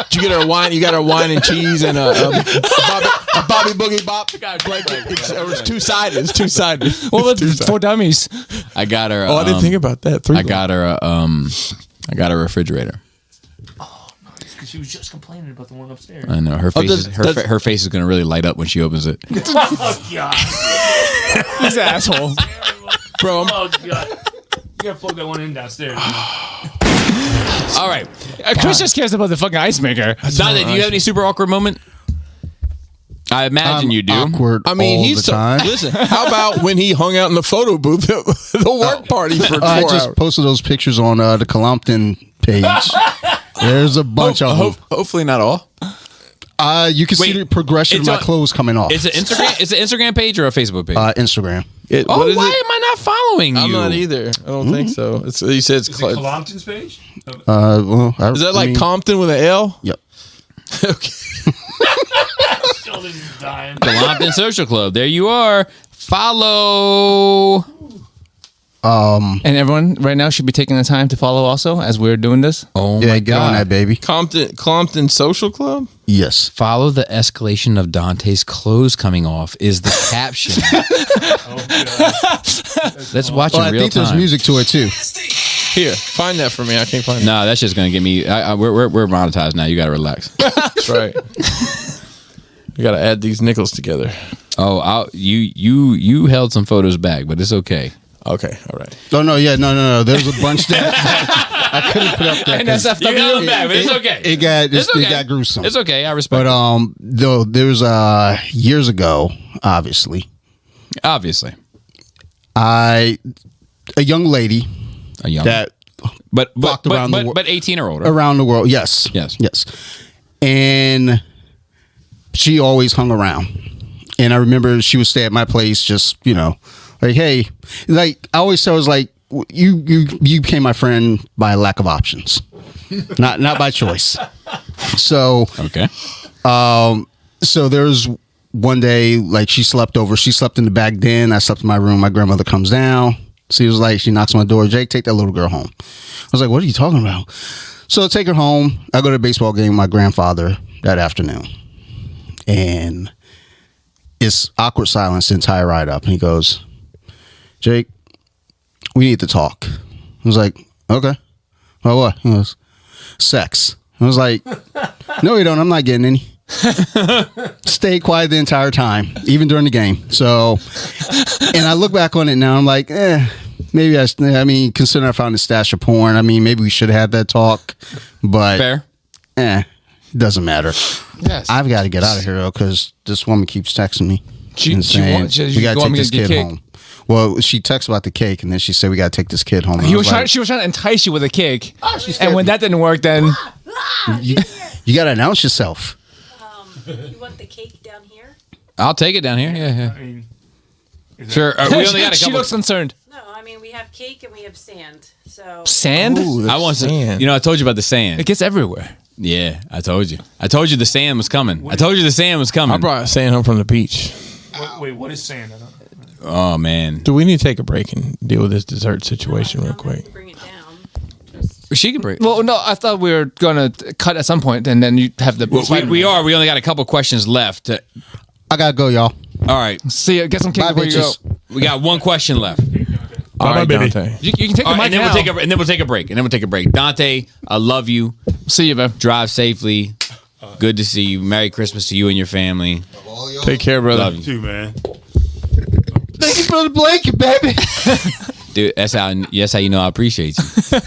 Did you get her a wine? You got her wine and cheese and a Bobby Boogie Bop blanket. It's two-sided. It's two-sided.
What was for dummies?
I got her.
I didn't think about that.
I got her. I got a refrigerator.
She was just complaining about the one upstairs.
I know her face. Her face is going to really light up when she opens it.
Oh God!
This asshole,
bro.
Oh God! You gotta plug that one in downstairs.
All right,
Chris just cares about the fucking ice maker.
Dante, do you have any super awkward moment? I imagine you do.
Awkward.
I mean,
all the time.
Listen. How about when he hung out in the photo booth at the work party for 4
I just
hours?
posted those pictures on the Columpton page. There's a bunch of them.
Hopefully not all.
You can see the progression of my clothes coming off.
Is it Instagram? Is it Instagram page or a Facebook page?
Instagram.
Why am I not following you?
I'm not either. I don't think so. He said it's
Colompton's page.
Is that like Compton with an L?
Yep.
Okay.
Sheldon's dying.
Colompton Social Club. There you are. Follow.
And everyone right now should be taking the time to follow also as we're doing this.
Oh
yeah,
my
get
God.
on that, baby.
Compton Social Club?
Yes.
Follow the escalation of Dante's clothes coming off is the caption. Let's watch it
I
real
think
time.
there's music to it too.
Here, find that for me. I can't find it.
No, that's just gonna get me. We're monetized now. You gotta relax.
That's right. We gotta add these nickels together.
Oh, you held some photos back, but it's okay.
Okay, all right.
Oh no, yeah, no. There's a bunch that I couldn't put up there.
You held them back, but it's okay.
It got gruesome.
It's okay. I respect.
But though there was years ago, obviously,
a
young lady that
but
around the world,
but 18 or older
around the world. Yes, and she always hung around. And I remember she would stay at my place, just like, hey, like I always said, I was like, you became my friend by lack of options, not by choice. So
Okay.
So there's one day, like, she slept over. She slept in the back den. I slept in my room. My grandmother comes down. She was like, she knocks on my door. Jake, take that little girl home. I was like, what are you talking about? So I take her home. I go to a baseball game with my grandfather that afternoon. And it's awkward silence the entire ride up. And he goes, Jake, we need to talk. I was like, okay. Well, what? He goes, sex. I was like, no, you don't. I'm not getting any. Stay quiet the entire time, even during the game. So, and I look back on it now, I'm like, maybe I mean, considering I found a stash of porn, I mean, maybe we should have that talk, but
Fair.
it doesn't matter.
Yes.
I've got to get out of here though, because this woman keeps texting me
She
and saying,
wants-
we got to
want
take
me to
this
get
kid
cake?
home. Well, she texted about the cake, and then she said we got to take this kid home. And I
She
was like,
was trying to entice you with a cake.
scared
And when
me.
that didn't work, then
you got to announce yourself.
You want the cake down here?
I'll take it down here. Yeah.
I mean,
Sure. We only got a
she
couple.
looks concerned.
No, I mean we have cake and we have sand. So
Sand?
I want some. You know, I told you about the sand.
It gets everywhere.
Yeah, I told you. I told you the sand was coming. I told you the sand was coming.
I brought sand home from the beach.
wait, what is sand? I don't.
Oh man,
Do we need to take a break and deal with this dessert situation real quick?
bring it down.
she can break.
Well, no, I thought we were going to cut at some point, and then you have the.
We are. We only got a couple questions left.
I got to go, y'all.
All right,
See you. Get some cake
Bye,
before you go.
bitches.
we got one question left.
All right,
baby.
Dante.
You can take
All
the
right,
mic
and then
now.
we'll take a break. And then we'll take a break. Dante, I love you.
See you, man.
Drive safely. Good to see you. Merry Christmas to you and your family.
Take care, brother.
Love you,
Too, man.
Thank you for the blanket, baby.
dude. That's how you know I appreciate you.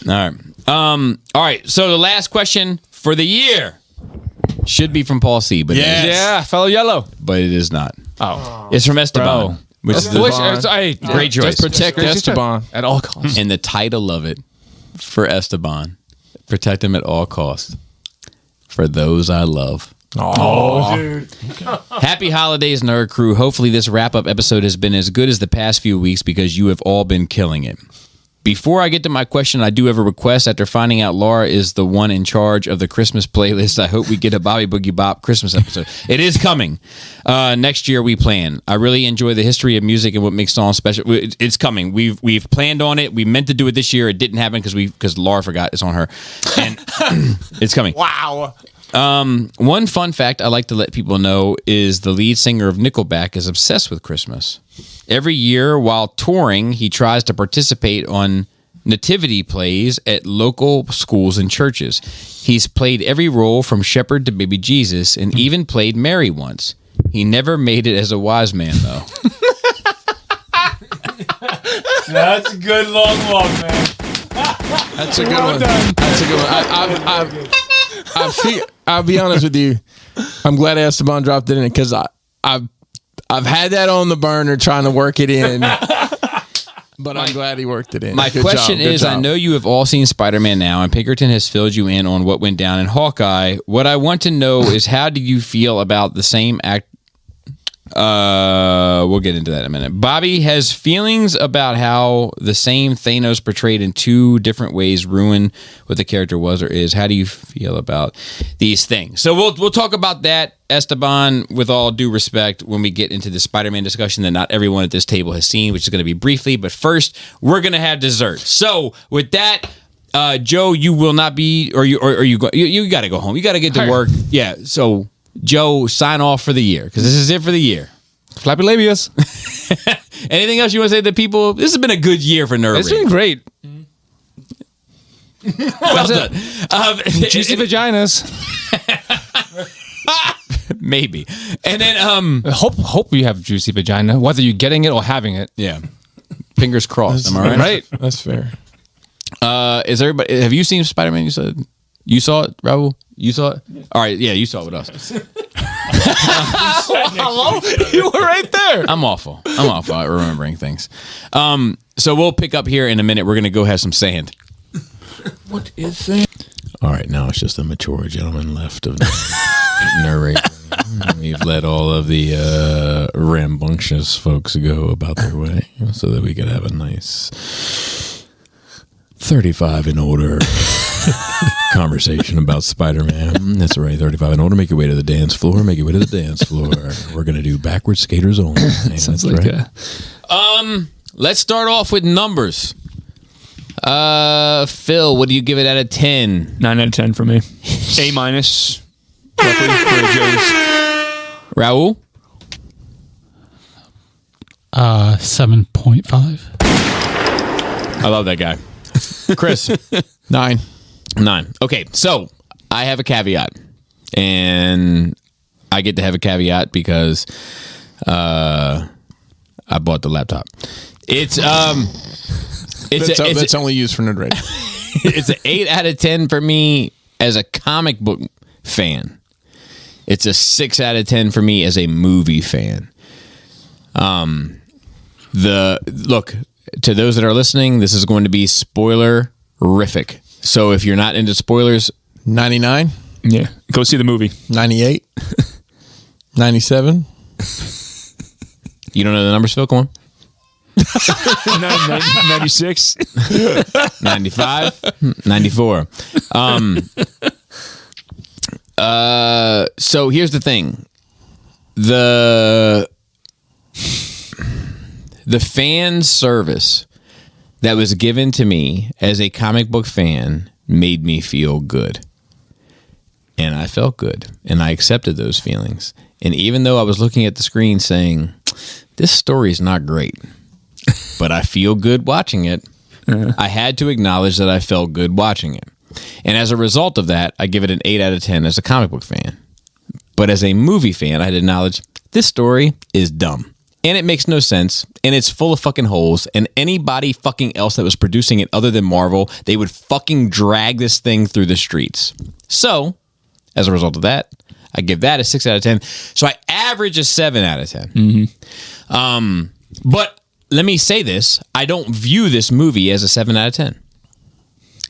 All right. All right. So the last question for the year should be from Paul C. But
Yes.
Yeah, fellow yellow.
but it is not.
Oh.
It's from Esteban, which is the great choice.
Just protect Esteban.
At all costs.
And the title of it for Esteban, protect him at all costs. For those I love. Happy holidays, Nerd Crew. Hopefully this wrap-up episode has been as good as the past few weeks because you have all been killing it. Before I get to my question, I do have a request. After finding out Laura is the one in charge of the Christmas playlist, I hope we get a Bobby Boogie Bop Christmas episode. It is coming. Next year we plan. I really enjoy the history of music and what makes songs special. It's coming. We've planned on it. We meant to do it this year. It didn't happen because Laura forgot. It's on her. And it's coming.
Wow.
One fun fact I like to let people know is the lead singer of Nickelback is obsessed with Christmas. Every year while touring, he tries to participate on nativity plays at local schools and churches. He's played every role from shepherd to baby Jesus and even played Mary once. He never made it as a wise man, though.
That's a good long walk, man.
That's a good one. That's a good one. I'll be honest with you. I'm glad Esteban dropped it in because I've had that on the burner trying to work it in, but I'm glad he worked it in.
My
Good
question
job, good
is, I
job.
know you have all seen Spider-Man now, and Pinkerton has filled you in on what went down in Hawkeye. What I want to know is, how do you feel about the same act? We'll get into that in a minute. Bobby has feelings about how the same Thanos portrayed in two different ways ruined what the character was or is. How do you feel about these things? So we'll talk about that, Esteban, with all due respect, when we get into the Spider-Man discussion that not everyone at this table has seen, which is going to be briefly. But first, we're going to have dessert. So with that, Joe, you will not be, or you got to go home. You got to get to work. Yeah. So Joe, sign off for the year because this is it for the year.
Flappy labias.
Anything else you want to say to people? This has been a good year for Nerd
It's
Rage.
been great.
Well done.
Juicy vaginas.
Maybe. And then,
Hope you have juicy vagina, whether you're getting it or having it.
yeah. Fingers crossed. Am I right?
Right.
That's fair.
Is everybody? Have you seen Spider-Man? You said you saw it, Raul. You saw it. All right. Yeah, you saw it with us.
Hello? You were right there.
I'm awful at remembering things. So we'll pick up here in a minute. We're gonna go have some sand.
What is that?
All right, now it's just a mature gentleman left of narrating.
We've let all of the rambunctious folks go about their way so that we could have a nice 35 and older conversation about Spider-Man. That's right, 35 and older. Make your way to the dance floor. Make your way to the dance floor. We're going to do backward skaters only.
Sounds like
right. Let's start off with numbers. Phil, what do you give it out of 10?
9 out of 10 for me. A minus. Roughly for Joe's.
Raul?
7.5.
I love that guy. Chris?
9.
9. Okay, so I have a caveat. And I get to have a caveat because I bought the laptop. It's
That's only used for nerd radio.
It's an 8 out of 10 for me as a comic book fan. It's a 6 out of 10 for me as a movie fan. Look, to those that are listening, this is going to be spoiler-rific. So if you're not into spoilers,
99,
Yeah. Go see the movie.
98, 97.
you don't know the numbers, Phil? Come on.
96.
95, 94. So here's the thing. The fan service that was given to me as a comic book fan made me feel good. And I felt good. And I accepted those feelings. And even though I was looking at the screen saying, this story is not great, but I feel good watching it, I had to acknowledge that I felt good watching it. And as a result of that, I give it an 8 out of 10 as a comic book fan. But as a movie fan, I had to acknowledge this story is dumb. And it makes no sense. And it's full of fucking holes. And anybody fucking else that was producing it other than Marvel, they would fucking drag this thing through the streets. So, as a result of that, I give that a 6 out of 10. So I average a 7 out of 10. Mm-hmm. But let me say this. I don't view this movie as a 7 out of 10.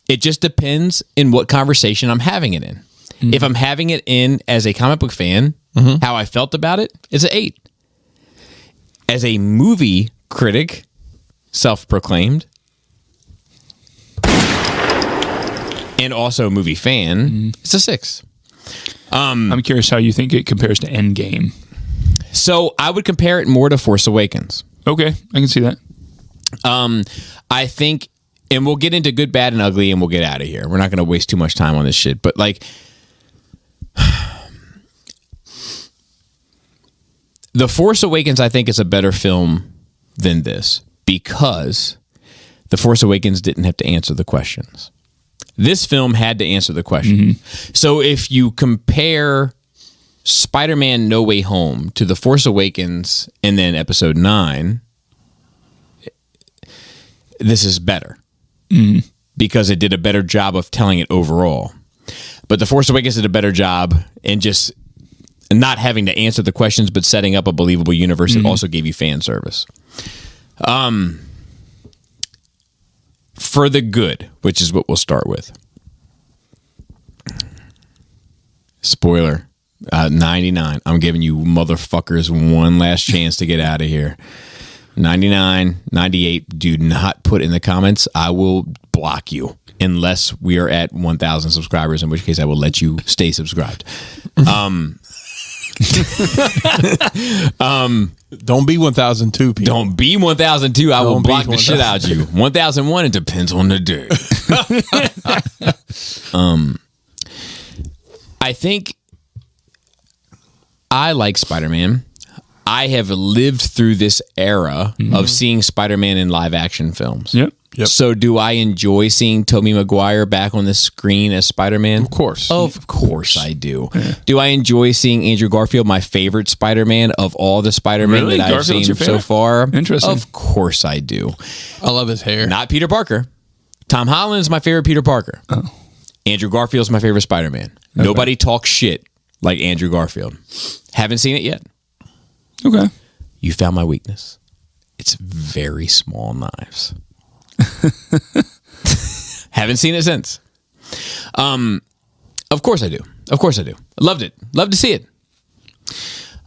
It just depends in what conversation I'm having it in. Mm-hmm. If I'm having it in as a comic book fan, how I felt about it, it's an 8. As a movie critic, self-proclaimed, and also a movie fan, it's a 6.
I'm curious how you think it compares to Endgame.
So I would compare it more to Force Awakens.
Okay, I can see that.
I think, and we'll get into good, bad, and ugly, and we'll get out of here. We're not going to waste too much time on this shit. But like, The Force Awakens, I think, is a better film than this because The Force Awakens didn't have to answer the questions. This film had to answer the question. Mm-hmm. So if you compare Spider-Man No Way Home to The Force Awakens and then Episode 9, this is better because it did a better job of telling it overall. But The Force Awakens did a better job in just not having to answer the questions, but setting up a believable universe that also gave you fan service. For the good, which is what we'll start with. Spoiler, 99. I'm giving you motherfuckers one last chance to get out of here. 99, 98, do not put in the comments. I will block you unless we are at 1,000 subscribers, in which case I will let you stay subscribed.
Don't be 1002 people.
Don't be 1002. I will block the shit out of you. 1001, it depends on the day. I think I like Spider-Man. I have lived through this era of seeing Spider-Man in live action films.
Yep.
So do I enjoy seeing Tobey Maguire back on the screen as Spider-Man?
Of course.
Of course I do. Yeah. Do I enjoy seeing Andrew Garfield, my favorite Spider-Man of all the Spider-Men that I've seen so far?
Interesting.
Of course I do.
I love his hair.
Not Peter Parker. Tom Holland is my favorite Peter Parker. Oh. Andrew Garfield's my favorite Spider-Man. Okay. Nobody talks shit like Andrew Garfield. Haven't seen it yet.
Okay.
You found my weakness. It's very small knives. Haven't seen it since. Of course I do. Of course I do. I loved it. Love to see it.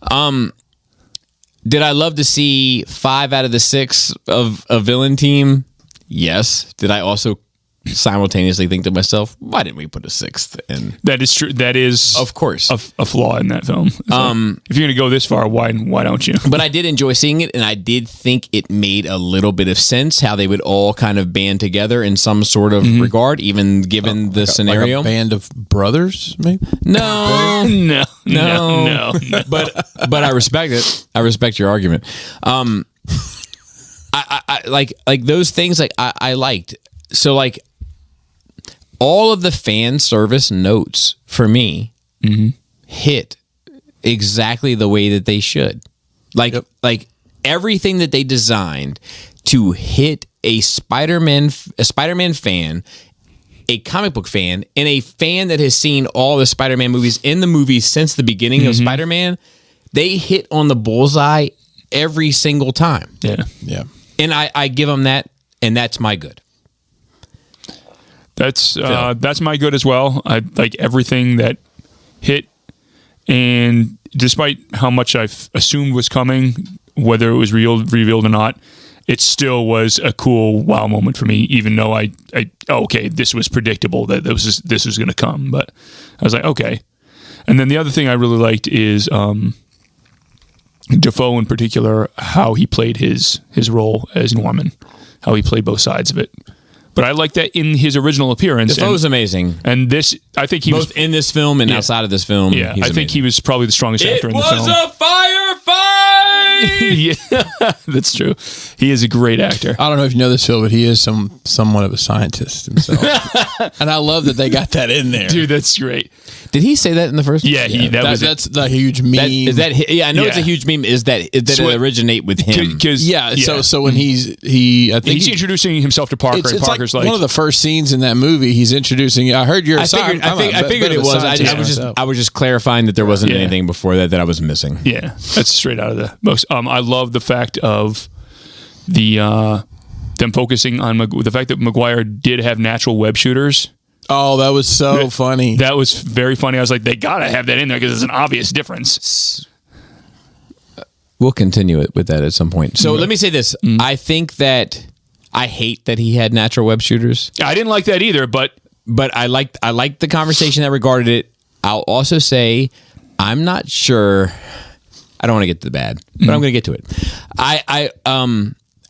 Did I love to see 5 out of the 6 of a villain team? Yes. Did I also simultaneously think to myself, why didn't we put a 6th in?
That is true. That is,
of course,
a flaw in that film. If you're going to go this far, why don't you?
But I did enjoy seeing it, and I did think it made a little bit of sense how they would all kind of band together in some sort of regard, even given the scenario.
Like a band of brothers, maybe?
No,
No.
but I respect it. I respect your argument. I like those things. Like I liked. So like all of the fan service notes for me hit exactly the way that they should. Like everything that they designed to hit a Spider-Man fan, a comic book fan, and a fan that has seen all the Spider-Man movies in the movies since the beginning of Spider-Man, they hit on the bullseye every single time.
Yeah.
And I give them that, and that's my good.
That's my good as well. I like everything that hit, and despite how much I assumed was coming, whether it was revealed or not, it still was a cool wow moment for me. Even though okay, this was predictable that this was going to come, but I was like, okay. And then the other thing I really liked is Dafoe in particular, how he played his role as Norman, how he played both sides of it. But I like that in his original appearance.
Dafoe was amazing.
And this, I think he
both in this film and outside of this film.
Yeah, I think he was probably the strongest actor in the film.
It was a firefight!
Yeah, that's true. He is a great actor.
I don't know if you know this, Phil, but he is somewhat of a scientist himself. And I love that they got that in there.
Dude, that's great.
Did he say that in the first?
Yeah,
that's the huge meme.
I know it's a huge meme. Is that it originate with him?
So when he's
introducing himself to Parker, and Parker's like
one of the first scenes in that movie. He's introducing. I heard you're.
I figured it was. I was just clarifying that there wasn't anything before that I was missing.
Yeah, that's straight out of the books. I love the fact of them focusing on the fact that Maguire did have natural web shooters.
Oh, that was so funny.
That was very funny. I was like, they gotta have that in there because it's an obvious difference.
We'll continue it with that at some point. So let me say this: I think that I hate that he had natural web shooters.
I didn't like that either, but
I liked the conversation that regarded it. I'll also say I'm not sure. I don't want to get to the bad, but I'm going to get to it.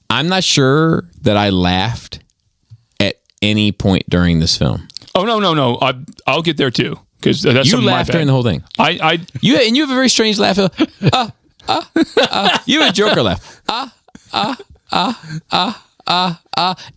I'm not sure that I laughed at any point during this film.
Oh no! I'll get there too because that's
you laughed during the whole thing. You have a very strange laugh. You have a Joker laugh.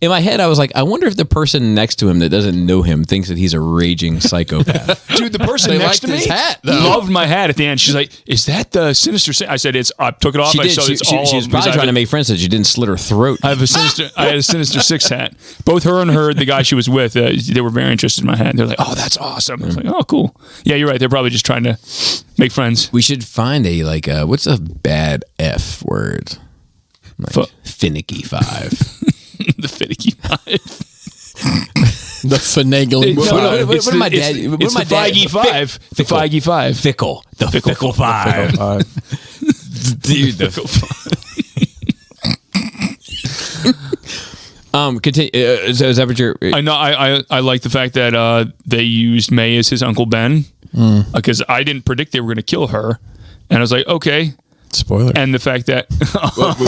In my head, I was like, I wonder if the person next to him that doesn't know him thinks that he's a raging psychopath.
Dude, the person next to me loved my hat at the end. She's like, "Is that the Sinister Six?" I said, I took it off.
She did. She was probably trying to make friends so she didn't slit her throat.
I had a Sinister Six hat. Both her and the guy she was with, they were very interested in my hat. They're like, "Oh, that's awesome." I was like, "Oh, cool." Yeah, you're right. They're probably just trying to make friends.
We should find what's a bad F word? Like finicky 5.
The finicky 5.
The finagling.
What am I dad?
It's the Feige 5. The Feige 5.
Fickle. The fickle 5. Dude, the fickle 5. Continue. Is that what you're?
I know. I like the fact that they used May as his Uncle Ben because I didn't predict they were going to kill her, and I was like, okay.
Spoiler.
And the fact that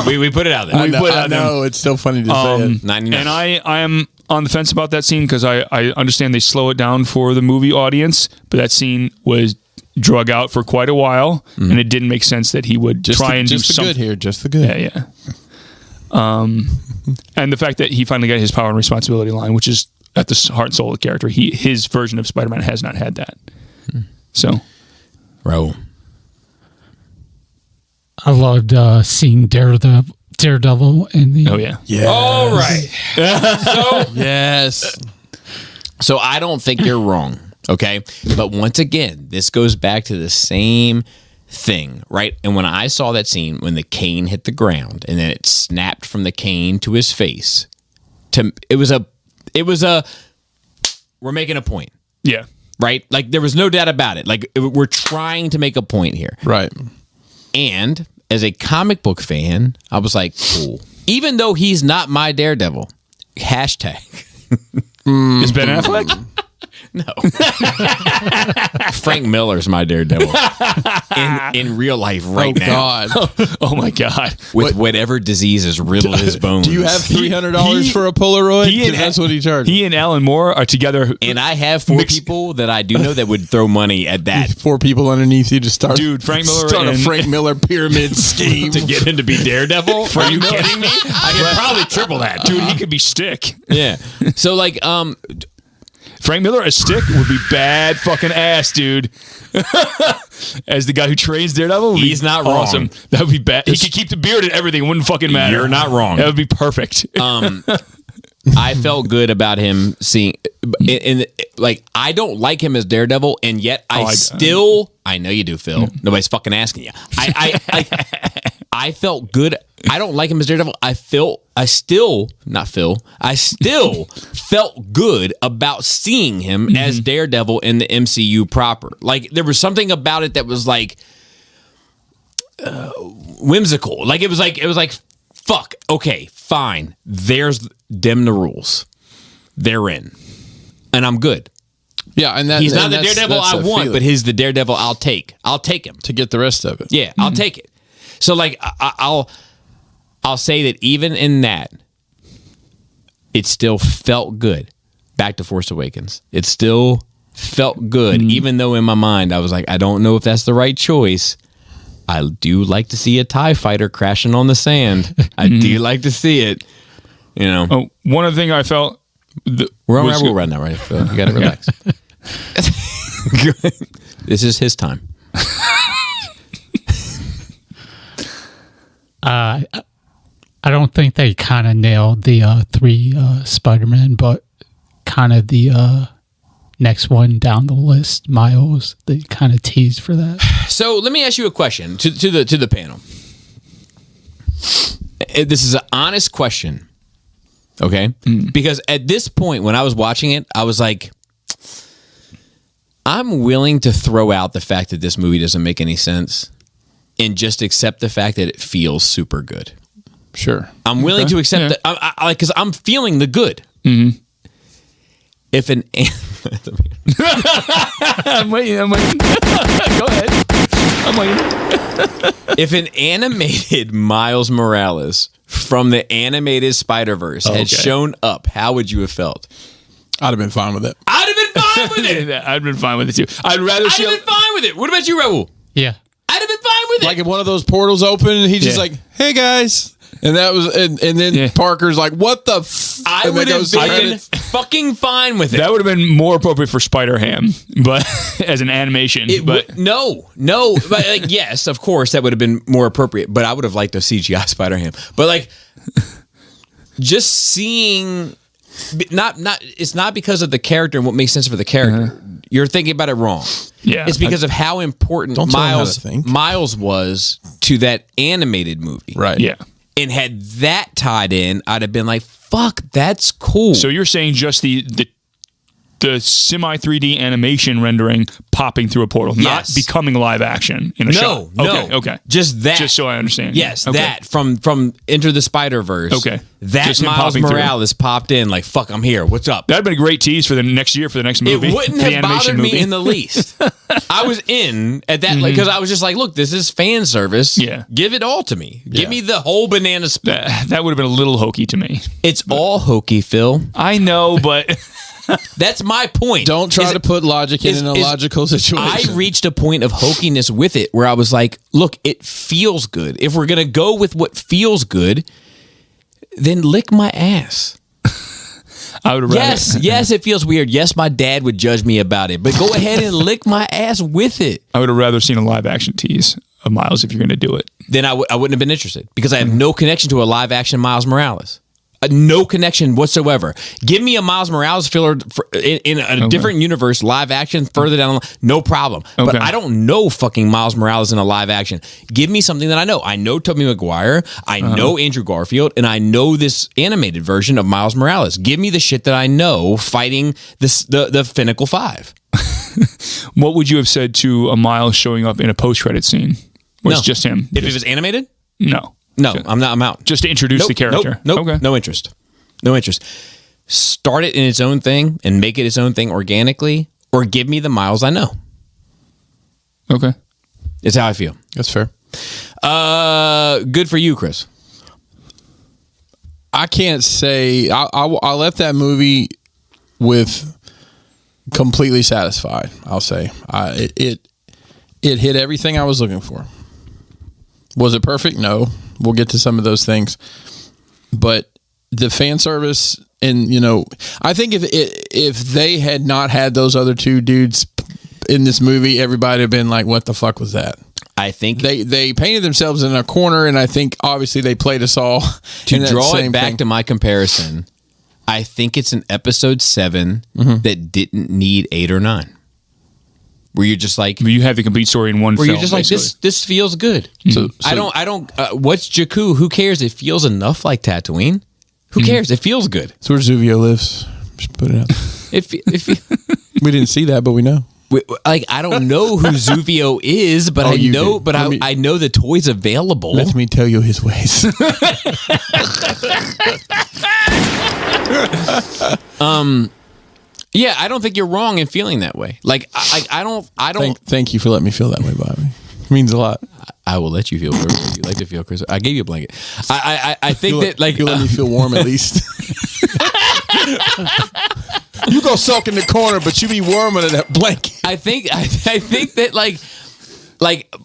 we put it out there.
I know it's still funny to say it.
99.
And I am on the fence about that scene because I understand they slow it down for the movie audience, but that scene was drug out for quite a while, and it didn't make sense that he would try and do something.
Good here, just the good.
Yeah. And the fact that he finally got his power and responsibility line, which is at the heart and soul of the character. His version of Spider-Man has not had that. So,
Raul.
I loved seeing Daredevil in the.
Oh yeah.
All right.
Yes.
So I don't think you're wrong. Okay, but once again, this goes back to the same thing, right? And when I saw that scene when the cane hit the ground and then it snapped from the cane to his face, it was a. We're making a point.
Yeah.
Right. Like there was no doubt about it. Like we're trying to make a point here.
Right.
And as a comic book fan, I was like, cool. Even though he's not my Daredevil. Hashtag.
Is Ben Affleck?
No. Frank Miller's my Daredevil. In real life right now.
God.
Oh my God.
With whatever diseases riddle his bones.
Do you have $300 for a Polaroid? 'Cause that's what he charged.
He and Alan Moore are together.
And I have 4 people that I do know that would throw money at that.
4 people underneath you to start.
Dude, Frank Miller
start a
and-
Frank Miller pyramid scheme.
To get him to be Daredevil? Are you kidding me? I could probably triple that.
Dude, he could be Stick.
Yeah. So like,
Frank Miller as Stick would be bad fucking ass, dude. As the guy who trains Daredevil, would
He's
be
not wrong.
awesome. That would be bad. He could keep the beard and everything. It wouldn't fucking matter.
You're not wrong.
That would be perfect.
I felt good about him seeing in like I don't like him as Daredevil, and yet I know you do, Phil. Nobody's fucking asking you. I felt good. I don't like him as Daredevil. I still felt good about seeing him as Daredevil in the MCU proper. Like there was something about it that was like whimsical. Like it was like fuck. Okay, fine. There's them the rules. They're in, and I'm good.
Yeah, and
He's not the Daredevil I want, but he's the Daredevil I'll take. I'll take him
to get the rest of it.
Yeah, I'll take it. So like I'll say that even in that, it still felt good. Back to Force Awakens. It still felt good, even though in my mind I was like, I don't know if that's the right choice. I do like to see a TIE fighter crashing on the sand. I do like to see it. You know.
Oh, one other thing I felt.
We're on rule right now, right? So you got to relax. This is his time.
I don't think they kind of nailed the 3 Spider-Man, but kind of the next one down the list, Miles, they kind of teased for that.
So let me ask you a question to the panel. This is an honest question, okay? Because at this point, when I was watching it, I was like, I'm willing to throw out the fact that this movie doesn't make any sense and just accept the fact that it feels super good.
Sure.
I'm willing to accept that because I'm feeling the good. If an
I'm waiting. Go ahead. I'm waiting.
If an animated Miles Morales from the animated Spider-Verse had shown up, how would you have felt?
I'd have been fine with it.
I'd have been fine with it.
I'd have been fine with it too. I'd rather
I'd have been fine with it. What about you, Raul?
Yeah.
I'd have been fine with it.
Like if one of those portals opened and he's just like, "Hey guys," and that was, and then Parker's like, "What the?"
I would have been fucking fine with it.
That would have been more appropriate for Spider-Ham, but as an animation.
No. But like, yes, of course, that would have been more appropriate. But I would have liked a CGI Spider-Ham. But like, just seeing, it's not because of the character and what makes sense for the character. You're thinking about it wrong.
Yeah,
it's because of how important Miles was to that animated movie.
Right.
Yeah.
And had that tied in, I'd have been like, fuck, that's cool.
So you're saying just the semi 3D animation rendering popping through a portal, not becoming live action in a shot. Okay.
Just that.
Just so I understand.
Yes, that from Enter the Spider-Verse.
Okay.
That
Just him
Miles
popping
Morales popped in like, fuck, I'm here. What's up?
That'd been a great tease for the next year for the next movie.
It wouldn't have bothered me in the least. I was in at that because I was just like, look, this is fan service.
Yeah.
Give it all to me. Give me the whole banana split.
That would have been a little hokey to me.
It's all hokey, Phil.
I know, but
that's my point.
Don't try to put logic in an illogical situation.
I reached a point of hokiness with it where I was like, look, it feels good. If we're going to go with what feels good, then lick my ass.
I would rather.
Yes, it feels weird. Yes, my dad would judge me about it, but go ahead and lick my ass with it.
I would have rather seen a live action tease of Miles if you're going to do it.
Then I wouldn't have been interested because I have no connection to a live action Miles Morales. No connection whatsoever. Give me a Miles Morales filler in a different universe, live action, further down the line, no problem. But I don't know fucking Miles Morales in a live action. Give me something that I know. I know Tobey Maguire, I know Andrew Garfield, and I know this animated version of Miles Morales. Give me the shit that I know fighting the Pinnacle 5.
What would you have said to a Miles showing up in a post-credit scene? Was
No.
just him?
If it was animated,
No.
no, I'm not. I'm out.
Just to introduce the character.
Nope.
Okay.
No interest. No interest. Start it in its own thing and make it its own thing organically, or give me the Miles I know.
Okay.
It's how I feel.
That's fair.
Good for you, Chris.
I can't say I left that movie with completely satisfied. I'll say it hit everything I was looking for. Was it perfect? No. We'll get to some of those things, but the fan service and I think if they had not had those other two dudes in this movie, everybody would have been like, "What the fuck was that?"
I think
they painted themselves in a corner, and I think obviously they played us all.
to draw it back to my comparison, I think it's an episode 7 that didn't need 8 or 9. Where you're just like,
You have the complete story in one
where
film.
you're just like, this feels good.
So
I don't. What's Jakku? Who cares? It feels enough like Tatooine. Who cares? It feels good.
It's where Zuvio lives. Just put it out.
If
We didn't see that, but we know.
like, I don't know who Zuvio is, but
Oh,
I
you
know.
do.
But I know the toy's available.
Let me tell you his ways.
Yeah, I don't think you're wrong in feeling that way. Like, I don't.
Thank you for letting me feel that way, Bobby. It means a lot.
I will let you feel whatever you like to feel, Chris. I gave you a blanket. I think that like
you let me feel warm at least. You go sulk in the corner, but you be warm under that blanket.
I think that like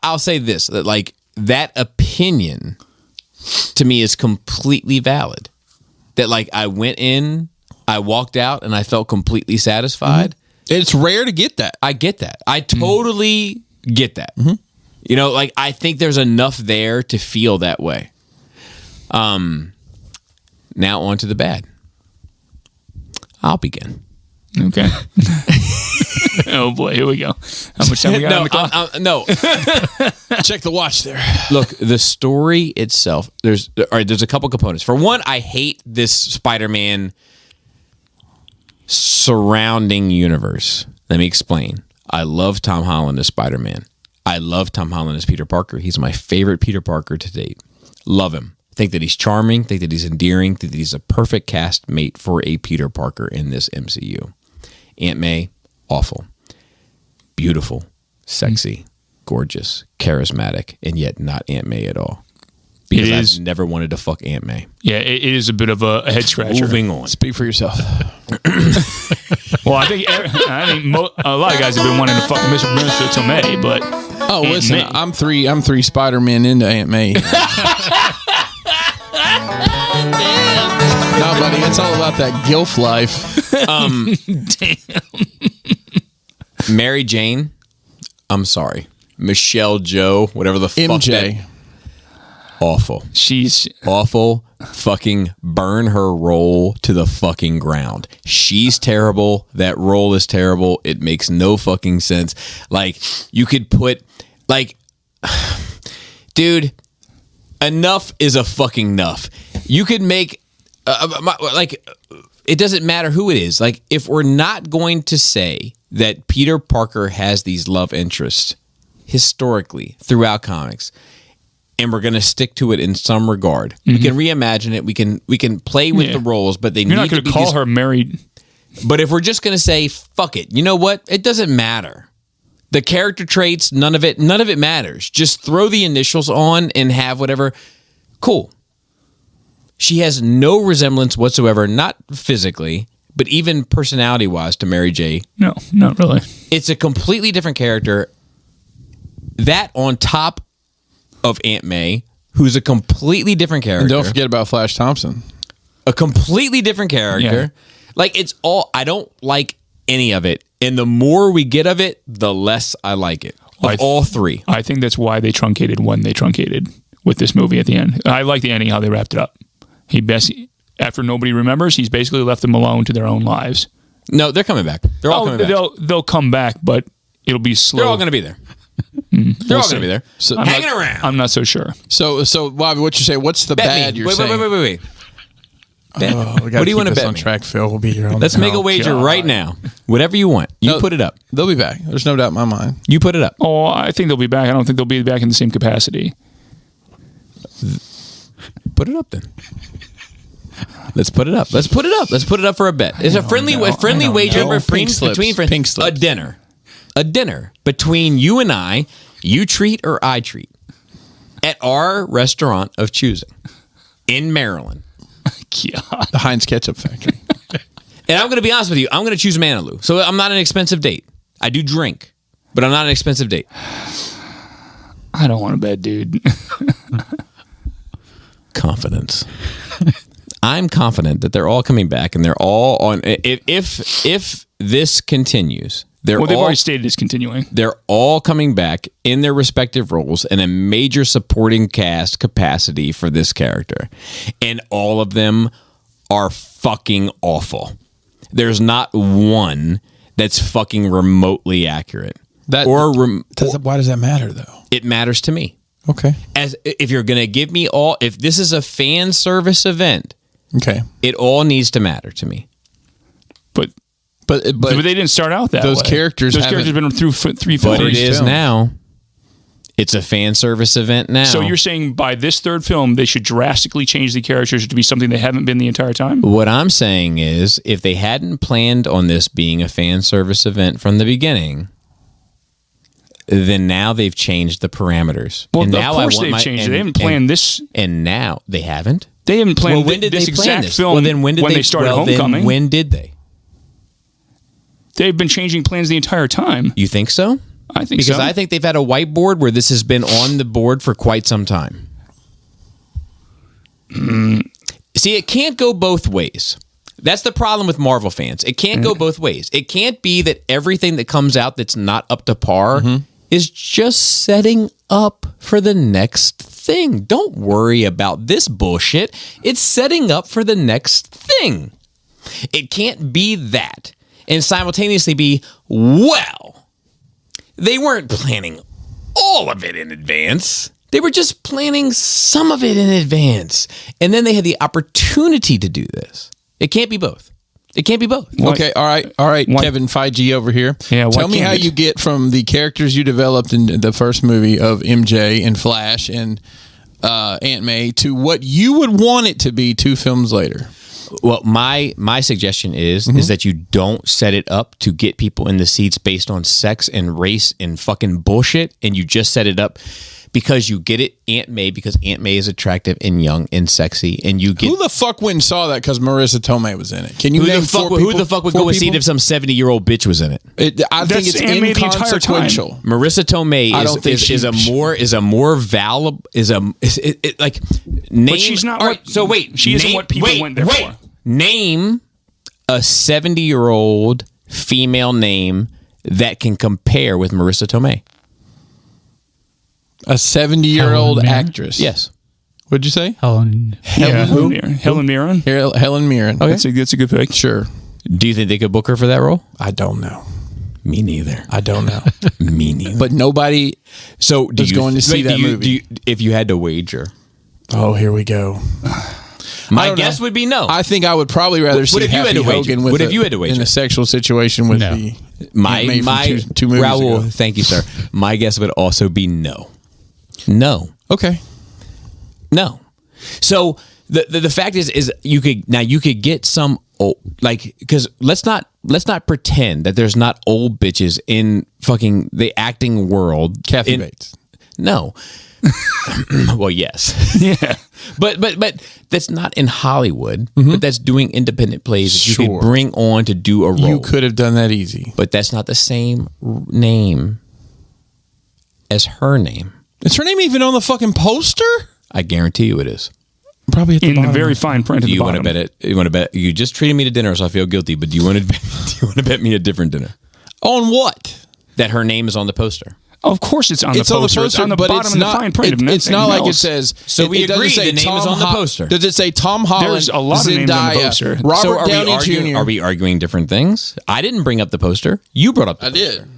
I'll say this, that like that opinion to me is completely valid. That like I went in, I walked out, and I felt completely satisfied.
It's rare to get that.
I get that. I totally get that. Like I think there's enough there to feel that way. Now on to the bad. I'll begin.
Okay. Oh boy, here we go. How much time we got on the clock?
No.
Check the watch there.
Look, the story itself. There's a couple components. For one, I hate this Spider-Man surrounding universe. Let me explain. I love Tom Holland as Spider-Man. I love Tom Holland as Peter Parker. He's my favorite Peter Parker to date. Love him. Think that he's charming. Think that he's endearing. Think that he's a perfect cast mate for a Peter Parker in this MCU. Aunt May, awful. Beautiful, sexy, gorgeous, charismatic, and yet not Aunt May at all. Because I've never wanted to fuck Aunt May.
Yeah, it is a bit of a head scratcher.
Moving on.
Speak for yourself.
Well, I think a lot of guys have been wanting to fuck Mr. Tomei, but
Listen,
May.
I'm three Spider-Men into Aunt May. No, buddy, it's all about that gilf life.
Damn.
Mary Jane, I'm sorry. Michelle Joe, whatever the fuck
MJ.
that. Awful.
She's
Awful. Fucking burn her role to the fucking ground. She's terrible. That role is terrible. It makes no fucking sense. Like, you could put, like, dude, enough is a fucking enough. You could make, it doesn't matter who it is. Like, if we're not going to say that Peter Parker has these love interests historically throughout comics, and we're going to stick to it in some regard, we can reimagine it. We can play with the roles, but
you're not going to call her married.
But if we're just going to say fuck it, you know what? It doesn't matter. The character traits, none of it matters. Just throw the initials on and have whatever. Cool. She has no resemblance whatsoever, not physically, but even personality-wise to Mary J.
No, not really.
It's a completely different character. That on top of Aunt May, who's a completely different character.
And don't forget about Flash Thompson.
A completely different character.
Yeah.
Like, it's all, I don't like any of it. And the more we get of it, the less I like it. All three.
I think that's why they truncated when they truncated with this movie at the end. I like the ending, how they wrapped it up. After nobody remembers, he's basically left them alone to their own lives.
No, they're coming back. They're all coming back.
They'll come back, but it'll be slow.
They're all going to be there. They're all going to be there.
So,
hanging around.
I'm not so sure.
So Bobby, what you say? What's the bad you're saying?
Wait. Ben,
Oh,
what do you want to bet
on
me?
track, Phil? We'll be here.
Let's make a wager right now. Whatever you want. You put it up.
They'll be back. There's no doubt in my mind.
You put it up.
Oh, I think they'll be back. I don't think they'll be back in the same capacity.
Put it up then. Let's put it up. Let's put it up. Let's put it up for a bet. It's a friendly wager between friends. A dinner. A dinner between you and I. You treat or I treat at our restaurant of choosing in Maryland.
God.
The Heinz Ketchup Factory.
And I'm going to be honest with you. I'm going to choose Manaloo. So I'm not an expensive date. I do drink, but I'm not an expensive date.
I don't want to bet, dude.
Confidence. I'm confident that they're all coming back, and they're all on. If this continues,
they've already stated it's continuing.
They're all coming back in their respective roles in a major supporting cast capacity for this character, and all of them are fucking awful. There's not one that's fucking remotely accurate.
Why does that matter though?
It matters to me.
Okay.
As if you're going to give me all, if this is a fan service event,
okay,
it all needs to matter to me.
But they didn't start out that
those
way.
Characters
have been through 3 films.
But it is now. It's a fan service event now.
So you're saying by this third film, they should drastically change the characters to be something they haven't been the entire time?
What I'm saying is, if they hadn't planned on this being a fan service event from the beginning, then now they've changed the parameters.
Well,
and
of
now
course they've changed it. They haven't planned this.
And now they haven't?
They haven't planned
when did
this
they plan
exact
this?
film
Well, then when
they started Homecoming.
Then when did they?
They've been changing plans the entire time.
You think so?
I think so.
Because I think they've had a whiteboard where this has been on the board for quite some time. See, it can't go both ways. That's the problem with Marvel fans. It can't go both ways. It can't be that everything that comes out that's not up to par is just setting up for the next thing. Don't worry about this bullshit. It's setting up for the next thing. It can't be that and simultaneously be, well, they weren't planning all of it in advance. They were just planning some of it in advance. And then they had the opportunity to do this. It can't be both. It can't be both.
Okay, all right. Kevin Feige over here.
Yeah,
tell me how you get from the characters you developed in the first movie of MJ and Flash and Aunt May to what you would want it to be 2 films later.
Well, my suggestion is that you don't set it up to get people in the seats based on sex and race and fucking bullshit, and you just set it up because you get it Aunt May because Aunt May is attractive and young and sexy, and you get
who the fuck went and saw that because Marissa Tomei was in it? Can you name
who the fuck would go and see it if some 70-year-old bitch was in it?
I think it's inconsequential.
Marissa Tomei is a more valuable like name.
But she's not.
Right, so wait,
she isn't what people went there for.
Name a 70-year-old female name that can compare with Marissa Tomei.
A 70-year-old actress.
Yes.
What'd you say?
Helen Mirren.
Helen Mirren.
Okay.
That's a good pick.
Sure.
Do you think they could book her for that role?
I don't know.
Me neither.
I don't know.
Me neither.
But nobody is going to see that movie.
If you had to wager.
Oh, here we go.
My guess would be no.
I think I would probably rather see Happy Hogan in a sexual situation with the
my
two movies
Raul.
ago.
Thank you, sir. My guess would also be no. No.
Okay.
No. So the fact is you could get some old, like, because let's not pretend that there's not old bitches in fucking the acting world.
Kathy Bates.
No. Well, yes.
Yeah.
But that's not in Hollywood. But that's doing independent plays that you could bring on to do a role.
You could have done that easy.
But that's not the same name as her name.
Is her name even on the fucking poster?
I guarantee you it is.
Probably at the bottom.
In the very fine print at the bottom.
Want to bet it? You want to bet? You just treated me to dinner, so I feel guilty. But do you want to bet me a different dinner?
On what?
That her name is on the poster.
Of course, it's on the poster. It's on the bottom of the fine print.
It's not like it says.
So we agree the name is on the poster.
Does it say Tom Holland?
There's a lot of names on the poster.
Robert Downey Jr.
Are we arguing different things? I didn't bring up the poster. You brought up the poster.
did.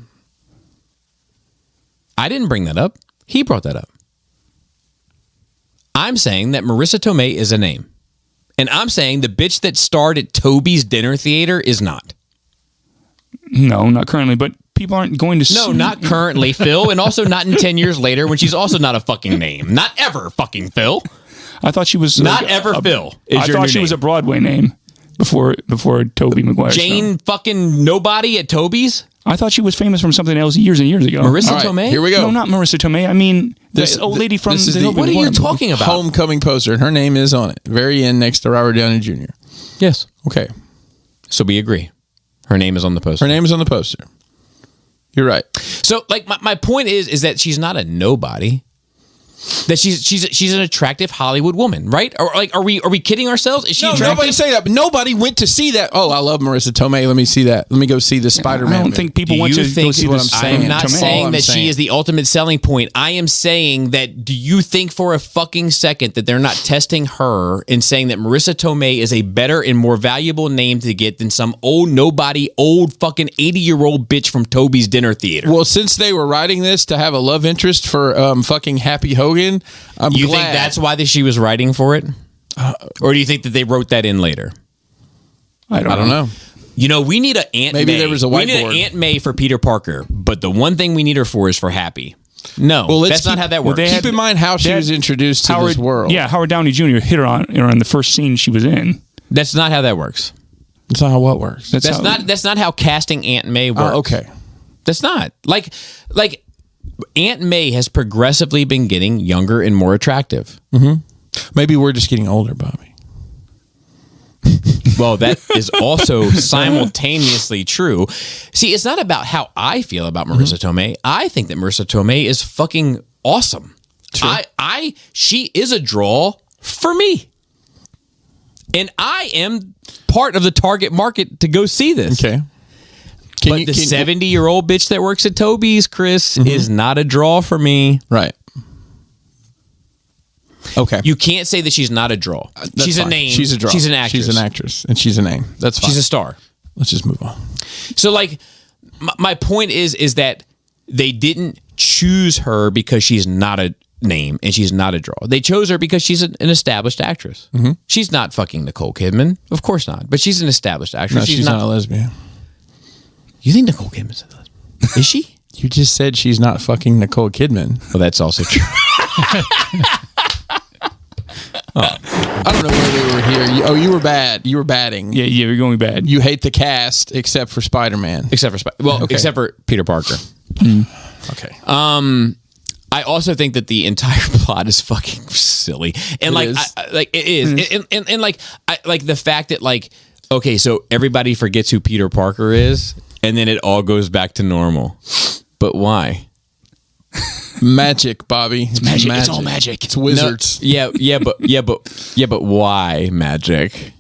I didn't bring that up. He brought that up. I'm saying that Marissa Tomei is a name. And I'm saying the bitch that starred at Toby's Dinner Theater is not.
No, not currently, but people aren't going to see.
No, not currently, Phil, and also not in 10 years later when she's also not a fucking name. Not ever fucking Phil.
I thought she was
not ever Phil.
I thought she was a Broadway name before Toby Maguire.
Jane fucking nobody at Toby's?
I thought she was famous from something else years and years ago.
Marissa Tomei?
Here we go.
No, not Marissa Tomei. I mean, this old lady from
what are you talking about?
Homecoming poster, and her name is on it. Very end next to Robert Downey Jr.
Yes.
Okay.
So we agree. Her name is on the poster.
Her name is on the poster. You're right.
So, like, my point is that she's not a nobody. That she's an attractive Hollywood woman, right? Or like, are we kidding ourselves? Is she attractive?
Nobody say that. But nobody went to see that. Oh, I love Marissa Tomei. Let me see that. Let me go see the Spider-Man.
I don't think people went to go see
what
this.
I'm saying.
I'm not saying that she is the ultimate selling point. I am saying that, do you think for a fucking second that they're not testing her and saying that Marissa Tomei is a better and more valuable name to get than some old nobody, old fucking 80-year-old bitch from Toby's Dinner Theater?
Well, since they were writing this to have a love interest for fucking Happy Hogan, I'm
you
glad.
think that's why she was writing for it? Or do you think that they wrote that in later?
I don't know.
You know, we need an Aunt
Maybe
May.
there was a
We need
whiteboard.
an Aunt May for Peter Parker, but the one thing we need her for is for Happy. No,
Well,
that's not how that works.
Keep in mind how she was introduced to this world.
Yeah, Howard Downey Jr. hit her on the first scene she was in.
That's not how that works.
That's not how what works.
That's not how casting Aunt May works.
Oh, okay.
That's not. Like Aunt May has progressively been getting younger and more attractive.
Mm-hmm. Maybe we're just getting older, Bobby.
Well, that is also simultaneously true. See, it's not about how I feel about Marissa Tomei. I think that Marissa Tomei is fucking awesome. True. She is a draw for me. And I am part of the target market to go see this.
Okay.
But the 70-year-old bitch that works at Toby's, Chris, is not a draw for me.
Right. Okay.
You can't say that she's not a draw. She's
fine.
a name.
She's a draw.
She's an actress.
She's an actress. And she's a name. That's fine.
She's a star.
Let's just move on.
So, like, my point is that they didn't choose her because she's not a name and she's not a draw. They chose her because she's an established actress. Mm-hmm. She's not fucking Nicole Kidman. Of course not. But she's an established actress.
No, she's not a lesbian.
You think Nicole Kidman's a lesbian? Is she?
You just said she's not fucking Nicole Kidman.
Well, that's also true.
I don't know where they were here. You were bad. You were batting.
Yeah, you're going bad.
You hate the cast except for Spider-Man.
Except for Peter Parker.
Okay.
I also think that the entire plot is fucking silly, and it is, and like the fact that okay, so everybody forgets who Peter Parker is, and then it all goes back to normal. But why?
Magic, Bobby.
It's magic. It's all magic.
It's wizards.
No, but why magic?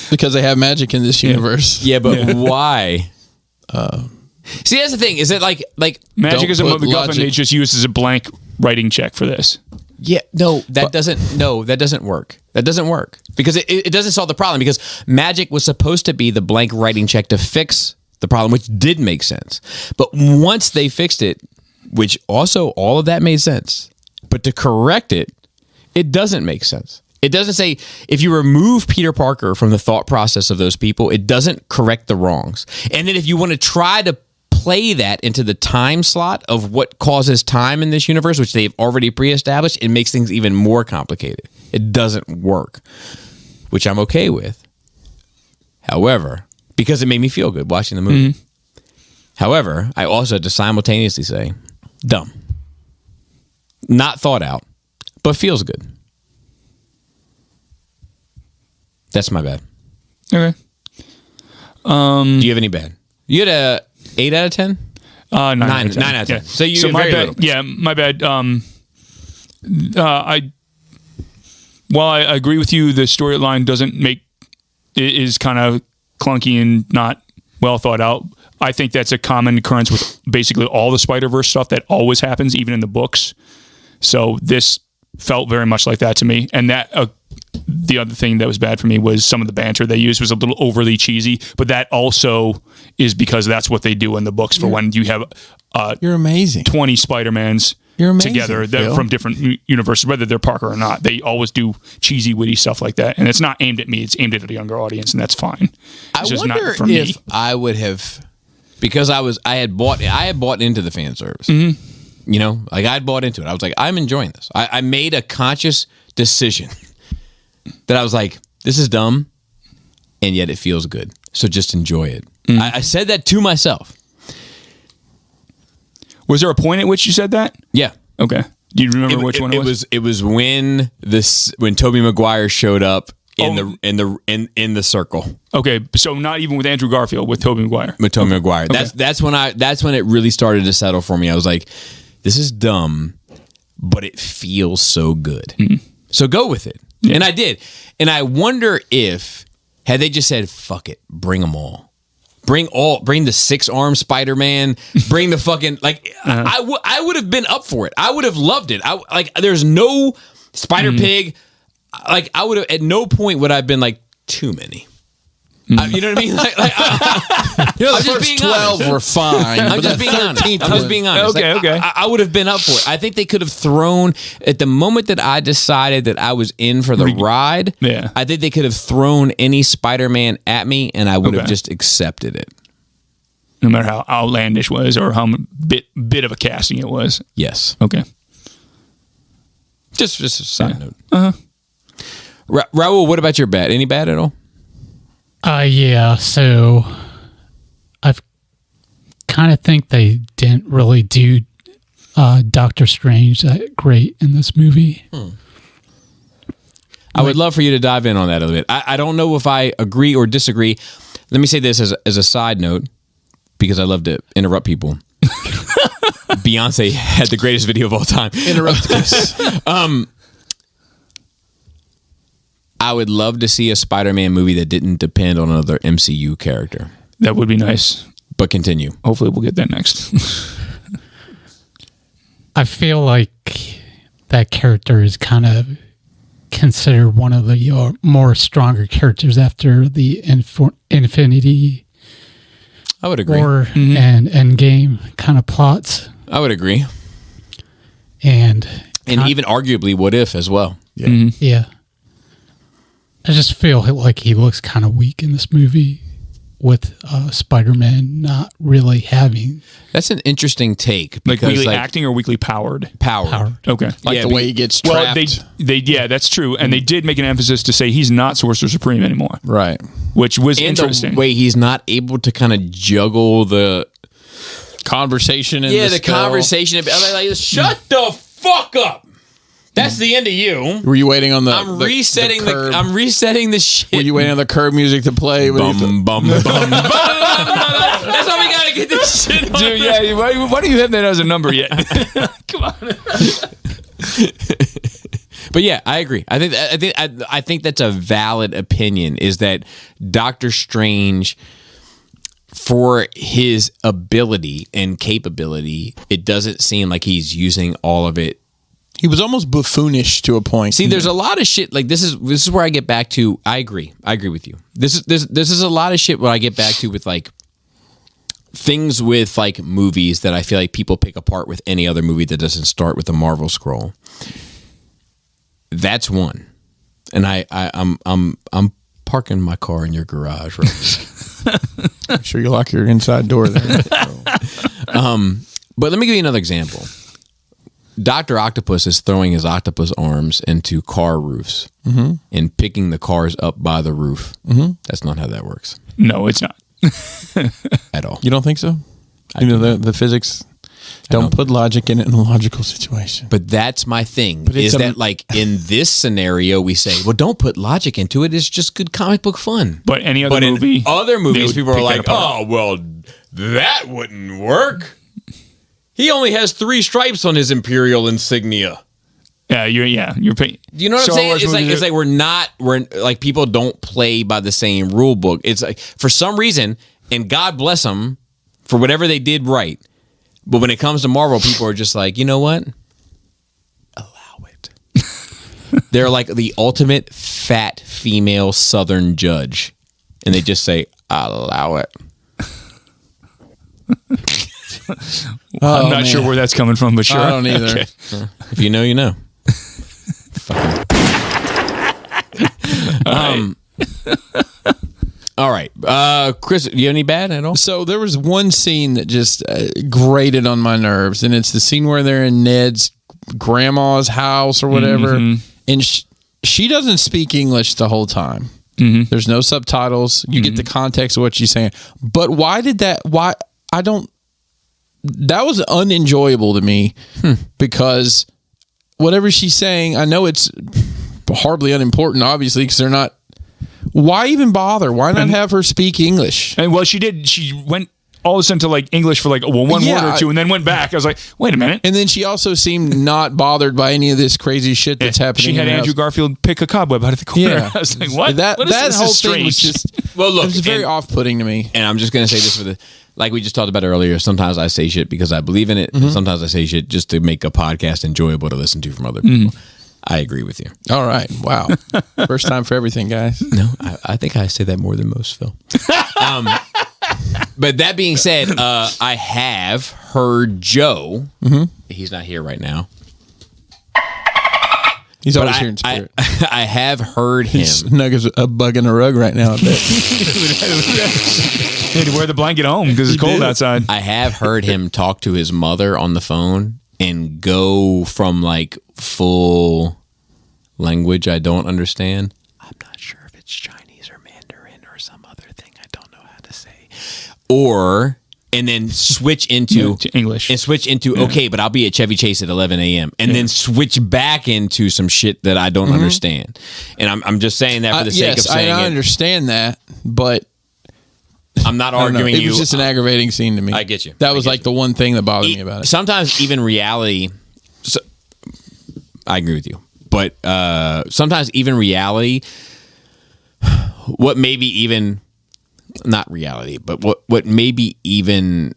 Because they have magic in this universe.
Yeah, but why? See, that's the thing. Is it like
magic is a
put
MacGuffin
logic-
they just use as a blank writing check for this?
Yeah, that doesn't work. That doesn't work because it doesn't solve the problem, because magic was supposed to be the blank writing check to fix the problem, which did make sense. But once they fixed it, which also all of that made sense, but to correct it, it doesn't make sense. It doesn't say, if you remove Peter Parker from the thought process of those people, it doesn't correct the wrongs. And then if you want to try to play that into the time slot of what causes time in this universe, which they've already pre-established, it makes things even more complicated. It doesn't work, which I'm okay with. However, because it made me feel good watching the movie. Mm-hmm. However, I also had to simultaneously say, dumb. Not thought out, but feels good. That's my bad.
Okay.
Do you have any bad? You had a 8 out of 10?
9 out of 10.
9 out of 10.
Yeah.
So you
my
very
bad.
little.
Yeah, my bad. While I agree with you, the storyline is kind of clunky and not well thought out. I think that's a common occurrence with basically all the Spider-Verse stuff that always happens, even in the books. So this felt very much like that to me. And that the other thing that was bad for me was some of the banter they used was a little overly cheesy, but that also is because that's what they do in the books for when you have
you're amazing
20 Spider-Mans
You're amazing,
together that
Phil.
from different universes, whether they're Parker or not. They always do cheesy, witty stuff like that, and it's not aimed at me. It's aimed at a younger audience, and that's fine. It's just
wonder
not for me.
if I would have, because I had bought into the fan service. You know, like I'd bought into it. I was like, I'm enjoying this. I made a conscious decision that I was like, this is dumb, and yet it feels good. So just enjoy it. I said that to myself.
Was there a point at which you said that?
Yeah.
Okay. Do you remember which one it was?
It was when Tobey Maguire showed up in the circle.
Okay, so not even with Andrew Garfield, with Tobey Maguire.
With Tobey Maguire.
Okay.
That's when it really started to settle for me. I was like, this is dumb, but it feels so good. So go with it. Yeah. And I did. And I wonder if had they just said, fuck it, bring them all. Bring the 6-armed Spider-Man, bring the fucking, like, I would have been up for it. I would have loved it. There's no Spider-Pig. Like, I would have, at no point would I have been like, too many. You know what I mean?
The first 12 were fine.
I'm just being honest.
Okay.
I would have been up for it. I think they could have thrown, at the moment that I decided that I was in for the ride, I think they could have thrown any Spider-Man at me and I would have just accepted it.
No matter how outlandish it was or how bit of a casting it was.
Yes.
Okay.
Just a side note. Raul, what about your bad? Any bad at all?
Yeah, so I've kind of think they didn't really do Doctor Strange that great in this movie.
I would love for you to dive in on that a little bit. I don't know if I agree or disagree. Let me say this as a side note, because I love to interrupt people. Beyonce had the greatest video of all time.
Interrupt us.
I would love to see a Spider-Man movie that didn't depend on another MCU character.
That would be nice.
But continue.
Hopefully we'll get that next.
I feel like that character is kind of considered one of the more stronger characters after the Infinity
I would agree.
War and Endgame kind of plots.
I would agree.
And
even arguably What If as well.
Yeah. Yeah. I just feel like he looks kind of weak in this movie with Spider-Man not really having.
That's an interesting take.
Like weakly acting or weakly powered?
Powered.
Okay.
Like the way he gets trapped.
Well, yeah, that's true. And they did make an emphasis to say he's not Sorcerer Supreme anymore.
Right.
Which was
and
interesting.
The way he's not able to kind of juggle the
conversation.
The conversation. Like, shut the fuck up. That's the end of you.
Were you waiting on the?
I'm resetting the shit.
Were you waiting on the curb music to play?
Bum bum bum. That's how we gotta get this shit on.
Dude, yeah. Why do you have that as a number yet? Come on.
But yeah, I agree. I think that's a valid opinion. Is that Doctor Strange, for his ability and capability, it doesn't seem like he's using all of it.
He was almost buffoonish to a point.
See, there's a lot of shit. Like this is where I get back to. I agree with you. This is a lot of shit where I get back to with like things with like movies that I feel like people pick apart with any other movie that doesn't start with the Marvel scroll. That's one, and I'm parking my car in your garage. Right?
Make sure you lock your inside door there.
But let me give you another example. Dr. Octopus is throwing his octopus arms into car roofs and picking the cars up by the roof. That's not how that works.
No, it's not.
At all.
You don't think so? The physics don't put logic in it in a logical situation.
But that's my thing. Is that like in this scenario we say, well, don't put logic into it. It's just good comic book fun.
But any other movie,
in other movies, people are like, oh, well, that wouldn't work. He only has 3 stripes on his Imperial insignia.
Yeah, you're paying.
You know what I'm saying? It's like we're like people don't play by the same rule book. It's like for some reason, and God bless them for whatever they did right. But when it comes to Marvel, people are just like, you know what? Allow it. They're like the ultimate fat female Southern judge, and they just say, allow it.
I'm not sure where that's coming from, but sure.
I don't either.
Okay.
If you know, you know. All right. Chris, do you have any bad at all?
So there was one scene that just grated on my nerves, and it's the scene where they're in Ned's grandma's house or whatever, and she doesn't speak English the whole time. There's no subtitles. You get the context of what she's saying. But why did that? Why I don't? That was unenjoyable to me because whatever she's saying, I know it's hardly unimportant, obviously, because they're not. Why even bother? Why not have her speak English?
And well, she did. She went all of a sudden to like English for like one word or two, and then went back. I was like, wait a minute.
And then she also seemed not bothered by any of this crazy shit that's happening.
She had
in the
Andrew
house.
Garfield pick a cobweb out of the corner.
Yeah.
I was like, what?
That
What is this?
whole
This is
thing was
strange.
just
Well, look,
it was very off-putting to me.
And I'm just going to say this for the, like we just talked about earlier, sometimes I say shit because I believe in it. And sometimes I say shit just to make a podcast enjoyable to listen to from other people. I agree with you.
All right. Wow. First time for everything, guys.
No, I think I say that more than most, Phil. But that being said, I have heard Joe. He's not here right now.
He's
But
always here in spirit.
I have heard him.
Nuggets a bug in a rug right now. I bet.
Had to wear the blanket home because it's cold outside.
I have heard him talk to his mother on the phone and go from like full language I don't understand. I'm not sure if it's Chinese or Mandarin or some other thing I don't know how to say. And then switch into
to English.
And switch into, okay, but I'll be at Chevy Chase at 11 a.m. And then switch back into some shit that I don't understand. And I'm just saying that for the sake of saying
I
it.
understand that, but
I'm not
I don't know.
arguing
It
you.
was just an aggravating scene to me.
I get you.
That
I
was
get
like
you.
the one thing that bothered me about it.
Sometimes even reality. So, I agree with you, but sometimes even reality. What maybe even not reality, but what maybe even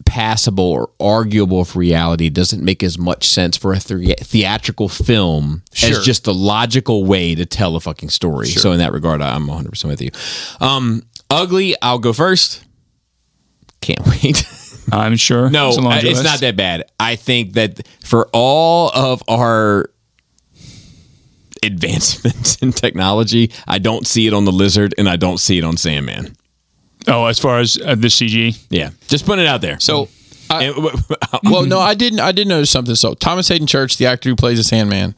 passable or arguable for reality doesn't make as much sense for a theatrical film as just the logical way to tell a fucking story. So in that regard, I'm 100% with you. Ugly, I'll go first. Can't wait.
I'm sure.
No,
It's a laundry
it's
list.
not that bad. I think that for all of our advancements in technology, I don't see it on the Lizard and I don't see it on Sandman.
Oh, as far as the CG?
Yeah, just putting it out there.
So,
well,
no, I did notice something. So, Thomas Hayden Church, the actor who plays the Sandman,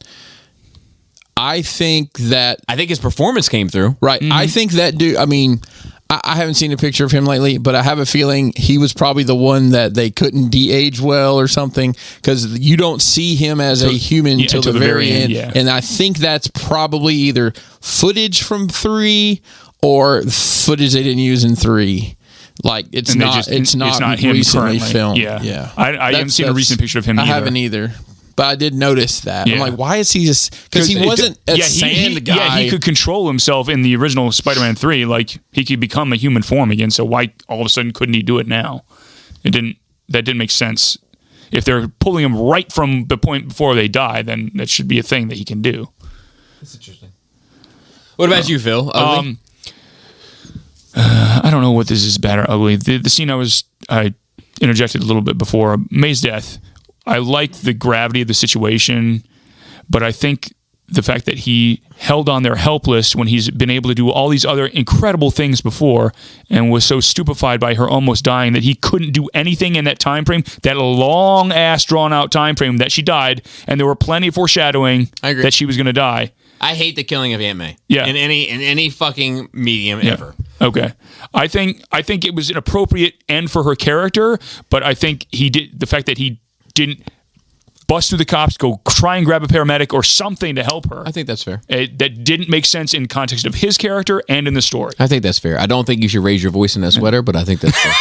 I think
his performance came through.
Right. I think that dude, I mean, I haven't seen a picture of him lately, but I have a feeling he was probably the one that they couldn't de-age well or something, because you don't see him as a human till the very end.
Yeah.
And I think that's probably either footage from 3 or footage they didn't use in 3. Like it's not
him
recently
currently.
filmed.
Yeah. I haven't seen a recent picture of him
I
either.
haven't either. But I did notice that.
Yeah.
I'm like, why is he just... Because he wasn't a sand guy.
Yeah, he could control himself in the original Spider-Man 3. Like, he could become a human form again, so why all of a sudden couldn't he do it now? That didn't make sense. If they're pulling him right from the point before they die, then that should be a thing that he can do.
That's interesting. What about you, Phil? Ugly?
I don't know what this is, bad or ugly. The scene I interjected a little bit before, May's death. I liked the gravity of the situation, but I think the fact that he held on there helpless when he's been able to do all these other incredible things before and was so stupefied by her almost dying that he couldn't do anything in that time frame, that long ass drawn out time frame that she died, and there were plenty of foreshadowing that she was going to die.
I hate the killing of Aunt May.
Yeah.
In any fucking medium ever.
Okay. I think it was an appropriate end for her character, but I think the fact that he didn't bust through the cops, go try and grab a paramedic or something to help her.
I think that's fair.
That didn't make sense in context of his character and in the story.
I think that's fair. I don't think you should raise your voice in that sweater, but I think that's fair.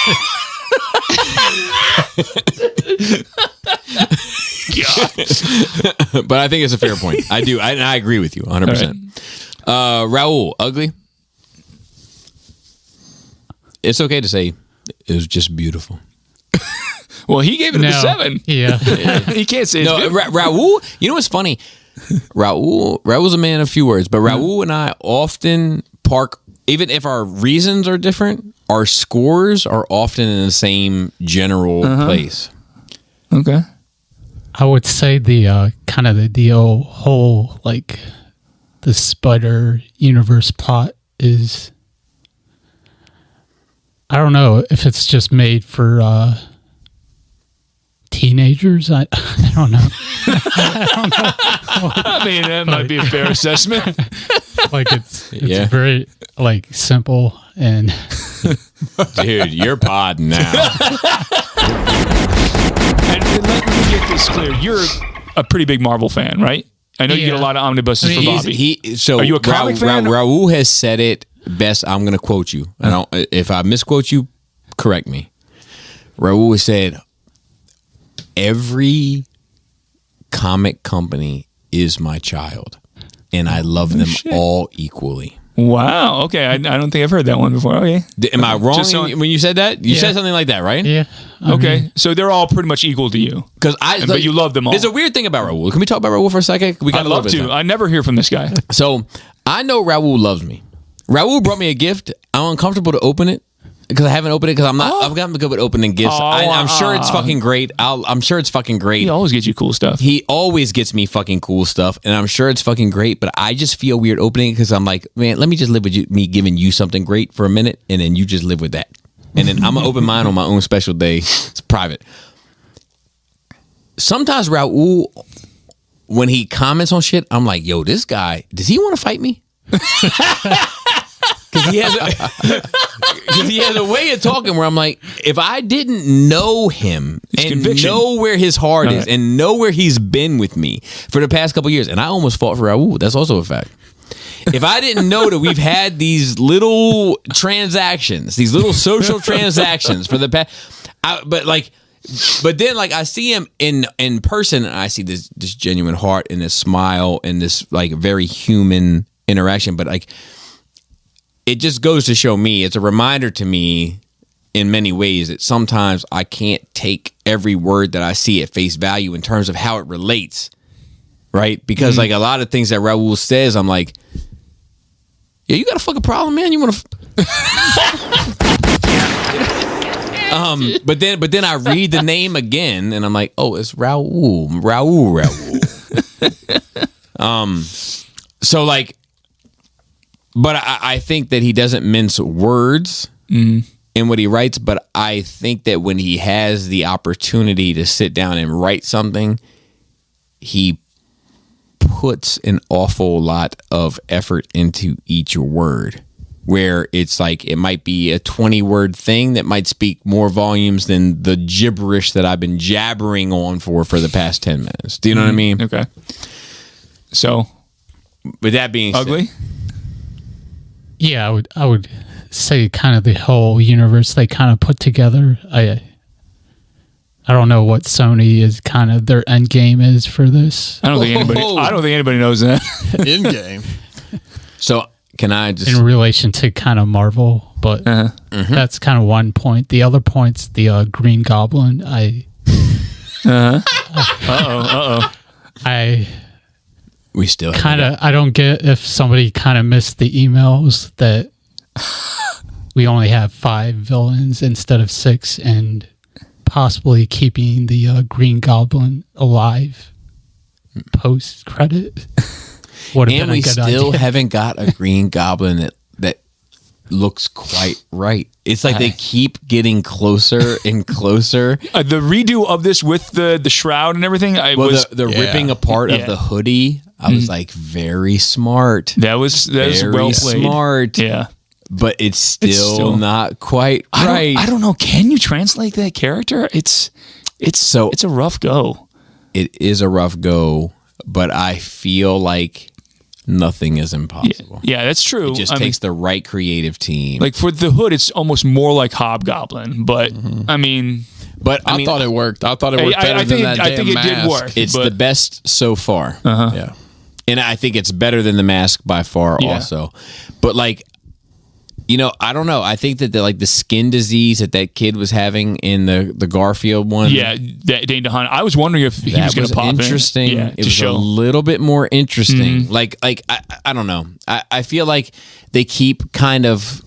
But I think it's a fair point. I do. I agree with you 100%. Raul, ugly? It's okay to say it was just beautiful.
Well, he gave it a 7.
Yeah.
He can't say it's good.
Raul, you know what's funny? Raul's a man of few words, but Raul and I often park, even if our reasons are different, our scores are often in the same general place.
Okay.
I would say the kind of the whole like the Spider Universe plot is, I don't know if it's just made for teenagers. I don't know.
I mean, that might be a fair assessment.
Like it's very like simple and
Dude, you're pod now.
And let me get this clear. You're a pretty big Marvel fan, right? I know you get a lot of omnibuses for Bobby.
So
are you a comic fan?
Raul has said it best. I'm going to quote you. If I misquote you, correct me. Raul has said, every comic company is my child, and I love them all equally.
Wow. Okay. I don't think I've heard that one before. Okay.
Am I wrong when you said that? You said something like that, right?
yeah.
Okay. So they're all pretty much equal to you.
But
you love them all.
There's a weird thing about Raul. Can we talk about Raul for a second?
I'd love to. I never hear from this guy.
So I know Raul loves me. Raul brought me a gift. I'm uncomfortable to open it because I haven't opened it because I'm not good with opening gifts. I'm sure it's fucking great. I'm sure it's fucking great.
He always gets you cool stuff.
He always gets me fucking cool stuff, and I'm sure it's fucking great. But I just feel weird opening it because I'm like, man, let me just live with me giving you something great for a minute, and then you just live with that. And then I'm gonna open mine on my own special day. It's private. Sometimes Raul, when he comments on shit, I'm like, yo, this guy, does he want to fight me? Because he has a way of talking where I'm like, if I didn't know him and know where his heart is and know where he's been with me for the past couple years, and I almost fought for Raul, that's also a fact. If I didn't know that we've had these little transactions, these little social transactions for the past, but then like I see him in person, and I see this genuine heart and this smile and this like very human interaction, but like, it just goes to show me, it's a reminder to me in many ways that sometimes I can't take every word that I see at face value in terms of how it relates, right? Because like a lot of things that Raul says, I'm like, yeah, you got a fucking problem, man. You want to... But then I read the name again and I'm like, oh, it's Raul. So like, but I think that he doesn't mince words in what he writes, but I think that when he has the opportunity to sit down and write something, he puts an awful lot of effort into each word, where it's like it might be a 20-word thing that might speak more volumes than the gibberish that I've been jabbering on for the past 10 minutes. Do you know what I mean?
Okay. So,
with that being
ugly?
said,
yeah, I would say kind of the whole universe they kind of put together. I don't know what Sony is kind of their end game is for this.
I don't think anybody knows that.
In game.
So can I just
in relation to kind of Marvel, but that's kind of one point. The other point's the Green Goblin.
We still
kind of, I don't get if somebody kind of missed the emails that we only have 5 villains instead of 6, and possibly keeping the Green Goblin alive post credit.
And we still haven't got a Green Goblin that looks quite right. It's like they keep getting closer and closer.
The redo of this with the shroud and everything.
The ripping apart of the hoodie. I was like, very smart.
That was well played.
Smart.
Yeah.
But it's still not quite right.
I don't know. Can you translate that character? It's a rough go.
It is a rough go, but I feel like nothing is impossible.
Yeah, that's true.
It just takes the right creative team.
Like for the hood, it's almost more like Hobgoblin, but I mean...
But I thought it worked. I thought it worked better than that
I think it did work.
It's the best so far. Yeah. And I think it's better than the mask by far also. But like, you know, I don't know. I think that the skin disease that kid was having in the Garfield one.
Yeah, Dane DeHaan. I was wondering if he was going to pop
interesting.
in.
It was a little bit more interesting. Like I don't know. I feel like they keep kind of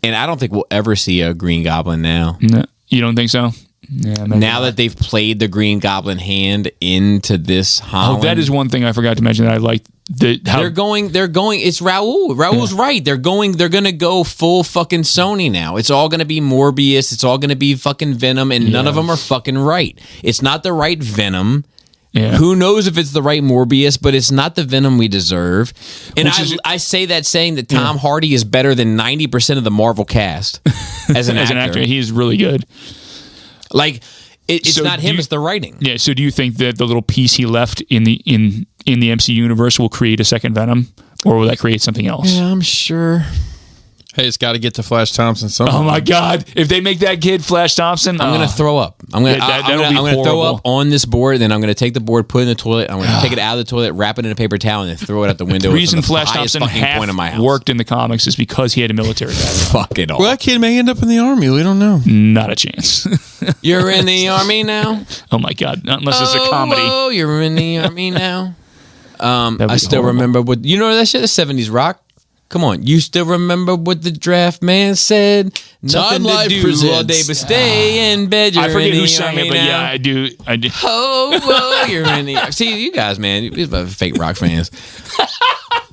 And I don't think we'll ever see a Green Goblin now.
No, you don't think so? Yeah.
Now that they've played the Green Goblin hand into this Holland.
Oh, that is one thing I forgot to mention that I liked.
They're going. It's Raul. Raul's right. They're gonna go full fucking Sony now. It's all gonna be Morbius. It's all gonna be fucking Venom, and none of them are fucking right. It's not the right Venom.
Yeah.
Who knows if it's the right Morbius, but it's not the Venom we deserve. And I say that saying that Tom Hardy is better than 90% of the Marvel cast as an actor.
He is really good.
Like it's not him; it's the writing.
Yeah. So do you think that the little piece he left in the MCU universe will create a second Venom, or will that create something else?
Yeah, I'm sure.
Hey, it's got to get to Flash Thompson somehow.
Oh my God! If they make that kid Flash Thompson,
I'm gonna throw up. I'm gonna throw up on this board. Then I'm gonna take the board, put it in the toilet. I'm gonna take it out of the toilet, wrap it in a paper towel, and then throw it out the window.
The reason
from the
Flash
highest
Thompson
fucking point of my house.
worked in the comics is because he had a military background.
Fuck it all.
Well, that kid may end up in the army. We don't know.
Not a chance.
You're in the army now.
Oh my God! Unless it's a comedy.
Oh, you're in the army now. I still
horrible.
remember what you know that shit. The 70s rock. Come on, you still remember what the draft man said? Nothing
Time Life
to do
presents.
all day but stay in bed. You're
I forget
in the
who sang
army
it, but
now.
yeah, I do.
Oh, you're in the. See, you guys, man, these are fake rock fans.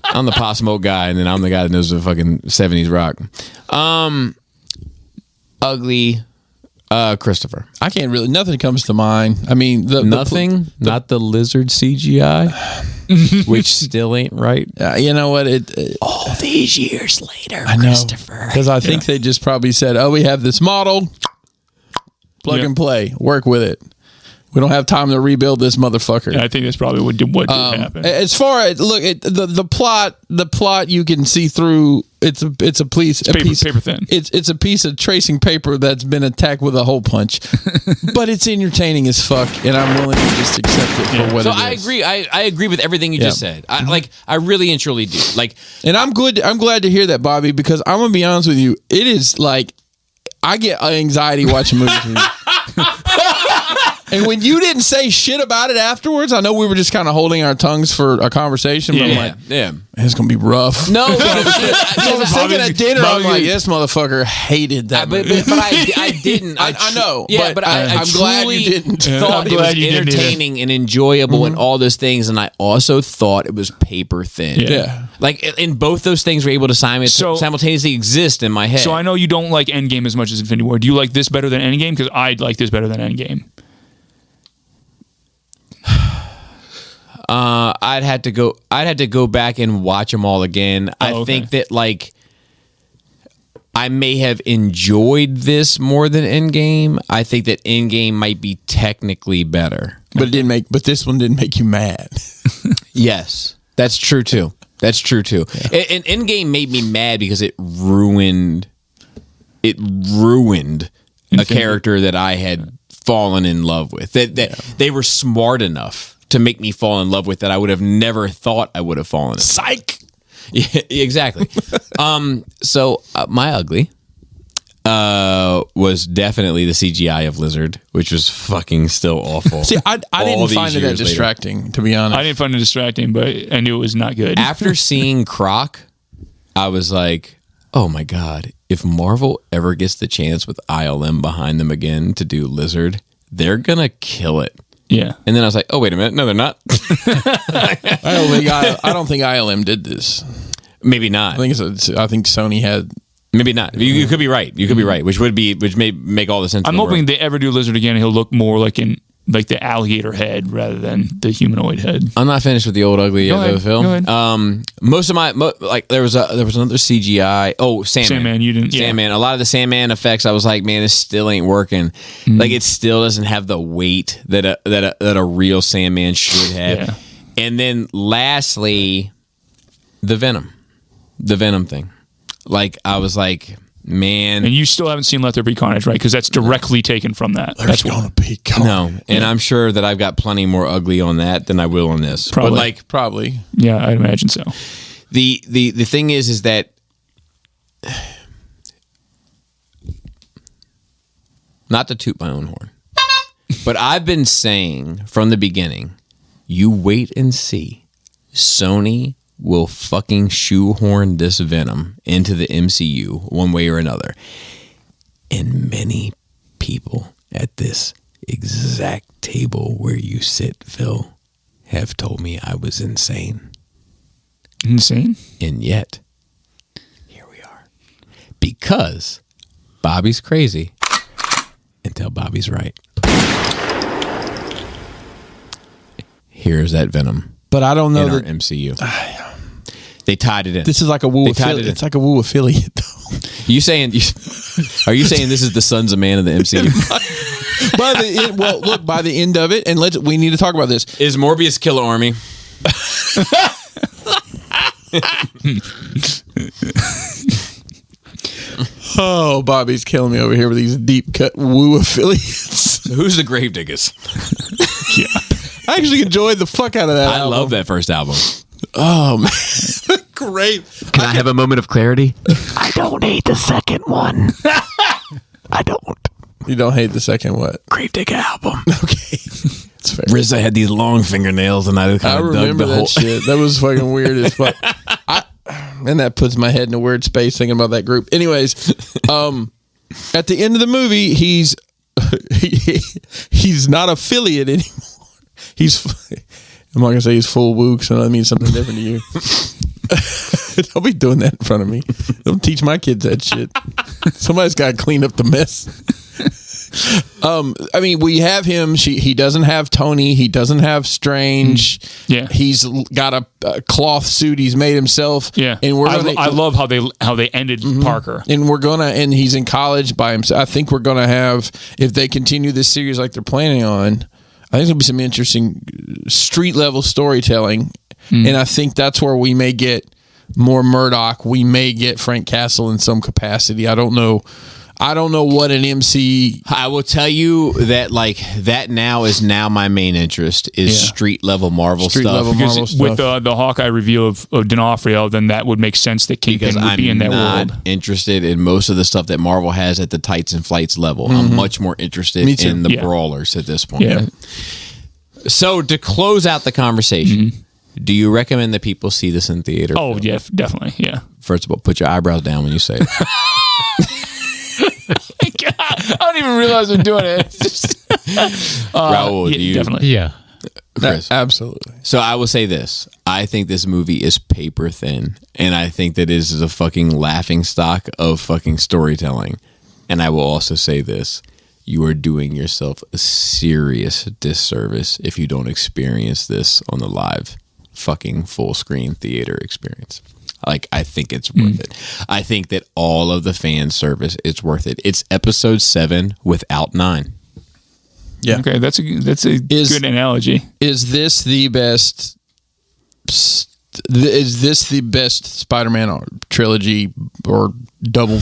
I'm the Pop Smoke guy, and then I'm the guy that knows the fucking 70s rock. Ugly, Christopher.
I can't really. Nothing comes to mind. I mean,
Nothing. Not the lizard CGI. Which still ain't right.
You know what?
All these years later,
I know,
Christopher.
because I think they just probably said, "Oh, we have this model, plug and play, work with it. We don't have time to rebuild this motherfucker."
I think that's probably what did happen.
As far as the plot, you can see through. It's a piece
paper thin.
It's a piece of tracing paper that's been attacked with a hole punch, but it's entertaining as fuck, and I'm willing to just accept it for what it is.
I agree. I agree with everything you just said. I really and truly do.
And I'm glad to hear that, Bobby, because I'm gonna be honest with you. It is like I get anxiety watching movies. With you. And when you didn't say shit about it afterwards, I know we were just kind of holding our tongues for a conversation. But I'm like, man, it's gonna be rough.
No, but
I was thinking at dinner, I'm like, this motherfucker hated that.
But I didn't.
I know.
Yeah, but I'm glad you didn't. Thought it was entertaining and enjoyable and all those things, and I also thought it was paper thin.
Yeah.
Like, and both those things were able to simultaneously exist in my head.
So I know you don't like Endgame as much as Infinity War. Do you like this better than Endgame? Because I'd like this better than Endgame.
I'd had to go back and watch them all again. I think that I may have enjoyed this more than Endgame. I think that Endgame might be technically better.
But this one didn't make you mad.
Yes, that's true too. Yeah. And Endgame made me mad because it ruined a character that I had fallen in love with. That they were smart enough to make me fall in love with that I would have never thought I would have fallen in.
Psych.
Yeah, exactly. So my ugly was definitely the CGI of Lizard, which was fucking still awful.
See, I didn't find it that distracting, to be honest.
I didn't find it distracting, but I knew it was not good.
After seeing Croc, I was like, oh my God, if Marvel ever gets the chance with ILM behind them again to do Lizard, they're going to kill it.
Yeah.
And then I was like, oh, wait a minute. No, they're not.
I don't think ILM did this.
Maybe not.
I think Sony had.
Maybe not. You could be right. You could be right, which may make all the sense.
I'm hoping they ever do Lizard again, he'll look more like the alligator head rather than the humanoid head.
I'm not finished with the old ugly yet, though, Phil.
Go ahead.
Most of my there was another CGI. Oh, Sandman.
You didn't.
Sandman. A lot of the Sandman effects, I was like, man, this still ain't working. Like, it still doesn't have the weight that a real Sandman should have.
Yeah.
And then lastly, the Venom thing. Like, I was like, man.
And you still haven't seen Let There Be Carnage, right? Because that's directly taken from that.
There's going to be carnage.
No, and I'm sure that I've got plenty more ugly on that than I will on this.
Probably.
But
probably.
Yeah, I'd imagine so.
The thing is that not to toot my own horn, but I've been saying from the beginning, you wait and see. Sony will fucking shoehorn this Venom into the MCU one way or another. And many people at this exact table where you sit, Phil, have told me I was insane.
Insane?
And yet, here we are. Because Bobby's crazy until Bobby's right. Here's that Venom.
But I don't know
in our
that
MCU. They tied it in.
this is like a woo affiliate. It's like a woo affiliate, though.
Are you saying this is the Sons of Man of the MCU?
By the end of it, and we need to talk about this.
Is Morbius Killer Army?
Oh, Bobby's killing me over here with these deep cut woo affiliates.
Who's the Gravediggers?
Yeah.
I actually enjoyed the fuck out of that.
I love that first album.
Oh man, great!
Can I have a moment of clarity? I don't hate the second one. I don't.
You don't hate the second what?
Gravedigger album.
Okay, it's fair.
RZA had these long fingernails, and I kind of
remember
dug the
that
whole
shit. That was fucking weird as fuck. And that puts my head in a weird space thinking about that group. Anyways, at the end of the movie, he's not affiliate anymore. I'm not gonna say he's full woo, so that means something different to you. Don't be doing that in front of me. Don't teach my kids that shit. Somebody's got to clean up the mess. I mean, we have him. He doesn't have Tony. He doesn't have Strange.
Yeah,
he's got a cloth suit he's made himself.
Yeah,
and
I love how they ended Parker.
And he's in college by himself. I think we're gonna have, if they continue this series like they're planning on, I think there'll be some interesting street level storytelling, and I think that's where we may get more Murdoch. We may get Frank Castle in some capacity. I don't know what an MC.
I will tell you that that now is my main interest is street level Marvel stuff.
Because with the Hawkeye reveal of D'Onofrio, then that would make sense that Kingpin would be in that world.
I'm interested in most of the stuff that Marvel has at the Tights and Flights level. I'm much more interested in the brawlers at this point.
Yeah.
So to close out the conversation, do you recommend that people see this in theater?
Oh, yeah, definitely. Yeah.
First of all, put your eyebrows down when you say it.
God, I don't even realize I'm doing it.
Raul, do you?
Definitely.
Yeah.
Chris.
Absolutely.
So I will say this. I think this movie is paper thin, and I think that it is a fucking laughing stock of fucking storytelling. And I will also say this. You are doing yourself a serious disservice if you don't experience this on the live fucking full screen theater experience. I think it's worth it. I think that all of the fan service is worth it. It's episode 7 without 9.
Yeah.
Okay, that's a good analogy.
Is this the best? Is this the best Spider-Man trilogy or double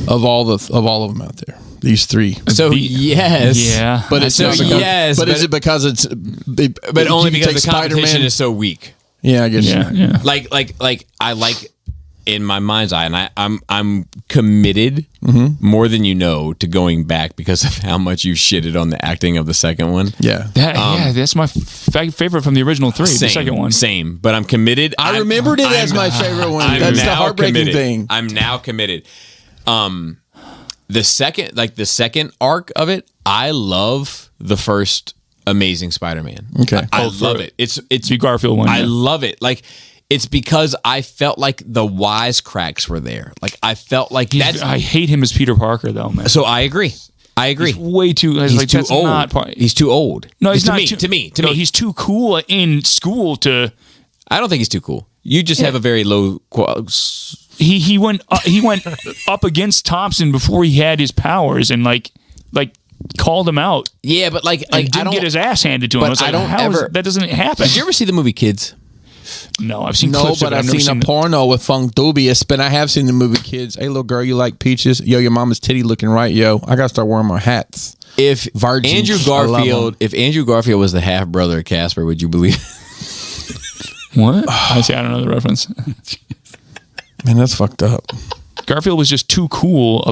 of all of them out there? These three.
So yes,
yeah,
but it's not because,
yes,
but is it because it's?
But only because the competition is so weak.
Yeah, I guess.
Yeah.
Like I like in my mind's eye, and I'm committed more than you know to going back because of how much you shitted on the acting of the second one.
Yeah,
that's my favorite from the original 3. The second one,
same, but I'm committed.
I remembered it as my favorite one. That's the heartbreaking thing.
I'm now committed. The second arc of it, I love the first Amazing Spider-Man.
Okay,
I love it. It's
the Garfield one.
I love it. It's because I felt like the wisecracks were there. I felt like
I hate him as Peter Parker, though, man.
So I agree. He's
way too.
He's too old. He's too old.
No, he's not.
To me.
He's too cool in school to.
I don't think he's too cool. You just have a very low.
He went up against Thompson before he had his powers and called him out.
Yeah, but
didn't get his ass handed to him.
But I don't ever.
That doesn't happen.
Did you ever see the movie Kids?
No, I've seen clips of it.
I've seen a porno with Funk Dubious, but I have seen the movie Kids. Hey, little girl, you like peaches? Yo, your mama's titty looking right, yo. I gotta start wearing my hats.
If Andrew Garfield was the half brother of Casper, would you believe?
What? I don't know the reference.
Man, that's fucked up.
Garfield was just too cool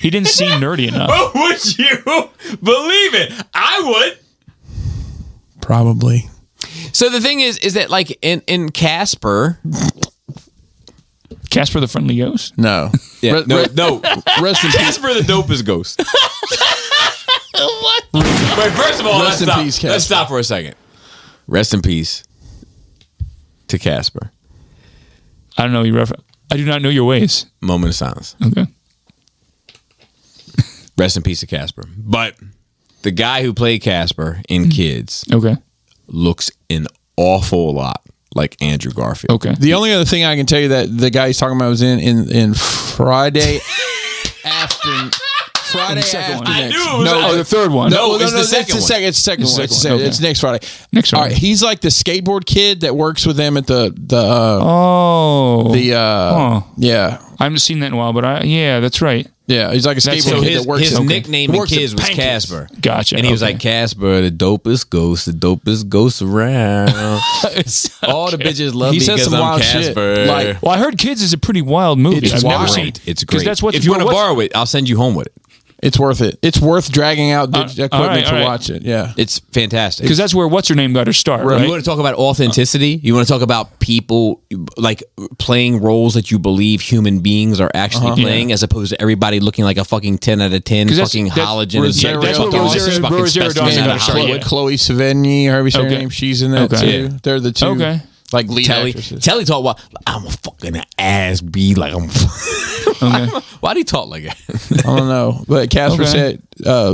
he didn't seem nerdy enough.
But would you believe it? I would.
Probably.
So the thing is that like in Casper,
Casper the Friendly Ghost?
No.
no.
Rest in peace.
Casper the dopest ghost. What? Wait, first of all,
Rest in peace, Casper.
Let's stop for a second. Rest in peace to Casper.
I don't know your reference. I do not know your ways.
Moment of silence.
Okay.
Rest in peace to Casper. But the guy who played Casper in Kids
Okay.
looks an awful lot like Andrew Garfield.
Okay.
The only other thing I can tell you that the guy he's talking about was in Friday after. Friday
second
after
one.
next.
I knew it was
Oh, the third one.
No, it's the
that's
second one.
It's the second one.
second one. Okay.
It's next Friday.
Next
All
Friday.
right, he's like the skateboard kid that works with them at the
Oh.
yeah.
I haven't seen that in a while, but that's right.
Yeah, he's like a skateboard
So
kid
his
that works at
nickname in
works at
Kids was
Pancakes.
Casper.
Gotcha.
And he was
Okay.
like, Casper, the dopest ghost around. All the bitches love
He
me
says
because
some
I'm
wild shit.
Casper.
Like-
Well, I heard Kids is a pretty wild movie.
It's
I've never
wild.
seen it.
It's
'Cause
great.
that's what
if you want to
what's-
borrow it, I'll send you home with it.
It's worth it. It's worth dragging out the equipment
all right.
to watch it. Yeah.
It's fantastic.
Because that's where what's her name got her start, right?
You want to talk about authenticity? You want to talk about people like playing roles that you believe human beings are actually playing, as opposed to everybody looking like a fucking 10 out of 10 fucking halogen.
Rosario
and
that's what
fucking
Rosario-
fucking
Rosario
specimen
Dawson
out
got
of
started,
Hollywood.
yeah.
Chloe Sevigny, however you say her
Okay.
name, she's in that
Okay.
too. They're the two.
Okay.
Like lead
Telly
actresses.
talk about I'm a fucking ass be like I'm.
Okay.
Why do you talk like that?
I don't know, but Casper
Okay.
said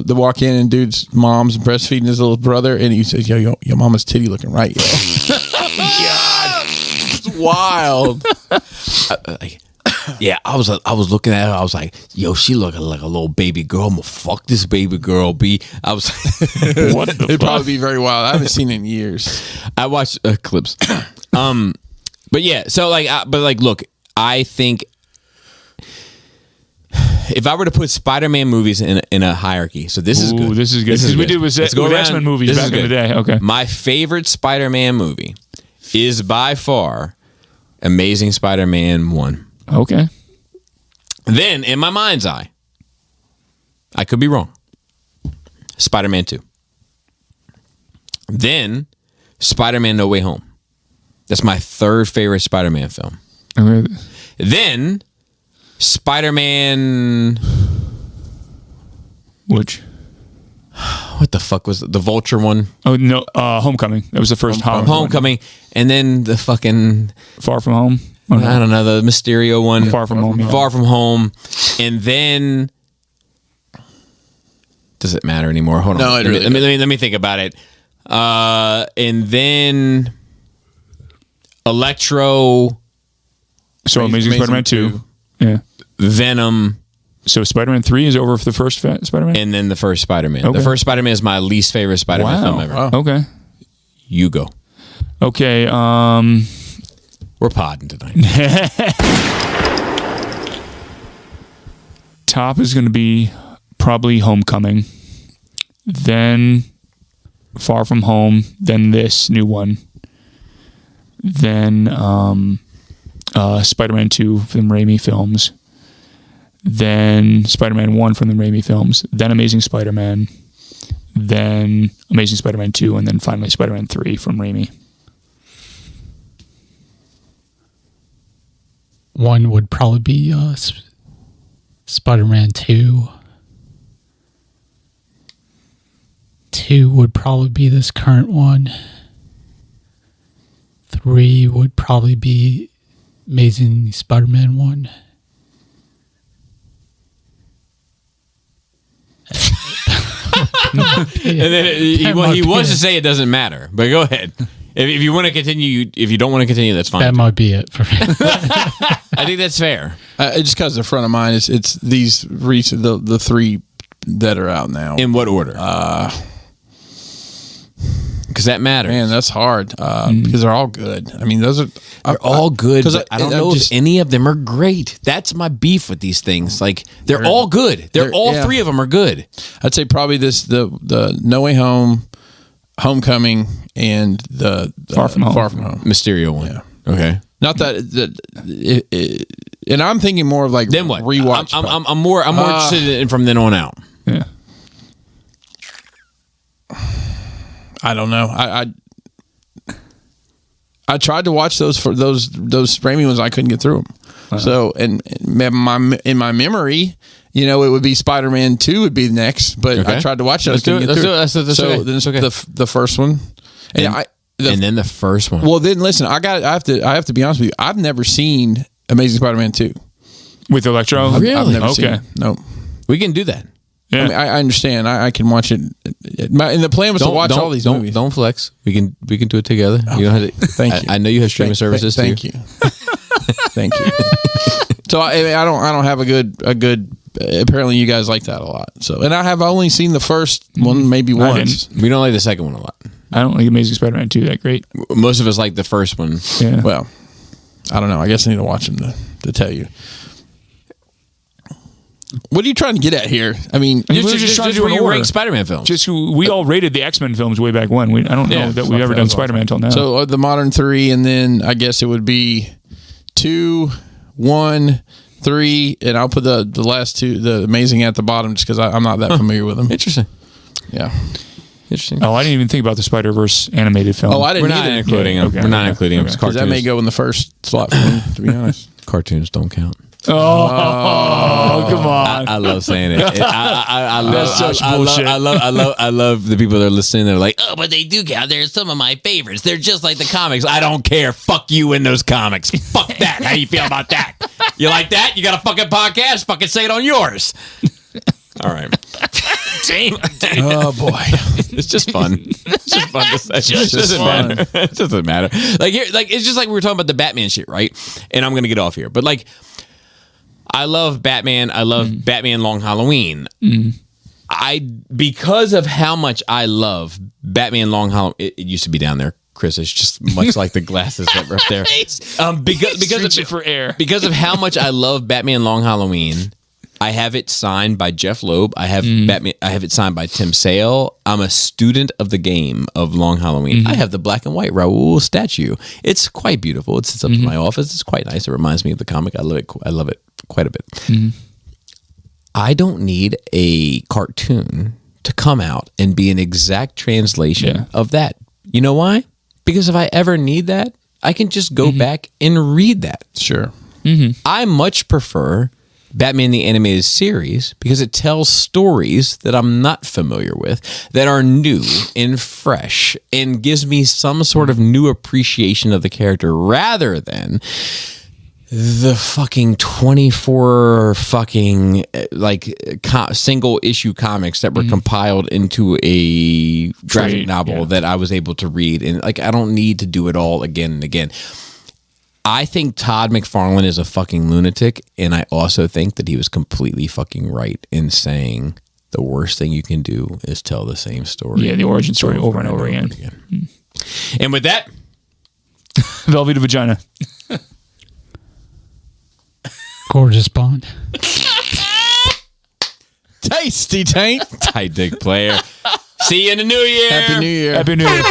the walk in and dude's mom's breastfeeding his little brother, and he says, "Yo, your mama's titty looking right, yo." God, it's wild.
Yeah, I was looking at her. I was like, "Yo, she looking like a little baby girl. I'm gonna fuck this baby girl." I was.
What the
It'd
fuck?
probably be very wild. I haven't seen it in years.
I watched clips. But yeah, so look, I think if I were to put Spider-Man movies in a hierarchy, so this is good.
This is good. Because we did with
Let's go around.
X-Men movies
This
back
is
in the
good.
day. Okay.
My favorite Spider-Man movie is by far Amazing Spider-Man 1.
Okay.
Then, in my mind's eye, I could be wrong, Spider-Man 2. Then, Spider-Man No Way Home. That's my third favorite Spider-Man film.
Okay.
Then, Spider-Man...
Which?
What the fuck was it? The Vulture one?
Oh, no. Homecoming. That was the first
Homecoming. And then the fucking...
Far From Home.
I don't know, the Mysterio one.
Far From Home. Yeah.
Far From Home. And then... Does it matter anymore? Hold on.
No, it really
let me think about it. And then... Electro...
So Amazing Spider-Man 2. Yeah.
Venom...
So Spider-Man 3 is over for the first Spider-Man?
And then the first Spider-Man.
Okay.
The first Spider-Man is my least favorite Spider-Man film ever.
Wow.
Okay.
You go.
Okay.
We're podding tonight.
Top is going to be probably Homecoming. Then Far From Home. Then this new one. Then Spider-Man 2 from the Raimi films. Then Spider-Man 1 from the Raimi films. Then Amazing Spider-Man. Then Amazing Spider-Man 2. And then finally Spider-Man 3 from Raimi.
One would probably be Spider-Man 2. 2 would probably be this current one. 3 would probably be Amazing Spider-Man 1.
And then he wants to say it doesn't matter, but go ahead. If you want to continue, if you don't want to continue, that's fine.
That might be it for me.
I think that's fair.
Just because the front of mine it's these recent the three that are out now.
In what order? Because that matters.
Man, that's hard because they're all good. I mean, those are
They're all good, but I don't know
just-
if any of them are great. That's my beef with these things. Like they're all good. They're all
yeah.
three of them are good.
I'd say probably the No Way Home, Homecoming, and the
Far From Home.
Far From Home.
Mysterio one.
Yeah.
Okay.
Not that, and I'm thinking more of like
Then what?
rewatch.
I'm more interested in from then on out.
Yeah.
I don't know. I tried to watch those for those Raimi ones. I couldn't get through them. So, and in my memory, you know, it would be Spider-Man 2 would be next, but I tried to watch it.
Let's do it. Let's do it.
So then the first one, and
then the first one.
Well, then listen, I have to be honest with you. I've never seen Amazing Spider-Man 2
with Electro.
I've never seen it. No,
we can do that.
Yeah.
I mean, I understand. I can watch it. And the plan was to watch all these movies.
Don't flex. We can do it together.
Okay.
You don't have to,
Thank you.
I know you have streaming services.
Thank you. Thank you. So I don't have a good. Apparently, you guys like that a lot. So, and I have only seen the first one maybe once.
We don't like the second one a lot.
I don't like Amazing Spider-Man 2 that great.
Most of us like the first one.
Yeah.
Well, I don't know. I guess I need to watch them to tell you. What are you trying to get at here? I mean,
just trying to do
where
an
you
order.
rank Spider-Man films.
Just we all rated the X-Men films way back when. I don't know that we've ever done Spider-Man until now.
So the modern 3, and then I guess it would be 2, 1, 3, and I'll put the last 2, the Amazing at the bottom, just because I'm not that familiar with them.
Interesting.
Yeah.
Interesting.
Oh, I didn't even think about the Spider-Verse animated film.
Oh, I didn't
We're not
either.
including them.
Okay.
We're not including them.
Okay.
Because that may go in the first slot for me, to be honest.
Cartoons don't count.
Oh, come on.
I love saying it. I love
That's such bullshit.
I love the people that are listening. They're like, oh, but they do count. They're some of my favorites. They're just like the comics. I don't care. Fuck you in those comics. Fuck that. How you feel about that? You like that? You got a fucking podcast? Fucking say it on yours. All right.
Damn.
Oh, boy.
It's just fun. It's just fun to say. It doesn't matter. It doesn't matter. Like here, like it's just like we were talking about the Batman shit, right? And I'm gonna get off here, but like, I love Batman. I love Batman Long Halloween. Because of how much I love Batman Long Halloween. It used to be down there, Chris. It's just much like the glasses that were up there. Because of how much I love Batman Long Halloween. I have it signed by Jeff Loeb. I have Batman. I have it signed by Tim Sale. I'm a student of the game of Long Halloween. I have the black and white Raoul statue. It's quite beautiful. It sits up in my office. It's quite nice. It reminds me of the comic. I love it. I love it quite a bit. I don't need a cartoon to come out and be an exact translation of that. You know why? Because if I ever need that, I can just go back and read that.
Sure.
I much prefer Batman the Animated Series because it tells stories that I'm not familiar with, that are new and fresh, and gives me some sort of new appreciation of the character rather than the fucking 24 fucking single issue comics that were compiled into a graphic novel that I was able to read. And like, I don't need to do it all again and again. I think Todd McFarlane is a fucking lunatic, and I also think that he was completely fucking right in saying the worst thing you can do is tell the same story.
Yeah, the origin story over and over again.
And with that,
Velveeta Vagina.
Gorgeous Bond.
Tasty taint.
tight dick player. See you in the new year.
Happy New Year.
Happy New Year.